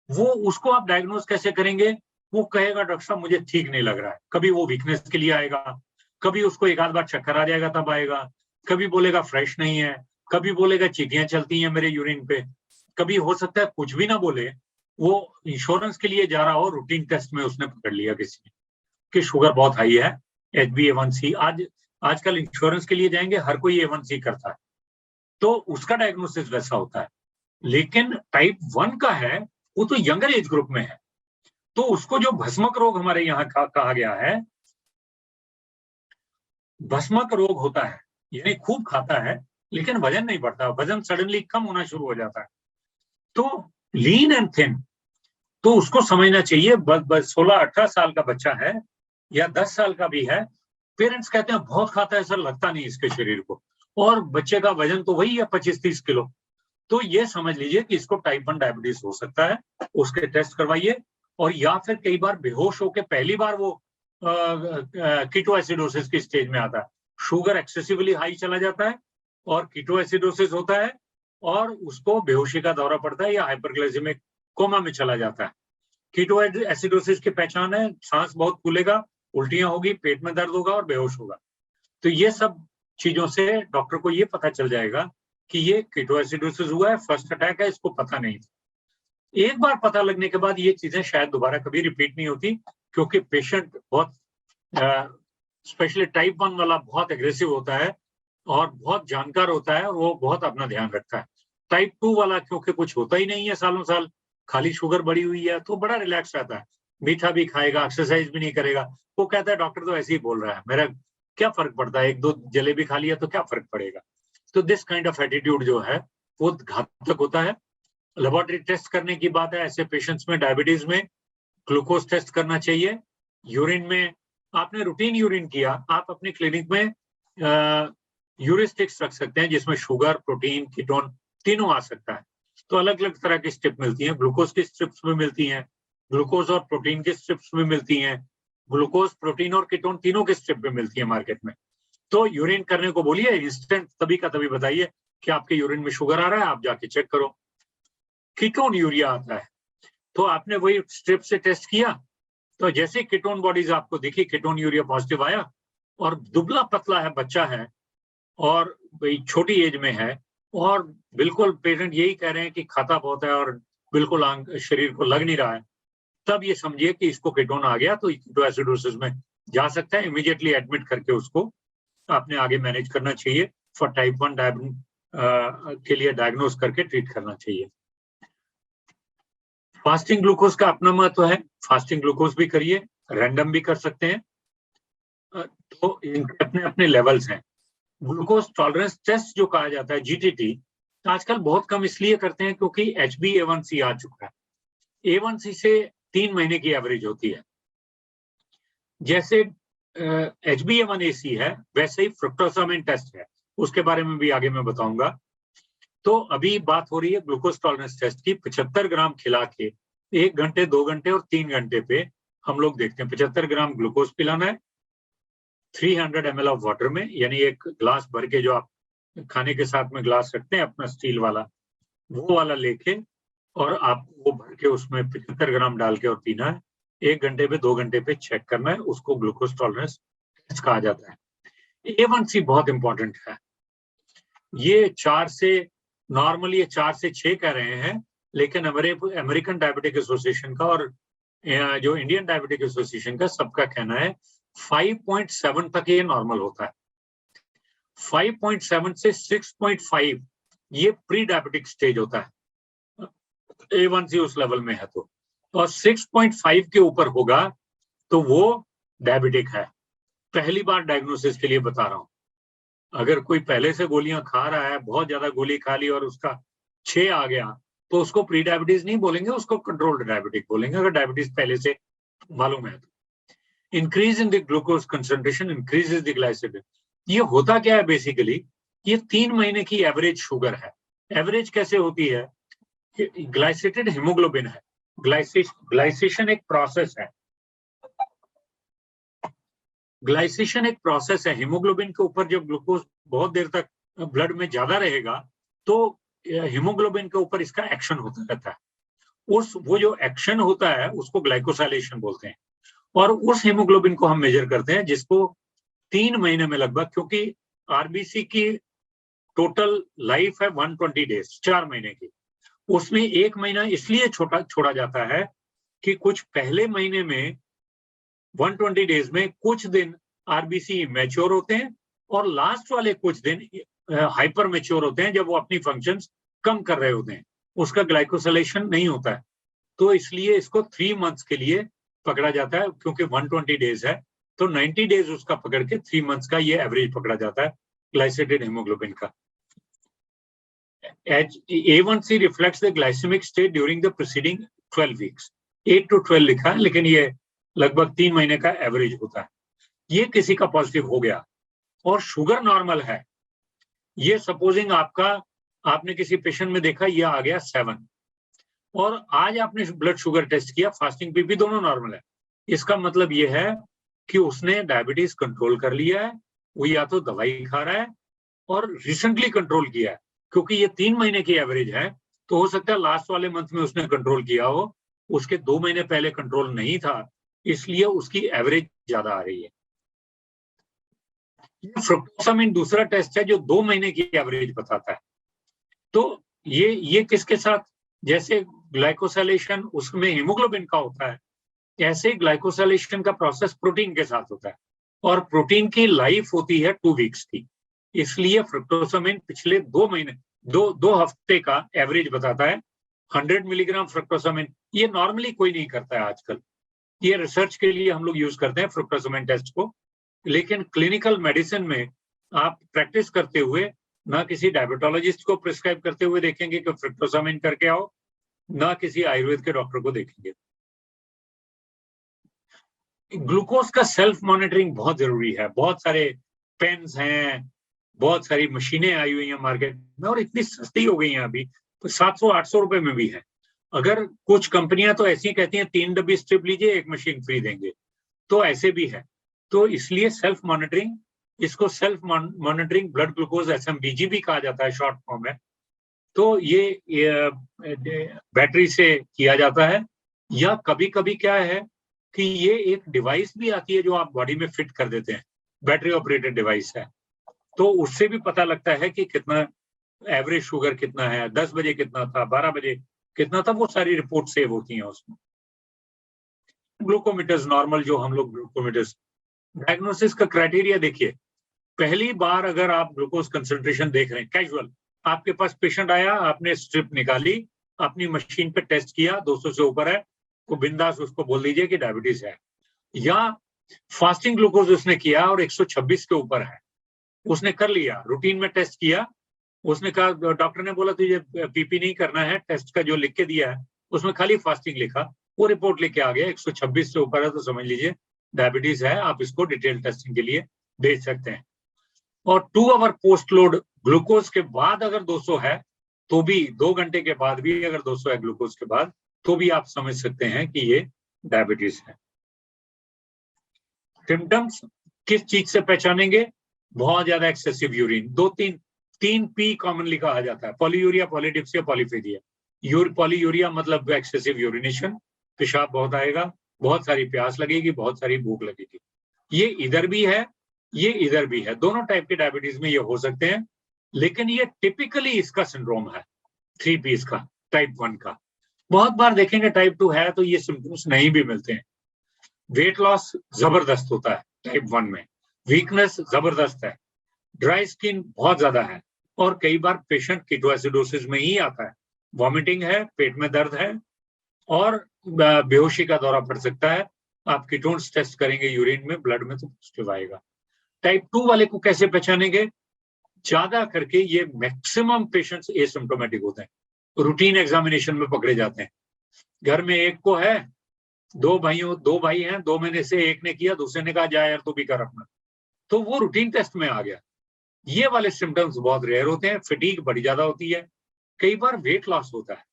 [SPEAKER 1] वो उसको आप डायग्नोज कैसे करेंगे? वो कहेगा डॉक्टर साहब मुझे ठीक नहीं लग रहा है, कभी वो वीकनेस के लिए आएगा, कभी उसको एक आध बार चक्कर आ जाएगा तब आएगा, कभी बोलेगा फ्रेश नहीं है, कभी बोलेगा चीटियां चलती हैं मेरे यूरिन पे, कभी हो सकता है कुछ भी ना बोले, वो इंश्योरेंस के लिए जा रहा हो, रूटीन टेस्ट में उसने पकड़ लिया किसी ने कि शुगर बहुत हाई है, HbA1c, आजकल इंश्योरेंस के लिए जाएंगे, हर कोई A1C करता है, तो उसका डायग्नोसिस वैसा होता है। लेकिन टाइप 1 का है, वो तो यंगर एज ग्रुप में है, तो उसको जो भस्मक रोग हमारे यहाँ कहा गया है, भस्मक रोग होता है, यानी खूब खाता है लेकिन वजन नहीं बढ़ता, वजन सडनली कम होना शुरू हो जाता है, तो लीन एंड थिन, तो उसको समझना चाहिए 16-18 साल का बच्चा है या 10 साल का भी है, पेरेंट्स कहते हैं बहुत खाता है सर, लगता नहीं इसके शरीर को, और बच्चे का वजन तो वही है 25-30 किलो, तो ये समझ लीजिए कि इसको टाइप 1 डायबिटीज हो सकता है। उसके टेस्ट करवाइए। और या फिर कई बार बेहोश होकर पहली बार वो कीटोएसिडोसिस की स्टेज में आता है, शुगर एक्सेसिवली हाई चला जाता है और कीटोएसिडोसिस होता है और उसको बेहोशी का दौरा पड़ता है या हाइपरग्लाइसेमिक कोमा में चला जाता है। कीटोएसिडोसिस की पहचान है, सांस बहुत फूलेगा, उल्टियां होगी, पेट में दर्द होगा और बेहोश होगा। तो ये सब चीजों से डॉक्टर को ये पता चल जाएगा कि ये कीटोएसिडोसिस हुआ है, फर्स्ट अटैक है, इसको पता नहीं था। एक बार पता लगने के बाद ये चीजें शायद दोबारा कभी रिपीट नहीं होती, क्योंकि पेशेंट बहुत स्पेशली टाइप 1 वाला बहुत एग्रेसिव होता है और बहुत जानकार होता है और वो बहुत अपना ध्यान रखता है। टाइप 2 वाला क्योंकि कुछ होता ही नहीं है सालों साल, खाली शुगर बढ़ी हुई है, तो बड़ा रिलैक्स रहता है, मीठा भी खाएगा, एक्सरसाइज भी नहीं करेगा। वो कहता है डॉक्टर तो ऐसे ही बोल रहा है, मेरा क्या फर्क पड़ता है, 1-2 जलेबी खा लिया तो क्या फर्क पड़ेगा। तो दिस काइंड ऑफ एटीट्यूड जो है वो घातक होता है। लेबोरेटरी टेस्ट करने की बात है, ऐसे पेशेंट्स में डायबिटीज में ग्लूकोज टेस्ट करना चाहिए। यूरिन में आपने रूटीन यूरिन किया, आप अपनी क्लिनिक में यूरिस्टिक्स रख सकते हैं जिसमें शुगर, प्रोटीन, कीटोन तीनों आ सकता है। तो अलग अलग तरह की स्ट्रिप मिलती हैं, ग्लूकोज की स्ट्रिप्स भी मिलती हैं, ग्लूकोज और प्रोटीन की स्ट्रिप्स भी मिलती हैं, ग्लूकोज, प्रोटीन और कीटोन तीनों की स्ट्रिप भी मिलती है मार्केट में। तो यूरिन करने को बोलिए, इंस्टेंट तभी का तभी बताइए कि आपके यूरिन में शुगर आ रहा है, आप जाके चेक करो। कीटोन यूरिया आता है, तो आपने वही स्ट्रिप से टेस्ट किया, तो जैसे कीटोन बॉडीज आपको दिखी, कीटोन यूरिया पॉजिटिव आया और दुबला पतला है, बच्चा है और छोटी एज में है और बिल्कुल पेशेंट यही कह रहे हैं कि खाता बहुत है और बिल्कुल शरीर को लग नहीं रहा है, तब ये समझिए कि इसको कीटोन आ गया, तो कीटोएसिडोसिस में जा सकता है। इमीडिएटली एडमिट करके उसको आपने आगे मैनेज करना चाहिए, फॉर टाइप 1 डायबिटीज के लिए डायग्नोज करके ट्रीट करना चाहिए। फास्टिंग ग्लूकोज का अपना महत्व है, फास्टिंग ग्लूकोज भी करिए, रैंडम भी कर सकते हैं। तो इनके अपने अपने लेवल्स हैं। ग्लूकोज टॉलरेंस टेस्ट जो कहा जाता है, जीटीटी, आजकल बहुत कम इसलिए करते हैं क्योंकि HbA1c आ चुका है। A1c से 3 महीने की एवरेज होती है। जैसे HbA1ac है, वैसे ही फ्रुक्टोसामिन टेस्ट है, उसके बारे में भी आगे मैं बताऊंगा। तो अभी बात हो रही है ग्लूकोज टॉलरेंस टेस्ट की। 75 ग्राम खिला के 1 घंटे, 2 घंटे और 3 घंटे पे हम लोग देखते हैं। 75 ग्राम ग्लूकोज पिलाना है 300 ml ऑफ वाटर में, यानी एक ग्लास भर के, जो आप खाने के साथ में ग्लास रखते हैं अपना स्टील वाला, वो वाला लेके और आप वो भर के उसमें 75 ग्राम डाल के और पीना है। 1 घंटे पे, 2 घंटे पे चेक करना है, उसको ग्लूकोज टॉलरेंस टेस्ट कहा जाता है। A1c बहुत इंपॉर्टेंट है। ये 4 से नॉर्मली ये 4 से 6 कह रहे हैं, लेकिन अमेरिकन डायबिटिक एसोसिएशन का और जो इंडियन डायबिटिक एसोसिएशन का, सबका कहना है 5.7 तक ये नॉर्मल होता है। 5.7 से 6.5 ये प्री डायबिटिक स्टेज होता है, A1c उस लेवल में है तो, और 6.5 के ऊपर होगा तो वो डायबिटिक है। पहली बार डायग्नोसिस के लिए बता रहा हूं, अगर कोई पहले से गोलियां खा रहा है, बहुत ज्यादा गोली खा ली और उसका 6 आ गया, तो उसको प्री डायबिटीज नहीं बोलेंगे, उसको कंट्रोल्ड डायबिटिक बोलेंगे, अगर डायबिटीज पहले से मालूम है तो। Increase in the glucose concentration increases the glycaemic. ये होता क्या है बेसिकली, ये 3 महीने की एवरेज शुगर है। एवरेज कैसे होती है, ग्लाइसेटेड हीमोग्लोबिन है, ग्लाइसेशन एक प्रोसेस है, ग्लाइसेशन एक प्रोसेस है। हीमोग्लोबिन के ऊपर जब ग्लूकोज बहुत देर तक ब्लड में ज्यादा रहेगा तो हीमोग्लोबिन के ऊपर इसका एक्शन होता रहता है। वो जो एक्शन होता है उसको ग्लाइकोसाइलेशन बोलते हैं, और उस हीमोग्लोबिन को हम मेजर करते हैं, जिसको 3 महीने में लगभग, क्योंकि आरबीसी की टोटल लाइफ है 120 डेज, 4 महीने की, उसमें 1 महीना इसलिए छोड़ा जाता है कि कुछ पहले महीने में 120 डेज में कुछ दिन आरबीसी मैच्योर होते हैं और लास्ट वाले कुछ दिन हाइपर मैच्योर होते हैं, जब वो अपनी फंक्शंस कम कर रहे होते हैं, उसका ग्लाइकोसाइलेशन नहीं होता है। तो इसलिए इसको 3 मंथ्स के लिए पकड़ा जाता है, क्योंकि 120 डेज है तो 90 डेज उसका पकड़ के 3 मंथ्स का ये एवरेज पकड़ा जाता है ग्लाइसेटेड हीमोग्लोबिन का। A1c reflects the glycemic state during the preceding 12 weeks. 8 to 12 लिखा है, लेकिन ये लगभग 3 महीने का एवरेज होता है। ये किसी का पॉजिटिव हो गया और शुगर नॉर्मल है, ये सपोजिंग आपने किसी पेशेंट में देखा ये आ गया 7, और आज आपने ब्लड शुगर टेस्ट किया, फास्टिंग बीपी दोनों नॉर्मल है, इसका मतलब ये है कि उसने डायबिटीज कंट्रोल कर लिया है, वो या तो दवाई खा रहा है और रिसेंटली कंट्रोल किया है, क्योंकि ये 3 महीने की एवरेज है, तो हो सकता है लास्ट वाले मंथ में उसने कंट्रोल किया हो, उसके 2 महीने पहले कंट्रोल नहीं था, इसलिए उसकी एवरेज ज्यादा आ रही है। फ्रुक्टोसामिन दूसरा टेस्ट है जो 2 महीने की एवरेज बताता है। तो ये किसके साथ, जैसे ग्लाइकोसाइलेशन उसमें हीमोग्लोबिन का होता है, ऐसे ग्लाइकोसाइलेशन का प्रोसेस प्रोटीन के साथ होता है, और प्रोटीन की लाइफ होती है 2 वीक्स की, इसलिए फ्रुक्टोसामिन पिछले 2 महीने 2 हफ्ते का एवरेज बताता है। 100 मिलीग्राम फ्रुक्टोसामिन ये नॉर्मली कोई नहीं करता है आजकल, ये रिसर्च के लिए हम लोग यूज करते हैं फ्रुक्टोसामिन टेस्ट को, लेकिन क्लिनिकल मेडिसिन में आप प्रैक्टिस करते हुए ना किसी डायबिटोलॉजिस्ट को प्रिस्क्राइब करते हुए देखेंगे कि फ्रुक्टोसामिन करके आओ, ना किसी आयुर्वेद के डॉक्टर को देखेंगे। ग्लूकोज का सेल्फ मॉनिटरिंग बहुत जरूरी है, बहुत सारे पेन्स हैं, बहुत सारी मशीनें आई हुई हैं मार्केट में, और इतनी सस्ती हो गई हैं अभी, तो 700-800 रुपए में भी है। अगर कुछ कंपनियां तो ऐसी कहती हैं 3 डब्बी स्ट्रिप लीजिए 1 मशीन फ्री देंगे, तो ऐसे भी है। तो इसलिए सेल्फ मॉनिटरिंग, इसको self monitoring blood glucose SMBG भी कहा जाता है शॉर्ट फॉर्म में, तो ये बैटरी से किया जाता है, या कभी कभी क्या है कि ये एक डिवाइस भी आती है जो आप बॉडी में फिट कर देते हैं, बैटरी ऑपरेटेड डिवाइस है, तो उससे भी पता लगता है कि कितना एवरेज शुगर कितना है, 10 बजे कितना था, 12 बजे कितना था, वो सारी रिपोर्ट सेव होती हैं उसमें। ग्लूकोमीटर्स नॉर्मल जो हम लोग ग्लूकोमीटर्स, डायग्नोसिस का क्राइटेरिया देखिए, पहली बार अगर आप ग्लूकोज कंसंट्रेशन देख रहे हैं कैजुअल, आपके पास पेशेंट आया, आपने स्ट्रिप निकाली, अपनी मशीन पे टेस्ट किया, 200 से ऊपर है, तो बिंदास उसको बोल दीजिए कि डायबिटीज है। या फास्टिंग ग्लूकोज उसने किया और 126 के ऊपर है, उसने कर लिया, रूटीन में टेस्ट किया, उसने कहा, डॉक्टर ने बोला तुझे पीपी नहीं करना है, टेस्ट का जो लिख के दिया है उसमें खाली फास्टिंग लिखा, वो रिपोर्ट लेके आ गया 126 से ऊपर है, तो समझ लीजिए डायबिटीज है, आप इसको डिटेल टेस्टिंग के लिए भेज सकते हैं। और 2 आवर पोस्ट लोड ग्लूकोज के बाद अगर 200 है, तो भी 2 घंटे के बाद भी अगर 200 है ग्लूकोज के बाद, तो भी आप समझ सकते हैं कि ये डायबिटीज है। सिम्टम्स किस चीज से पहचानेंगे, बहुत ज्यादा एक्सेसिव यूरिन, 3 पी कॉमनली कहा जाता है, पॉलीयूरिया, पॉलीडिप्सिया, पॉलीफेजिया। पॉलीयूरिया मतलब एक्सेसिव यूरिनेशन, पेशाब बहुत आएगा, बहुत सारी प्यास लगेगी, बहुत सारी भूख लगेगी, ये इधर भी है, ये इधर भी है, दोनों टाइप के डायबिटीज में ये हो सकते हैं, लेकिन ये टिपिकली इसका सिंड्रोम है 3 पीस का, टाइप 1 का। बहुत बार देखेंगे टाइप 2 है तो ये सिम्टम्स नहीं भी मिलते हैं। वेट लॉस जबरदस्त होता है टाइप 1 में, वीकनेस जबरदस्त है, ड्राई स्किन बहुत ज्यादा है, और कई बार पेशेंट कीटोएसिडोसिस में ही आता है, वॉमिटिंग है, पेट में दर्द है, और बेहोशी का दौरा पड़ सकता है। आप कीटोन्स टेस्ट करेंगे यूरिन में, ब्लड में, तो पॉजिटिव आएगा। टाइप 2 वाले को कैसे पहचानेंगे, ज्यादा करके ये मैक्सिमम पेशेंट्स एसिम्प्टोमेटिक होते हैं, रूटीन एग्जामिनेशन में पकड़े जाते हैं। घर में एक को है, 2 भाई हैं, 2 महीने से एक ने किया, दूसरे ने कहा जा यार तू भी कर अपना, तो वो रूटीन टेस्ट में आ गया। ये वाले सिम्टम्स बहुत रेयर होते हैं, फटीग बड़ी ज्यादा होती है, कई बार वेट लॉस होता है।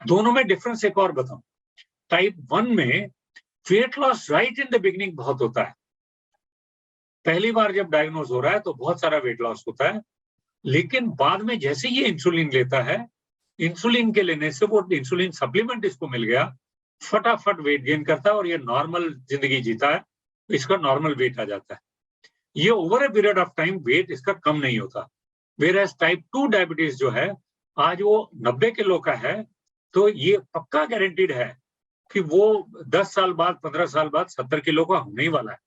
[SPEAKER 1] दोनों में डिफरेंस एक और बताऊं, टाइप 1 में weight loss right in the beginning बहुत होता है, पहली बार जब डायग्नोज हो रहा है तो बहुत सारा वेट लॉस होता है, लेकिन बाद में जैसे ये इंसुलिन लेता है, इंसुलिन के लेने से वो इंसुलिन सप्लीमेंट इसको मिल गया, फटाफट वेट गेन करता है और ये नॉर्मल जिंदगी जीता है, तो इसका नॉर्मल वेट आ जाता है। ये over a period of time weight इसका कम नहीं होता। वेयरएज टाइप 2 डायबिटीज जो है, आज वो 90 किलो का है, तो ये पक्का गारंटीड है कि वो 10 साल बाद, 15 साल बाद 70 किलो का होने ही वाला है।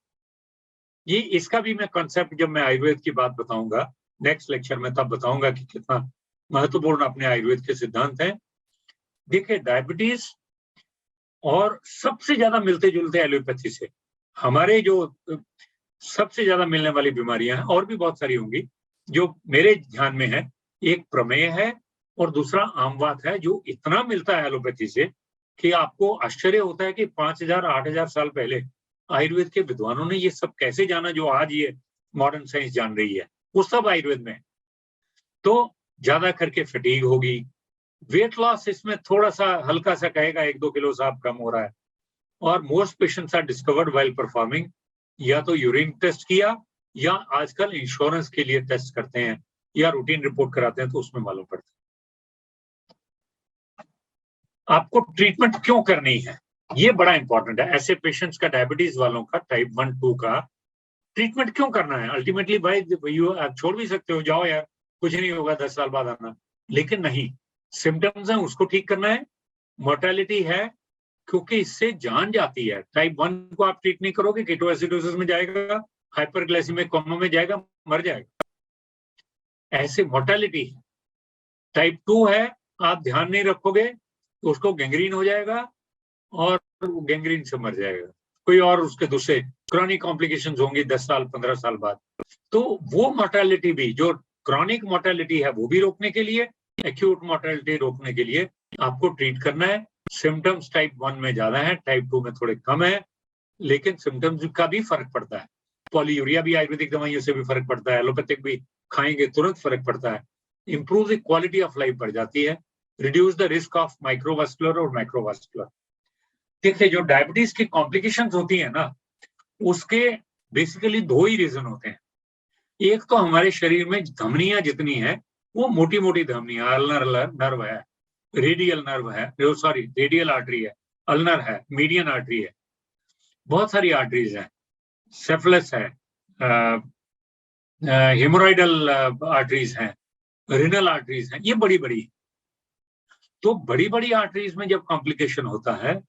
[SPEAKER 1] ये इसका भी मैं कॉन्सेप्ट जब मैं आयुर्वेद की बात बताऊंगा नेक्स्ट लेक्चर में, तब बताऊंगा कि कितना महत्वपूर्ण अपने आयुर्वेद के सिद्धांत हैं। देखिए डायबिटीज और सबसे ज्यादा मिलते जुलते एलोपैथी से, हमारे जो सबसे ज्यादा मिलने वाली बीमारियां हैं, और भी बहुत सारी होंगी जो मेरे ध्यान में है, एक प्रमेय है और दूसरा आमवात है, जो इतना मिलता है एलोपैथी से कि आपको आश्चर्य होता है कि 5000-8000 साल पहले आयुर्वेद के विद्वानों ने ये सब कैसे जाना जो आज ये मॉडर्न साइंस जान रही है। वो सब आयुर्वेद में है। तो ज्यादा करके फटीग होगी, वेट लॉस इसमें थोड़ा सा हल्का सा कहेगा 1-2 किलो साहब कम हो रहा है, और most patients are discovered while performing, या तो यूरिन टेस्ट किया या आजकल इंश्योरेंस के लिए टेस्ट करते हैं या रूटीन रिपोर्ट कराते हैं तो उसमें मालूम पड़ता है। आपको ट्रीटमेंट क्यों करनी है, ये बड़ा इंपॉर्टेंट है। ऐसे पेशेंट्स का, डायबिटीज वालों का, टाइप 1-2 का ट्रीटमेंट क्यों करना है? अल्टीमेटली भाई आप छोड़ भी सकते हो, जाओ यार कुछ नहीं होगा 10 साल बाद आना, लेकिन नहीं, सिम्टम्स हैं उसको ठीक करना है, मोर्टेलिटी है क्योंकि इससे जान जाती है। टाइप 1 को आप ट्रीट नहीं करोगे, कीटोएसिडोसिस में जाएगा, हाइपरग्लाइसेमिक कोमा में जाएगा, मर जाएगा, ऐसे मोर्टेलिटी है। टाइप 2 है, आप ध्यान नहीं रखोगे तो उसको गैंग्रीन हो जाएगा और गैंग्रीन से मर जाएगा, कोई और उसके दूसरे क्रॉनिक कॉम्प्लिकेशंस होंगी 10 साल 15 साल बाद। तो वो मोर्टेलिटी भी, जो क्रॉनिक मोर्टेलिटी है वो भी रोकने के लिए, एक्यूट मोर्टेलिटी रोकने के लिए आपको ट्रीट करना है। सिम्टम्स टाइप 1 में ज्यादा है, टाइप 2 में थोड़े कम है, लेकिन सिम्टम्स का भी फर्क पड़ता है। पॉलीयूरिया भी आयुर्वेदिक दवाइयों से भी फर्क पड़ता है, एलोपैथिक भी खाएंगे तुरंत फर्क पड़ता है। Improve the quality of life बढ़ जाती है, reduce the risk of microvascular और मैक्रोवास्कुलर। देखिए जो डायबिटीज की कॉम्प्लिकेशंस होती है ना, उसके बेसिकली 2 ही रीजन होते हैं। एक तो हमारे शरीर में धमनियां जितनी है वो मोटी मोटी धमनियां, अल्नर नर्व है, रेडियल नर्व है, सॉरी रेडियल आर्टरी है, अल्नर है, मीडियन आर्टरी है, बहुत सारी आर्टरीज हैं, सेफलस है, हेमोरॉइडल आर्टरीज हैं, रिनल आर्टरीज हैं, ये बड़ी बड़ी। तो बड़ी बड़ी आर्टरीज में जब कॉम्प्लिकेशन होता है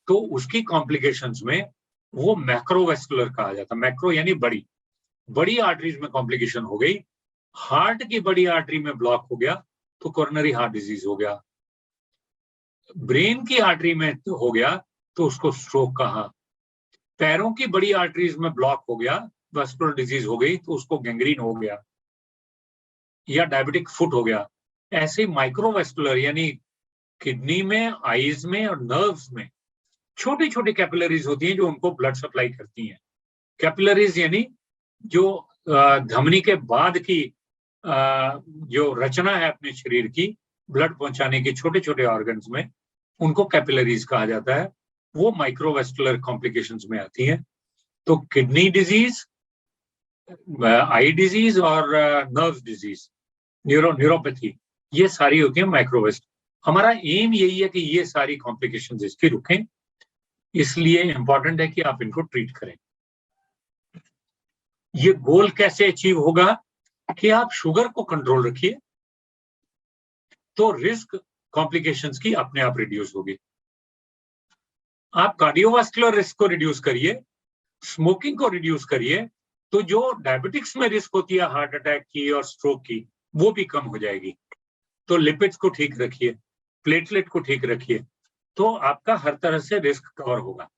[SPEAKER 1] तो उसकी कॉम्प्लिकेशंस में वो मैक्रोवेस्कुलर कहा जाता है। मैक्रो यानी बड़ी, बड़ी आर्टरीज में कॉम्प्लिकेशन हो गई, हार्ट की बड़ी आर्टरी में ब्लॉक हो गया तो कोरोनरी हार्ट डिजीज हो गया, ब्रेन की आर्टरी में हो गया तो उसको स्ट्रोक कहा, पैरों की बड़ी आर्टरीज में ब्लॉक हो गया, वेस्कुलर डिजीज हो गई तो उसको गैंग्रीन हो गया या डायबिटिक फुट हो गया। ऐसे माइक्रोवेस्कुलर यानी किडनी में, आईज में और नर्व्स में छोटी छोटी कैपिलरीज होती हैं जो उनको ब्लड सप्लाई करती हैं। कैपिलरीज यानी जो धमनी के बाद की जो रचना है अपने शरीर की ब्लड पहुंचाने के छोटे छोटे ऑर्गन्स में, उनको कैपिलरीज कहा जाता है। वो माइक्रोवेस्कुलर कॉम्प्लिकेशंस में आती हैं। तो किडनी डिजीज, आई डिजीज और नर्व डिजीज, न्यूरोपैथी, ये सारी होती है माइक्रोवेस्ट। हमारा एम यही है कि ये सारी कॉम्प्लिकेशंस इसकी रुकें, इसलिए इंपॉर्टेंट है कि आप इनको ट्रीट करें। ये गोल कैसे अचीव होगा कि आप शुगर को कंट्रोल रखिए तो रिस्क कॉम्प्लिकेशंस की अपने आप रिड्यूस होगी। आप कार्डियोवास्कुलर रिस्क को रिड्यूस करिए, स्मोकिंग को रिड्यूस करिए, तो जो डायबिटिक्स में रिस्क होती है हार्ट अटैक की और स्ट्रोक की, वो भी कम हो जाएगी। तो लिपिड्स को ठीक रखिए, प्लेटलेट को ठीक रखिए, तो आपका हर तरह से रिस्क कवर होगा।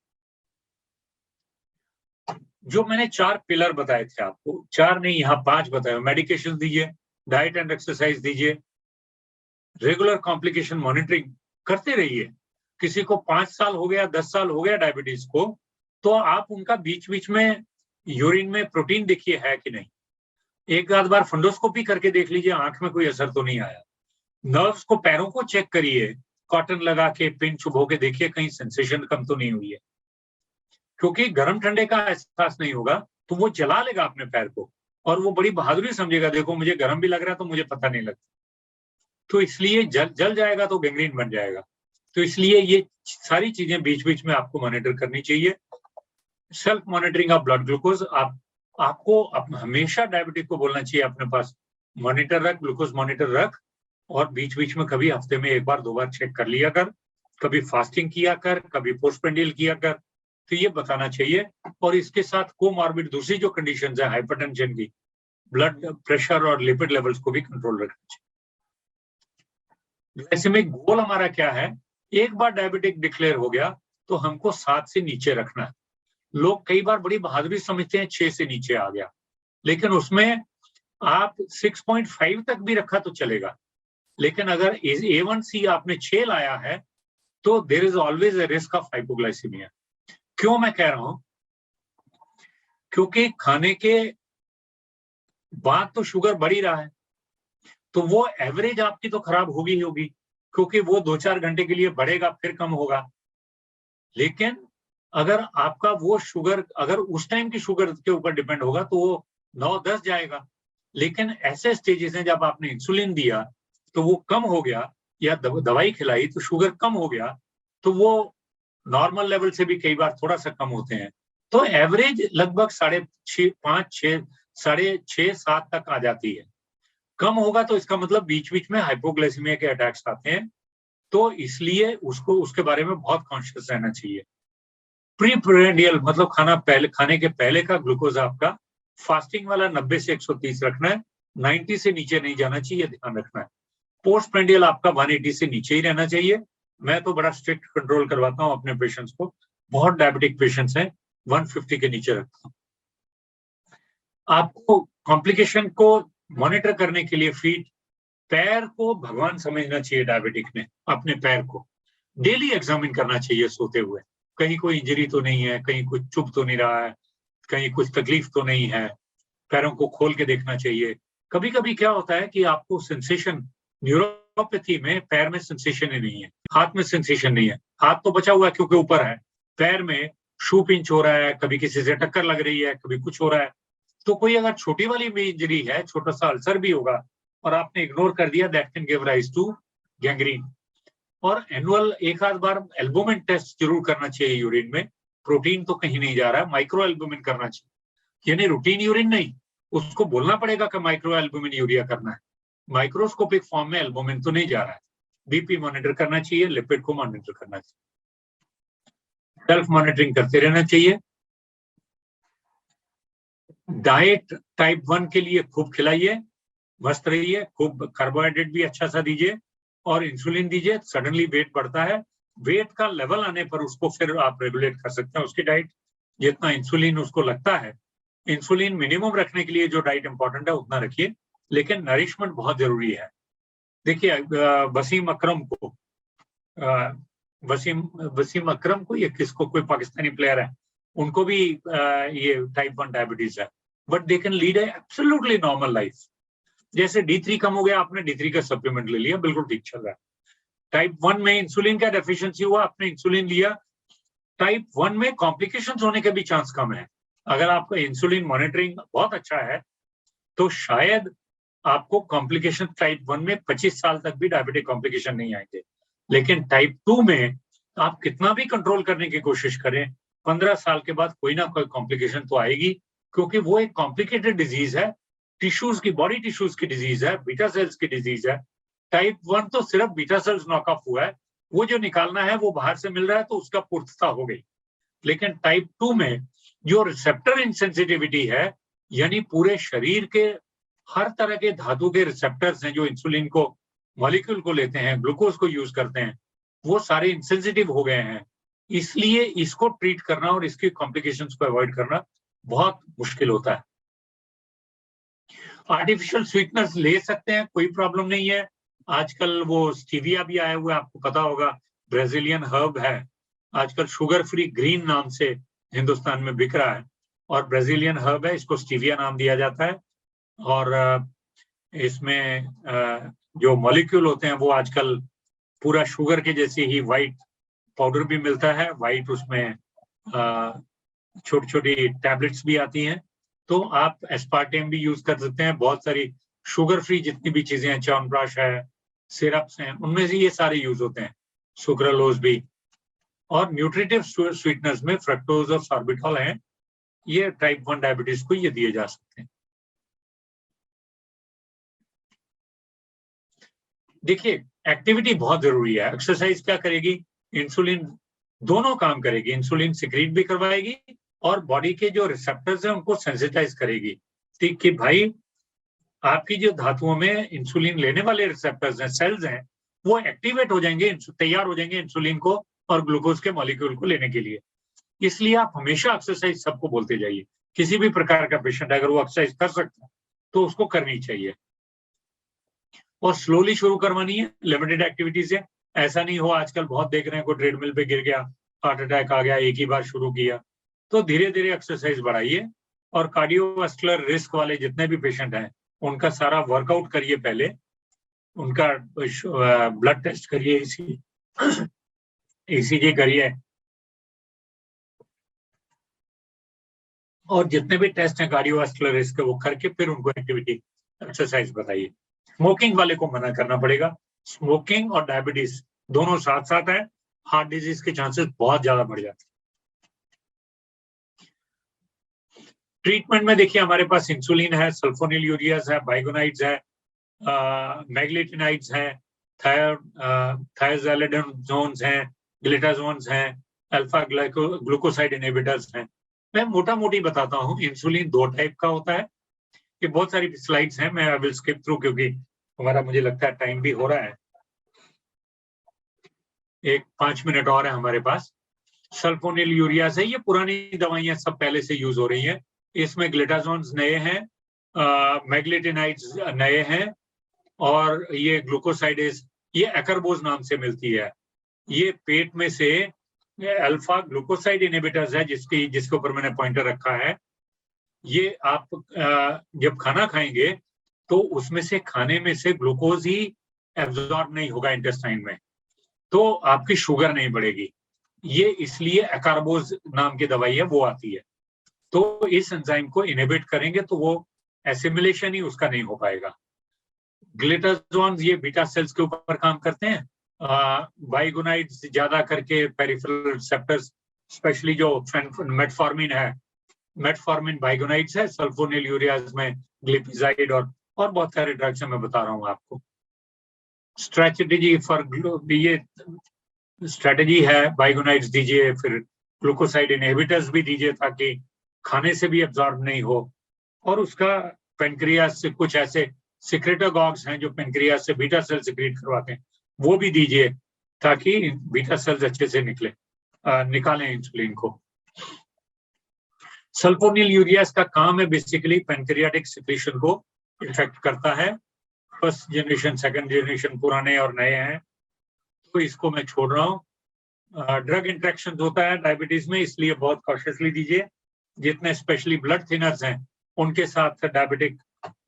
[SPEAKER 1] जो मैंने 4 पिलर बताए थे आपको, 4 नहीं यहाँ 5 बताए, मेडिकेशन दीजिए, डाइट एंड एक्सरसाइज दीजिए, रेगुलर कॉम्प्लिकेशन मॉनिटरिंग करते रहिए। किसी को 5 साल हो गया, 10 साल हो गया डायबिटीज को, तो आप उनका बीच बीच में यूरिन में प्रोटीन देखिए है कि नहीं, एक आध बार फंडोस्कोपी करके देख लीजिए आंख में कोई असर तो नहीं आया। नर्व्स को, पैरों को चेक करिए, कॉटन लगा के पिन चुभो के देखिए कहीं सेंसेशन कम तो नहीं हुई है, क्योंकि गर्म ठंडे का एहसास नहीं होगा तो वो जला लेगा अपने पैर को और वो बड़ी बहादुरी समझेगा, देखो मुझे गर्म भी लग रहा है तो मुझे पता नहीं लगता। तो इसलिए जल जाएगा तो गैंग्रीन बन जाएगा। तो इसलिए ये सारी चीजें बीच बीच में आपको मॉनिटर करनी चाहिए। Self monitoring of blood glucose, आपको हमेशा डायबिटिक को बोलना चाहिए अपने पास मॉनिटर रख, ग्लूकोज मॉनिटर रख, और बीच बीच में कभी हफ्ते में 1 बार 2 बार चेक कर लिया कर, कभी फास्टिंग किया कर, कभी पोस्टप्रेंडियल किया कर, तो ये बताना चाहिए। और इसके साथ कोमॉर्बिड दूसरी जो कंडीशंस है हाइपरटेंशन की, ब्लड प्रेशर और लिपिड लेवल्स को भी कंट्रोल रखना चाहिए। ऐसे में गोल हमारा क्या है, एक बार डायबिटिक डिक्लेयर हो गया तो हमको 7 से नीचे रखना है। लोग कई बार बड़ी बहादुरी समझते हैं 6 से नीचे आ गया, लेकिन उसमें आप 6.5 तक भी रखा तो चलेगा, लेकिन अगर A1C आपने 6 लाया है तो there is always a risk of hypoglycaemia. क्यों मैं कह रहा हूं, क्योंकि खाने के बात तो शुगर बढ़ ही रहा है, तो वो एवरेज आपकी तो खराब होगी ही होगी, क्योंकि वो 2-4 घंटे के लिए बढ़ेगा फिर कम होगा। लेकिन अगर आपका वो शुगर अगर उस टाइम की शुगर के ऊपर डिपेंड होगा तो वो 9-10 जाएगा। लेकिन ऐसे स्टेजेस हैं जब आपने इंसुलिन दिया तो वो कम हो गया, या दवाई खिलाई तो शुगर कम हो गया, तो वो नॉर्मल लेवल से भी कई बार थोड़ा सा कम होते हैं। तो एवरेज लगभग 6.5 5 6 6.5 7 तक आ जाती है। कम होगा तो इसका मतलब बीच-बीच में हाइपोग्लाइसीमिया के अटैक्स आते हैं, तो इसलिए उसको उसके बारे में बहुत कॉन्शियस रहना चाहिए। प्री-प्रेंडियल मतलब खाने के पहले का ग्लूकोज आपका फास्टिंग वाला 90 से 130 रखना है, 90 से नीचे नहीं जाना चाहिए, ध्यान रखना है। पोस्ट प्रेंडियल आपका 180 से नीचे ही रहना चाहिए। मैं तो बड़ा स्ट्रिक्ट कंट्रोल करवाता हूँ अपने पेशेंट्स को, बहुत डायबिटिक पेशेंट्स हैं, 150 के नीचे रखता हूँ। आपको कॉम्प्लिकेशन को मॉनिटर करने के लिए फीट, पैर को भगवान समझना चाहिए डायबिटिक ने, अपने पैर को डेली एग्जामिन करना चाहिए सोते हुए, कहीं कोई इंजरी तो नहीं है, कहीं कुछ चुभ तो नहीं रहा है, कहीं कुछ तकलीफ तो नहीं है, पैरों को खोल के देखना चाहिए। कभी-कभी क्या होता है कि आपको सेंसेशन, न्यूरोपैथी में पैर में सेंसेशन ही नहीं है, हाथ में सेंसेशन नहीं है, हाथ तो बचा हुआ है क्योंकि ऊपर है, पैर में शू पिंच हो रहा है, कभी किसी से टक्कर लग रही है, कभी कुछ हो रहा है। तो कोई अगर छोटी वाली भी इंजरी है, छोटा सा अल्सर भी होगा और आपने इग्नोर कर दिया, that can give rise to gangrene. और एनुअल एक आध बार एल्बुमिन टेस्ट जरूर करना चाहिए यूरिन में, प्रोटीन तो कहीं नहीं जा रहा है, माइक्रो एल्बुमिन करना चाहिए, यानी रूटीन यूरिन नहीं, उसको बोलना पड़ेगा कि माइक्रो एल्बुमिन यूरिया करना है, माइक्रोस्कोपिक फॉर्म में एल्बुमिन तो नहीं जा रहा है। बीपी मॉनिटर करना चाहिए, लिपिड को मॉनिटर करना चाहिए, सेल्फ मॉनिटरिंग करते रहना चाहिए। डाइट टाइप 1 के लिए खूब खिलाइए, मस्त रहिए, खूब कार्बोहाइड्रेट भी अच्छा सा दीजिए और इंसुलिन दीजिए। सडनली वेट बढ़ता है, वेट का लेवल आने पर उसको फिर आप रेगुलेट कर सकते हैं, उसकी डाइट जितना इंसुलिन उसको लगता है। इंसुलिन मिनिमम रखने के लिए जो डाइट इंपॉर्टेंट है उतना रखिए, लेकिन नरिशमेंट बहुत जरूरी है। देखिए वसीम अकरम को वसीम अकरम को, ये किसको, कोई पाकिस्तानी प्लेयर है, उनको भी ये टाइप 1 डायबिटीज है, but they can lead absolutely normal life. जैसे D3 कम हो गया, आपने D3 का सप्लीमेंट ले लिया, बिल्कुल ठीक चल रहा है। टाइप 1 में इंसुलिन का डेफिशिएंसी हुआ, आपने इंसुलिन लिया, टाइप 1 में कॉम्प्लिकेशंस होने के भी चांस कम है। अगर आपका इंसुलिन मॉनिटरिंग बहुत अच्छा है तो शायद आपको कॉम्प्लिकेशन टाइप 1 में 25 साल तक भी डायबिटिक कॉम्प्लिकेशन नहीं आएंगे। लेकिन टाइप 2 में आप कितना भी कंट्रोल करने की कोशिश करें, 15 साल के बाद कोई ना कोई कॉम्प्लिकेशन तो आएगी, क्योंकि वो एक कॉम्प्लिकेटेड डिजीज है, टिश्यूज की, बॉडी टिश्यूज की डिजीज है, बीटा सेल्स की डिजीज है। टाइप 1 तो सिर्फ बीटा सेल्स नॉक ऑफ हुआ है, वो जो निकालना है वो बाहर से मिल रहा है तो उसका पूर्तता हो गई। लेकिन टाइप 2 में जो रिसेप्टर इंसेंसिटिविटी है, यानी पूरे शरीर के हर तरह के धातु के रिसेप्टर्स हैं जो इंसुलिन को, मॉलिक्यूल को लेते हैं, ग्लूकोज को यूज करते हैं, वो सारे इंसेंसिटिव हो गए हैं। इसलिए इसको ट्रीट करना और इसकी कॉम्प्लिकेशंस को अवॉइड करना बहुत मुश्किल होता है। आर्टिफिशियल स्वीटनर्स ले सकते हैं, कोई प्रॉब्लम नहीं है। आजकल वो स्टीविया भी आया हुआ है, आपको पता होगा, ब्राजीलियन हर्ब है, आजकल शुगर फ्री ग्रीन नाम से हिंदुस्तान में बिक रहा है, और ब्राजीलियन हर्ब है, इसको स्टीविया नाम दिया जाता है। और इसमें जो मॉलिक्यूल होते हैं वो आजकल पूरा शुगर के जैसे ही वाइट पाउडर भी मिलता है, वाइट उसमें छोटी छोटी टैबलेट्स भी आती हैं, तो आप एस्पार्टेम भी यूज कर सकते हैं। बहुत सारी शुगर फ्री जितनी भी चीजें हैं, च्यवनप्राश है, सिरप्स हैं, उनमें से ये सारे यूज होते हैं, सुक्रालोज भी। और न्यूट्रिटिव स्वीटनर्स में फ्रक्टोज और सॉर्बिटॉल हैं, ये टाइप 1 डायबिटीज को ये दिए जा सकते हैं। देखिए एक्टिविटी बहुत जरूरी है। एक्सरसाइज क्या करेगी, इंसुलिन दोनों काम करेगी, इंसुलिन सिक्रीट भी करवाएगी और बॉडी के जो रिसेप्टर्स हैं उनको सेंसिटाइज करेगी, ठीक कि भाई आपकी जो धातुओं में इंसुलिन लेने वाले रिसेप्टर्स हैं, सेल्स हैं, वो एक्टिवेट हो जाएंगे, तैयार हो जाएंगे इंसुलिन को और ग्लूकोज के मॉलिक्यूल को लेने के लिए। इसलिए आप हमेशा एक्सरसाइज सबको बोलते जाइए, किसी भी प्रकार का पेशेंट अगर वो एक्सरसाइज कर सकता है तो उसको करनी चाहिए, और स्लोली शुरू करवानी है, लिमिटेड एक्टिविटी से। ऐसा नहीं हो, आजकल बहुत देख रहे हैं, कोई ट्रेडमिल पे गिर गया, हार्ट अटैक आ गया, एक ही बार शुरू किया। तो धीरे धीरे एक्सरसाइज बढ़ाइए और कार्डियोवास्कुलर रिस्क वाले जितने भी पेशेंट हैं उनका सारा वर्कआउट करिए, पहले उनका ब्लड टेस्ट करिए, ईसीजी करिए, और जितने भी टेस्ट हैं कार्डियोवास्कुलर रिस्क के वो करके फिर उनको एक्टिविटी एक्सरसाइज बताइए। स्मोकिंग वाले को मना करना पड़ेगा। स्मोकिंग और डायबिटीज दोनों साथ साथ है, हार्ट डिजीज के चांसेस बहुत ज्यादा बढ़ जाते हैं। ट्रीटमेंट में देखिए हमारे पास इंसुलिन है, सल्फोनिलयूरियाज है, बाइगोनाइड्स है, मैग्लिटिनाइड्स हैं, थायोजाइलेडोनोन्स हैं, ग्लिटाजोन्स हैं, अल्फा ग्लूकोसाइड इनहिबिटर्स हैं। मैं मोटा मोटी बताता हूँ। इंसुलिन 2 टाइप का होता है। ये बहुत सारी स्लाइड्स हैं, मैं आई विल स्किप थ्रू क्योंकि हमारा मुझे लगता है टाइम भी हो रहा है। एक 5 मिनट और है हमारे पास। सल्फोनिलयूरिया से ये पुरानी दवाइयां सब पहले से यूज हो रही हैं। इसमें ग्लिटाजोन्स नए हैं, मैग्लिटिनाइड्स नए हैं, और ये ग्लूकोसाइडेज ये एकरबोज नाम से मिलती है। ये पेट में से अल्फा ग्लूकोसाइड इनहिबिटर्स है, जिसके ऊपर मैंने पॉइंटर रखा है। ये आप जब खाना खाएंगे तो उसमें से खाने में से ग्लूकोज ही एब्जॉर्ब नहीं होगा इंटेस्टाइन में, तो आपकी शुगर नहीं बढ़ेगी। ये इसलिए एकरबोज नाम की दवाई है, वो आती है। तो इस एंजाइम को इनहिबिट करेंगे तो वो एसिमिलेशन ही उसका नहीं हो पाएगा। ग्लिटाजोन्स ये बीटा सेल्स के ऊपर काम करते हैं। बाइगोनाइड्स ज्यादा करके पेरिफेरल रिसेप्टर्स, स्पेशली जो मेटफॉर्मिन है, मेटफॉर्मिन बाइगोनाइड्स है। सल्फोनिलयूरियाज में ग्लिपिजाइड और बहुत सारे ड्रग्स हैं, मैं बता रहा हूँ आपको। स्ट्रेटजी फॉर ये स्ट्रेटजी है, बाइगोनाइड्स दीजिए, फिर ग्लूकोसाइड इनहिबिटर्स भी दीजिए ताकि खाने से भी एब्जॉर्ब नहीं हो, और उसका पेनक्रियास से कुछ ऐसे सिक्रेटोगॉग्स हैं जो पेनक्रियास से बीटा सेल सिक्रीट करवाते हैं, वो भी दीजिए ताकि बीटा सेल्स अच्छे से निकालें इंसुलिन को। सल्फोनिलयूरियाज का काम है बेसिकली पेनक्रियाटिक सिक्रीशन को इफेक्ट करता है। फर्स्ट जनरेशन, सेकंड जनरेशन पुराने और नए हैं, तो इसको मैं छोड़ रहा हूँ। ड्रग इंट्रैक्शन होता है डायबिटीज में, इसलिए बहुत कॉशियसली दीजिए। जितने स्पेशली ब्लड थिनर्स हैं उनके साथ डायबिटिक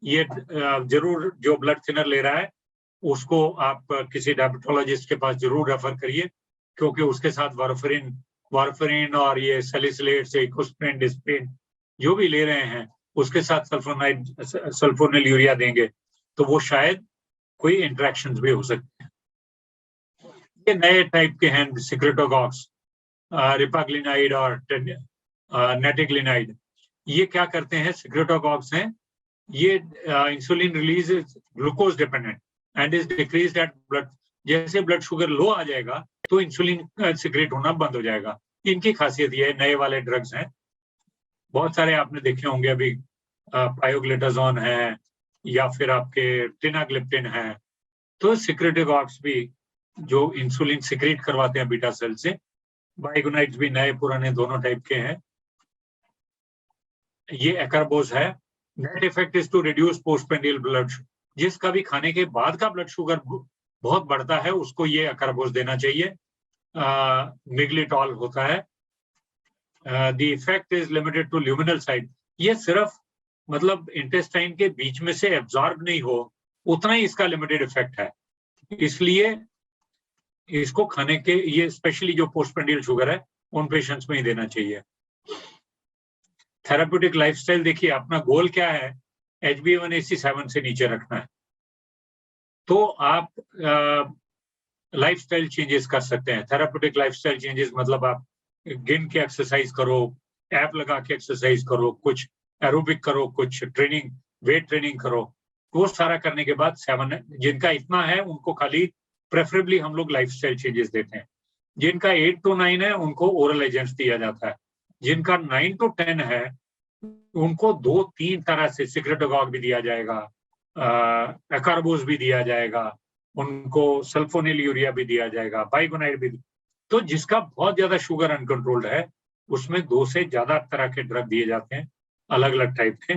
[SPEAKER 1] ये जरूर, जो ब्लड थिनर ले रहा है उसको आप किसी डायबिटोलॉजिस्ट के पास जरूर रेफर करिए, क्योंकि उसके साथ वारफरिन और ये सैलिसिलेट, इकोस्प्रिन, डिस्प्रिन जो भी ले रहे हैं उसके साथ सल्फोनिलयूरिया देंगे तो वो शायद कोई इंट्रैक्शंस भी हो सकते हैं। ये नए टाइप के हैं सिक्रेटोगॉग्स, रिपाग्लिनाइड और नेटिग्लिनाइड। ये क्या करते हैं? सिक्रेटोगॉग्स हैं, ये insulin release glucose dependent and is decreased at blood. जैसे ब्लड शुगर लो आ जाएगा तो इंसुलिन सिक्रेट होना बंद हो जाएगा। इनकी खासियत ये नए वाले ड्रग्स हैं। बहुत सारे आपने देखे होंगे अभी, पायोग्लिटाजोन है या फिर आपके टिनाग्लिप्टिन है। तो सिक्रेटोगॉग्स भी जो इंसुलिन सिक्रेट करवाते हैं बीटा सेल से। बाइगोनाइड्स भी नए पुराने दोनों टाइप के हैं। ये एकरबोज है। Net effect is to reduce postprandial blood. जिसका भी खाने के बाद का ब्लड शुगर बहुत बढ़ता है उसको ये एकरबोज देना चाहिए। मिग्लिटॉल होता है। The effect is limited to luminal side. ये सिर्फ मतलब इंटेस्टाइन के बीच में से एब्जॉर्ब नहीं हो उतना ही इसका लिमिटेड इफेक्ट है, इसलिए इसको खाने के ये स्पेशली जो पोस्टप्रेंडियल शुगर है उन पेशेंट्स में ही देना चाहिए। थेराप्यूटिक लाइफस्टाइल देखिए, अपना गोल क्या है? HbA1c 7 से नीचे रखना है। तो आप लाइफस्टाइल चेंजेस कर सकते हैं। थेराप्यूटिक लाइफस्टाइल चेंजेस मतलब आप गिन के एक्सरसाइज करो, ऐप लगा के एक्सरसाइज करो, कुछ एरोबिक करो, कुछ ट्रेनिंग, वेट ट्रेनिंग करो। वो सारा करने के बाद 7, जिनका इतना है उनको खाली प्रेफरेबली हम लोग लाइफस्टाइल चेंजेस देते हैं। जिनका 8 to 9 है उनको ओरल एजेंट्स दिया जाता है। जिनका 9 to 10 है उनको 2-3 तरह से सिक्रेटोगॉग भी दिया जाएगा, एकरबोज भी दिया जाएगा, उनको सल्फोनिलयूरिया भी दिया जाएगा, बाइगोनाइड भी। तो जिसका बहुत ज्यादा शुगर अनकंट्रोल्ड है उसमें 2 से ज्यादा तरह के ड्रग दिए जाते हैं, अलग अलग टाइप के।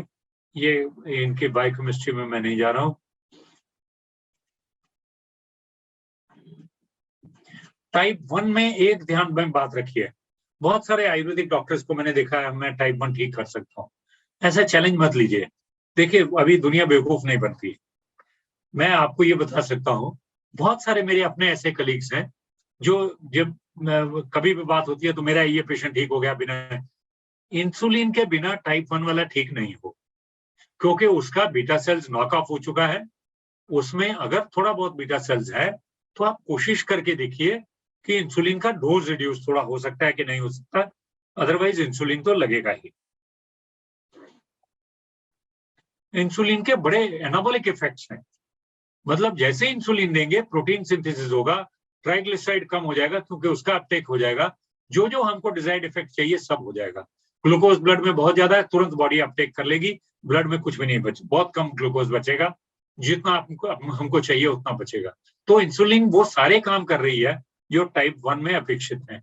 [SPEAKER 1] ये इनकी बायोकेमिस्ट्री में मैं नहीं जा रहा हूँ। टाइप 1 में एक ध्यान में बात रखिए, बहुत सारे आयुर्वेदिक डॉक्टर्स को मैंने देखा है, मैं टाइप 1 ठीक कर सकता हूँ। ऐसा चैलेंज मत लीजिए। देखिए, अभी दुनिया बेवकूफ नहीं बनती। मैं आपको ये बता सकता हूँ, बहुत सारे मेरे अपने ऐसे कलीग्स हैं जो जब कभी भी बात होती है तो मेरा ये पेशेंट ठीक हो गया बिना इंसुलिन के, बिना टाइप 1 वाला ठीक नहीं हो, क्योंकि उसका बीटा सेल्स नॉक ऑफ हो चुका है। उसमें अगर थोड़ा बहुत बीटा सेल्स है तो आप कोशिश करके देखिए कि इंसुलिन का डोज रिड्यूस थोड़ा हो सकता है कि नहीं हो सकता, अदरवाइज इंसुलिन तो लगेगा ही। इंसुलिन के बड़े एनाबॉलिक इफेक्ट्स हैं, मतलब जैसे इंसुलिन देंगे प्रोटीन सिंथेसिस होगा, ट्राइग्लिसराइड कम हो जाएगा क्योंकि उसका अपटेक हो जाएगा, जो जो हमको डिजायर्ड इफेक्ट चाहिए सब हो जाएगा। ग्लूकोज ब्लड में बहुत ज्यादा है, तुरंत बॉडी अपटेक कर लेगी, ब्लड में कुछ भी नहीं बचे, बहुत कम ग्लूकोज बचेगा, जितना हमको चाहिए उतना बचेगा। तो इंसुलिन वो सारे काम कर रही है जो टाइप 1 में अपेक्षित है।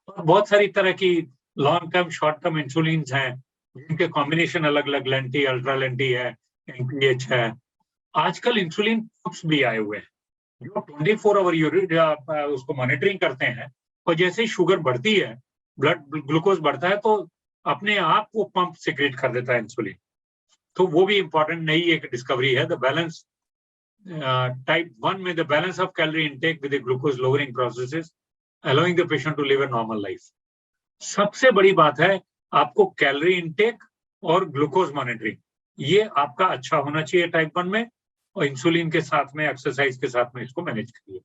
[SPEAKER 1] और बहुत सारी तरह की long term short term insulin हैं, जिनके कॉम्बिनेशन अलग अलग, लेंटी, अल्ट्रा लेंटी है, एनपीएच है। आजकल इंसुलिन पंप्स भी आए हुए हैं जो 24 आवर यूरिन उसको मॉनिटरिंग करते हैं, और जैसे ही शुगर बढ़ती है, ब्लड ग्लूकोज बढ़ता है, तो अपने आप वो पंप सिक्रेट कर देता है इंसुलिन। तो वो भी इंपॉर्टेंट नई एक डिस्कवरी है। द बैलेंस टाइप 1 में the balance of calorie intake with glucose lowering processes allowing the patient to live a normal life. सबसे बड़ी बात है आपको कैलोरी इनटेक और ग्लूकोज मॉनिटरिंग, ये आपका अच्छा होना चाहिए टाइप 1 में, और इंसुलिन के साथ में, एक्सरसाइज के साथ में इसको मैनेज करिए।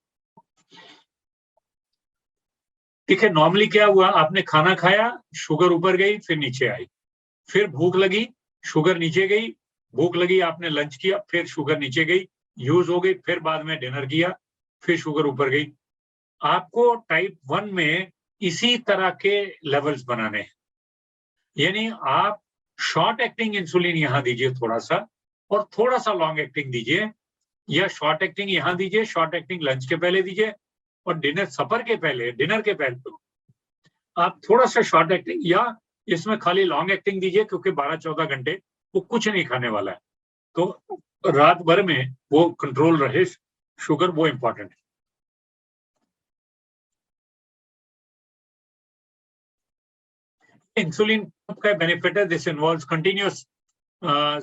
[SPEAKER 1] ठीक है, नॉर्मली क्या हुआ, आपने खाना खाया, शुगर ऊपर गई, फिर नीचे आई, फिर भूख लगी, शुगर नीचे गई, भूख लगी, आपने लंच किया, फिर शुगर नीचे गई, यूज हो गई, फिर बाद में डिनर किया, फिर शुगर ऊपर गई। आपको टाइप 1 में इसी तरह के लेवल्स बनाने हैं, यानी आप शॉर्ट एक्टिंग इंसुलिन यहां दीजिए थोड़ा सा, और थोड़ा सा लॉन्ग एक्टिंग दीजिए, या शॉर्ट एक्टिंग यहां दीजिए, शॉर्ट एक्टिंग लंच के पहले दीजिए, और डिनर सफर के पहले, डिनर के पहले आप थोड़ा सा शॉर्ट एक्टिंग, या इसमें खाली लॉन्ग एक्टिंग दीजिए, क्योंकि 12-14 घंटे वो कुछ नहीं खाने वाला है, तो रात भर में वो कंट्रोल रहे शुगर, वो इंपॉर्टेंट है। इंसुलिन का बेनिफिट है, this involves continuous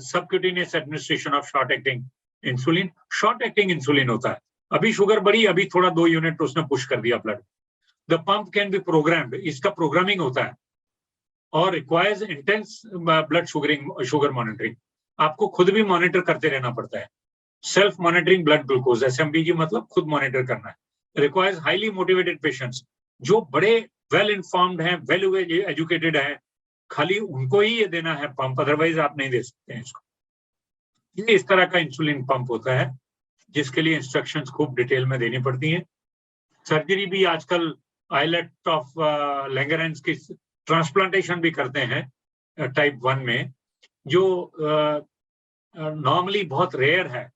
[SPEAKER 1] subcutaneous administration of short acting insulin. Short acting insulin होता है, अभी शुगर बढ़ी, अभी थोड़ा 2 यूनिट उसने पुश कर दिया blood. The pump can be programmed, इसका प्रोग्रामिंग होता है, और requires intense blood sugar monitoring, आपको खुद भी मॉनिटर करते रहना पड़ता है। सेल्फ मॉनिटरिंग ब्लड ग्लूकोज, एसएमबीजी मतलब खुद मॉनिटर करना है। रिक्वायर्स हाईली मोटिवेटेड पेशेंट्स, जो बड़े वेल इन्फॉर्म्ड हैं, वेल एजुकेटेड हैं, खाली उनको ही ये देना है पंप, अदरवाइज आप नहीं दे सकते हैं इसको। ये इस तरह का इंसुलिन पंप होता है, जिसके लिए इंस्ट्रक्शंस खूब डिटेल में देनी पड़ती हैं। सर्जरी भी आजकल आइलेट ऑफ लैंगरहैंस की ट्रांसप्लांटेशन भी करते हैं टाइप 1 में, जो नॉर्मली बहुत रेयर है।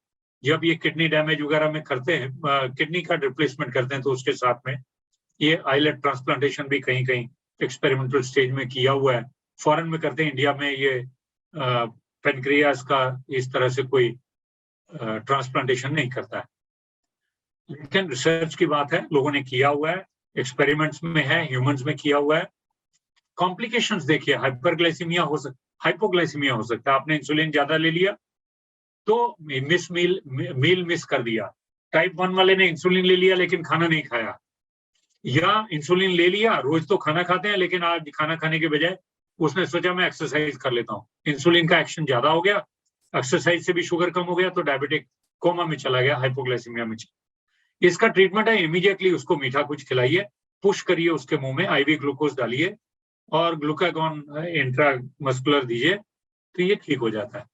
[SPEAKER 1] जब ये किडनी डैमेज वगैरह में करते हैं, किडनी का रिप्लेसमेंट करते हैं, तो उसके साथ में ये आइलेट ट्रांसप्लांटेशन भी कहीं कहीं एक्सपेरिमेंटल स्टेज में किया हुआ है। फॉरेन में करते हैं, इंडिया में ये पेनक्रियास का इस तरह से कोई ट्रांसप्लांटेशन नहीं करता है, लेकिन रिसर्च की बात है, लोगों ने किया हुआ है, एक्सपेरिमेंट्स में है, ह्यूमंस में किया हुआ है। कॉम्प्लिकेशंस देखिए, हाइपरग्लाइसीमिया हो सकता, हाइपोग्लाइसीमिया हो सकता है, आपने इंसुलिन ज्यादा ले लिया तो मील मिस कर दिया। टाइप 1 वाले ने इंसुलिन ले लिया लेकिन खाना नहीं खाया, या इंसुलिन ले लिया, रोज तो खाना खाते हैं, लेकिन आज खाना खाने के बजाय उसने सोचा मैं एक्सरसाइज कर लेता हूँ, इंसुलिन का एक्शन ज्यादा हो गया, एक्सरसाइज से भी शुगर कम हो गया, तो डायबिटिक कोमा में चला गया, हाइपोग्लाइसीमिया में। इसका ट्रीटमेंट है, इमीडिएटली उसको मीठा कुछ खिलाइए, पुश करिए उसके मुंह में, आईवी ग्लूकोज डालिए, और ग्लूकागॉन इंट्रामस्कुलर दीजिए, तो ये ठीक हो जाता है।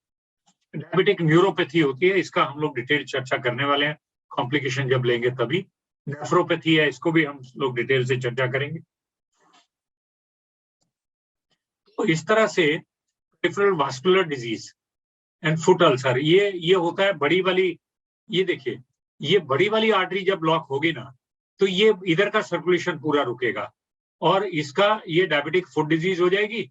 [SPEAKER 1] डायबिटिक न्यूरोपैथी होती है, इसका हम लोग डिटेल चर्चा करने वाले हैं, कॉम्प्लिकेशन जब लेंगे तभी। नेफ्रोपैथी है, इसको भी हम लोग डिटेल से चर्चा करेंगे। तो इस तरह से peripheral vascular disease and foot ulcer, ये होता है बड़ी वाली। ये देखिए, ये बड़ी वाली आर्टरी जब ब्लॉक होगी ना, तो ये इधर का सर्कुलेशन पूरा रुकेगा, और इसका ये डायबिटिक फुट डिजीज हो जाएगी।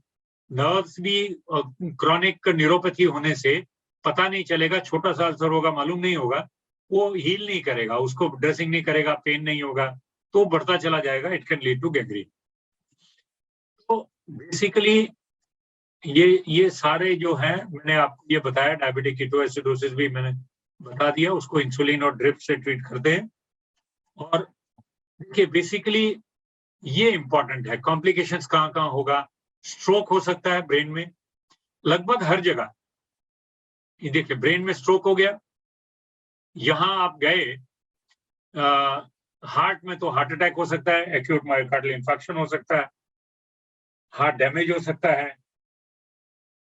[SPEAKER 1] नर्व्स भी क्रॉनिक न्यूरोपैथी होने से पता नहीं चलेगा, छोटा सा अल्सर होगा, मालूम नहीं होगा, वो हील नहीं करेगा, उसको ड्रेसिंग नहीं करेगा, पेन नहीं होगा, तो बढ़ता चला जाएगा, it can lead to gangrene. तो बेसिकली ये सारे जो हैं मैंने आपको ये बताया, डायबिटिक कीटोएसिडोसिस भी मैंने बता दिया, उसको इंसुलिन और ड्रिप से ट्रीट करते हैं। और देखिए बेसिकली ये इंपॉर्टेंट है, कॉम्प्लिकेशंस कहाँ कहाँ होगा। स्ट्रोक हो सकता है ब्रेन में, लगभग हर जगह। ये देखिए ब्रेन में स्ट्रोक हो गया, यहां आप गए, हार्ट में तो हार्ट अटैक हो सकता है, एक्यूट मायोकार्डियल इंफार्क्शन हो सकता है, हार्ट डैमेज हो सकता है,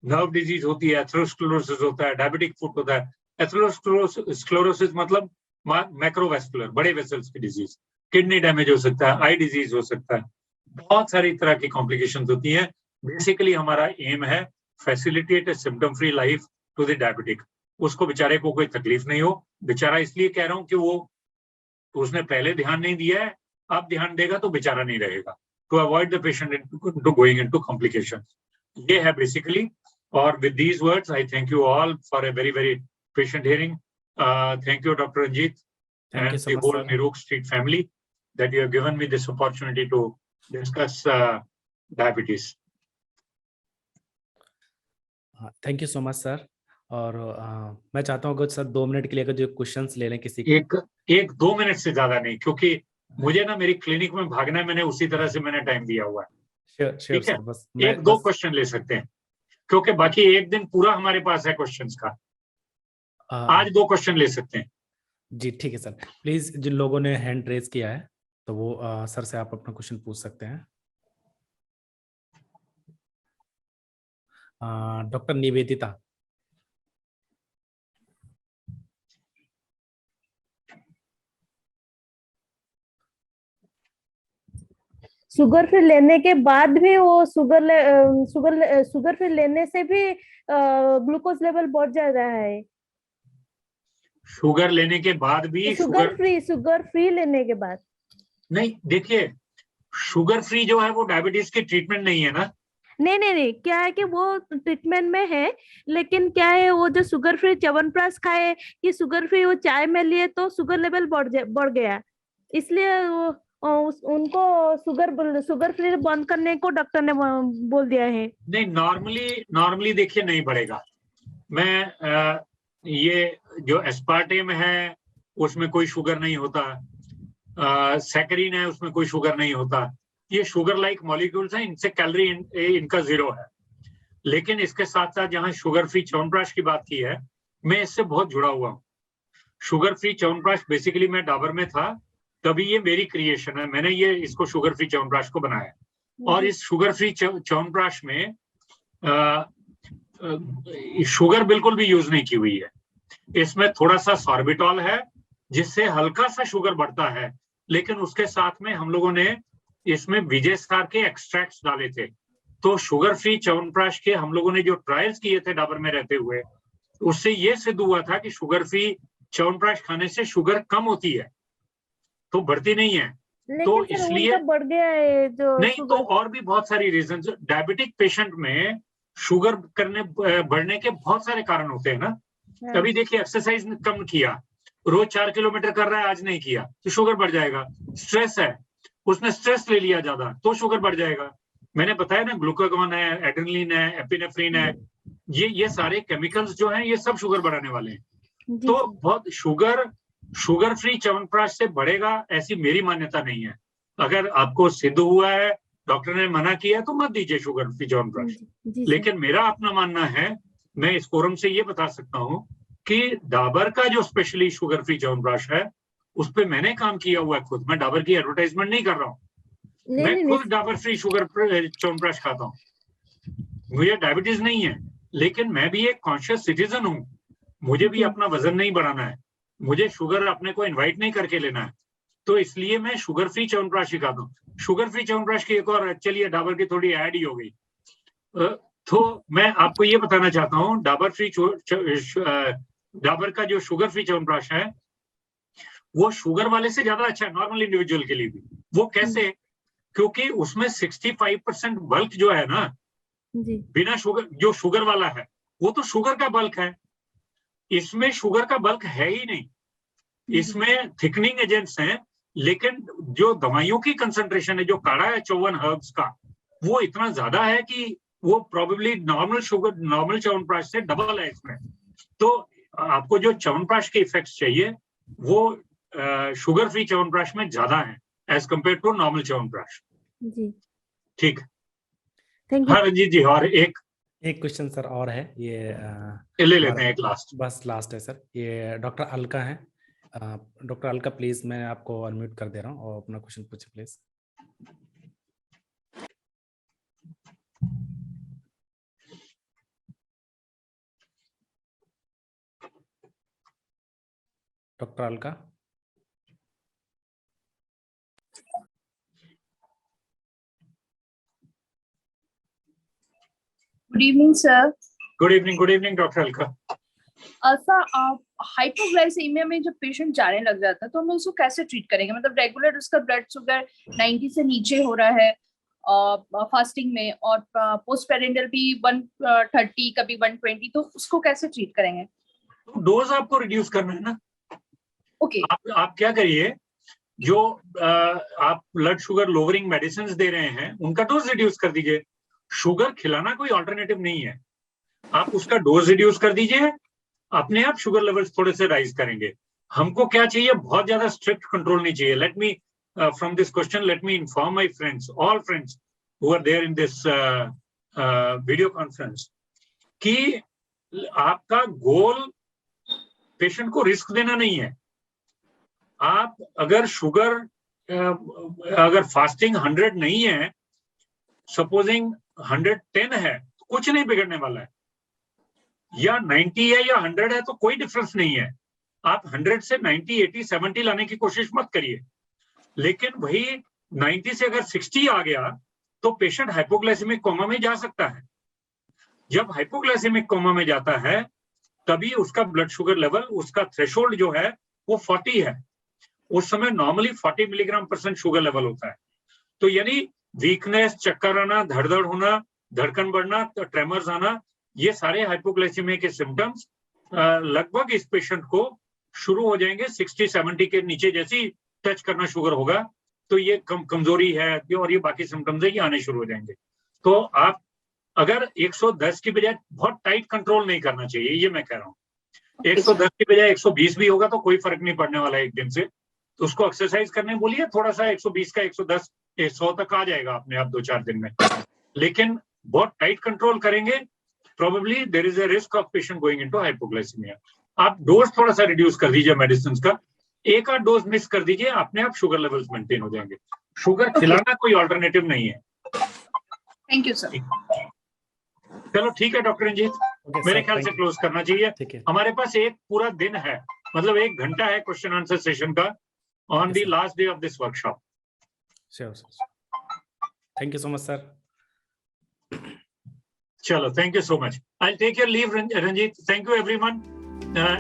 [SPEAKER 1] नर्व डिजीज होती है, एथेरोस्क्लेरोसिस होता है, डायबिटिक फुट होता है। एथेरोस्क्लेरोसिस मतलब मैक्रोवेस्कुलर, बड़े वेसल्स की डिजीज, किडनी डैमेज हो सकता है, आई डिजीज हो सकता है, बहुत सारी तरह की कॉम्प्लिकेशंस होती हैं। बेसिकली हमारा एम है facilitate a symptom free life to the diabetic. उसको बेचारे को कोई तकलीफ नहीं हो। बेचारा इसलिए कह रहा हूं कि वो उसने पहले ध्यान नहीं दिया है, अब ध्यान देगा तो बेचारा नहीं रहेगा। To avoid the patient to going into complications, ये है बेसिकली। और with these words, I thank you all for a very, very patient hearing. Thank you, Dr. Ranjit,
[SPEAKER 2] Thank you
[SPEAKER 1] and
[SPEAKER 2] so
[SPEAKER 1] the
[SPEAKER 2] much,
[SPEAKER 1] whole
[SPEAKER 2] sir.
[SPEAKER 1] Nirog Street family that you have given me this opportunity to discuss diabetes.
[SPEAKER 2] Thank you so much sir. और मैं चाहता हूँ अगर sir 2 minute के लिए अगर जो questions ले लें किसी के।
[SPEAKER 1] एक 2 मिनट से ज्यादा नहीं, क्योंकि मुझे ना मेरी क्लिनिक में भागना है, मैंने उसी तरह से मैंने टाइम दिया हुआ है।
[SPEAKER 2] श्योर
[SPEAKER 1] ठीक है,
[SPEAKER 2] सर, बस
[SPEAKER 1] एक दो क्वेश्चन ले सकते हैं, क्योंकि बाकी एक दिन पूरा हमारे पास है क्वेश्चंस का। आज 2 क्वेश्चन ले सकते हैं।
[SPEAKER 2] जी ठीक है सर। प्लीज जिन लोगों ने हैंड रेज किया है तो वो सर से आप अपना क्वेश्चन पूछ सकते हैं। डॉक्टर निवेदिता।
[SPEAKER 3] शुगर फ्री लेने के बाद भी वो शुगर फ्री लेने से भी ग्लूकोज लेवल बढ़ जा रहा है।
[SPEAKER 1] शुगर लेने के बाद भी
[SPEAKER 3] शुगर फ्री लेने के बाद
[SPEAKER 1] नहीं, देखिए शुगर फ्री जो है वो डायबिटीज की ट्रीटमेंट नहीं है ना।
[SPEAKER 3] नहीं, क्या है कि वो ट्रीटमेंट में है, लेकिन क्या है वो जो शुगर फ्री च्यवनप्राश खाए कि शुगर फ्री वो चाय में लिए तो शुगर लेवल बढ़ गया, इसलिए उनको शुगर फ्री बंद करने को डॉक्टर ने बोल दिया है।
[SPEAKER 1] नहीं, नॉर्मली देखिए नहीं बढ़ेगा। मैं ये जो एस्पार्टेम है उसमें कोई शुगर नहीं होता, सैकरीन है उसमें कोई शुगर नहीं होता। ये शुगर लाइक मॉलिक्यूल्स हैं, इनसे कैलोरी इनका 0 है। लेकिन इसके साथ साथ जहां शुगर फ्री च्यवनप्राश की बात की है, मैं इससे बहुत जुड़ा हुआ हूँ। शुगर फ्री च्यवनप्राश बेसिकली मैं डाबर में था तभी ये मेरी क्रिएशन है, मैंने ये इसको शुगर फ्री च्यवनप्राश को बनाया। और इस शुगर फ्री च्यवनप्राश में शुगर बिल्कुल भी यूज नहीं की हुई है। इसमें थोड़ा सा सॉर्बिटॉल है जिससे हल्का सा शुगर बढ़ता है, लेकिन उसके साथ में हम लोगों ने इसमें विजय स्टार के एक्सट्रैक्ट्स डाले थे। तो शुगर फ्री च्यवनप्राश के हम लोगों ने जो ट्रायल्स किए थे डाबर में रहते हुए, उससे ये सिद्ध हुआ था कि शुगर फ्री च्यवनप्राश खाने से शुगर कम होती है, तो बढ़ती नहीं है। तो इसलिए
[SPEAKER 3] बढ़ गया है जो
[SPEAKER 1] नहीं, तो और भी बहुत सारी रीजन, डायबिटिक पेशेंट में शुगर बढ़ने के बहुत सारे कारण होते हैं ना। कभी देखिए एक्सरसाइज कम किया, रोज 4 किलोमीटर कर रहा है, आज नहीं किया तो शुगर बढ़ जाएगा। स्ट्रेस है, उसने स्ट्रेस ले लिया ज्यादा तो शुगर बढ़ जाएगा। मैंने बताया ना, ग्लूकागॉन है, एड्रेनलिन है, एपिनेफ्रिन है, ये सारे केमिकल्स जो हैं ये सब शुगर बढ़ाने वाले हैं। तो बहुत शुगर फ्री च्यवनप्राश से बढ़ेगा ऐसी मेरी मान्यता नहीं है। अगर आपको सिद्ध हुआ है, डॉक्टर ने मना किया है, तो मत दीजिए शुगर फ्री च्यवनप्राश। लेकिन मेरा अपना मानना है, मैं इस फोरम से ये बता सकता हूं कि डाबर का जो स्पेशली शुगर फ्री च्यवनप्राश है उस पर मैंने काम किया हुआ है खुद। मैं डाबर की एडवर्टाइजमेंट नहीं कर रहा हूँ, मैं खुद डाबर फ्री शुगर च्यवनप्राश खाता हूँ। मुझे डायबिटीज नहीं है, लेकिन मैं भी एक कॉन्शियस सिटीजन हूँ। मुझे भी अपना वजन नहीं बढ़ाना है, मुझे शुगर अपने को इन्वाइट नहीं करके लेना है। तो इसलिए मैं शुगर फ्री च्यवनप्राश ही खाता हूँ। शुगर फ्री च्यवनप्राश की एक और, चलिए डाबर की थोड़ी ऐड ही हो गई, तो मैं आपको ये बताना चाहता हूँ, डाबर का जो शुगर फ्री च्यवनप्राश है वो शुगर वाले से ज्यादा अच्छा है नॉर्मल इंडिविजुअल के लिए भी। वो कैसे? क्योंकि उसमें 65% बल्क जो है ना, बिना शुगर, जो शुगर वाला है वो तो शुगर का बल्क है, इसमें शुगर का बल्क है ही नहीं। इसमें थिकनिंग एजेंट्स हैं, लेकिन जो दवाइयों की कंसंट्रेशन है, जो काढ़ा है 54 हर्ब्स का, वो इतना ज्यादा है कि वो प्रोबेबली नॉर्मल च्यवनप्राश से डबल है इसमें। तो आपको जो च्यवनप्राश के इफेक्ट्स चाहिए वो शुगर फ्री च्यवनप्राश में ज्यादा है as compare to normal Chyawanprash.
[SPEAKER 3] जी,
[SPEAKER 1] ठीक।
[SPEAKER 3] Thank you.
[SPEAKER 1] हाँ रंजीत जी, और एक
[SPEAKER 2] क्वेश्चन सर और है, ये
[SPEAKER 1] ले लेते हैं एक लास्ट।
[SPEAKER 2] बस लास्ट है सर, ये डॉक्टर अलका है। डॉक्टर अलका प्लीज, मैं आपको अनम्यूट कर दे रहा हूँ और अपना क्वेश्चन पूछिए please. Doctor Alka.
[SPEAKER 4] Good evening sir.
[SPEAKER 1] Good evening doctor Alka.
[SPEAKER 4] Sir, hypoglycaemia में जब पेशेंट जाने लग जाता है तो हम उसको कैसे ट्रीट करेंगे? मतलब रेगुलर उसका ब्लड शुगर 90 से नीचे हो रहा है फास्टिंग में, और पोस्ट पेरेंटल भी 130 कभी 120, तो उसको कैसे ट्रीट करेंगे?
[SPEAKER 1] डोज आपको रिड्यूस करना है ना।
[SPEAKER 4] ओके।
[SPEAKER 1] आप क्या करिए, जो आप ब्लड शुगर लोअरिंग मेडिसिन दे रहे हैं उनका डोज रिड्यूस कर दीजिए। शुगर खिलाना कोई ऑल्टरनेटिव नहीं है, आप उसका डोज रिड्यूस कर दीजिए, अपने आप शुगर लेवल्स थोड़े से राइज करेंगे। हमको क्या चाहिए, बहुत ज्यादा स्ट्रिक्ट कंट्रोल नहीं चाहिए। Let me from this question let me inform my friends, all friends who are there in this video conference, कि आपका गोल पेशेंट को रिस्क देना नहीं है। आप अगर शुगर अगर फास्टिंग 100 नहीं है, सपोजिंग 110 है, तो कुछ नहीं बिगड़ने वाला है। या 90 है या 100 है तो कोई डिफरेंस नहीं है। आप 100 से 90, 80, 70 लाने की कोशिश मत करिए। लेकिन वही 90 से अगर 60 आ गया तो पेशेंट हाइपोग्लाइसेमिक कोमा में जा सकता है। जब हाइपोग्लाइसेमिक कोमा में जाता है तभी उसका ब्लड शुगर लेवल, उसका थ्रेशोल्ड जो है वो 40 है। उस समय नॉर्मली 40 मिलीग्राम % शुगर लेवल होता है। तो यानी वीकनेस, चक्कर आना, धड़धड़ होना, धड़कन बढ़ना, ट्रेमर्स आना, ये सारे हाइपोग्लाइसेमिया के सिम्टम्स लगभग इस पेशेंट को शुरू हो जाएंगे 60-70 के नीचे। जैसे ही टच करना शुगर होगा तो ये कमजोरी है और ये बाकी सिम्टम्स है, ये आने शुरू हो जाएंगे। तो आप अगर 110 की बजाय बहुत टाइट कंट्रोल नहीं करना चाहिए, ये मैं कह रहा हूँ। 110 की बजाय 120 भी होगा तो कोई फर्क नहीं पड़ने वाला है एक दिन से। तो उसको एक्सरसाइज करने बोलिए, थोड़ा सा 120 का 110, 100 तक आ जाएगा अपने आप 2-4 दिन में। लेकिन बहुत टाइट कंट्रोल करेंगे, probably there is a risk of patient going into hypoglycaemia. आप डोज थोड़ा सा रिड्यूस कर दीजिए मेडिसिन का, एक आध डोज मिस कर दीजिए, अपने आप शुगर लेवल्स मेंटेन हो जाएंगे। शुगर खिलाना कोई ऑल्टरनेटिव नहीं है।
[SPEAKER 4] Thank you sir.
[SPEAKER 1] चलो ठीक है डॉक्टर रंजीत, मेरे ख्याल से क्लोज करना चाहिए। हमारे पास एक पूरा दिन है, मतलब 1 घंटा है क्वेश्चन आंसर सेशन का on the last day of this workshop.
[SPEAKER 2] Sure sir, thank you so much sir.
[SPEAKER 1] चलो, thank you so much. I'll take your leave, Ranjit. Thank you everyone,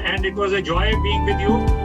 [SPEAKER 1] and it was a joy being with you.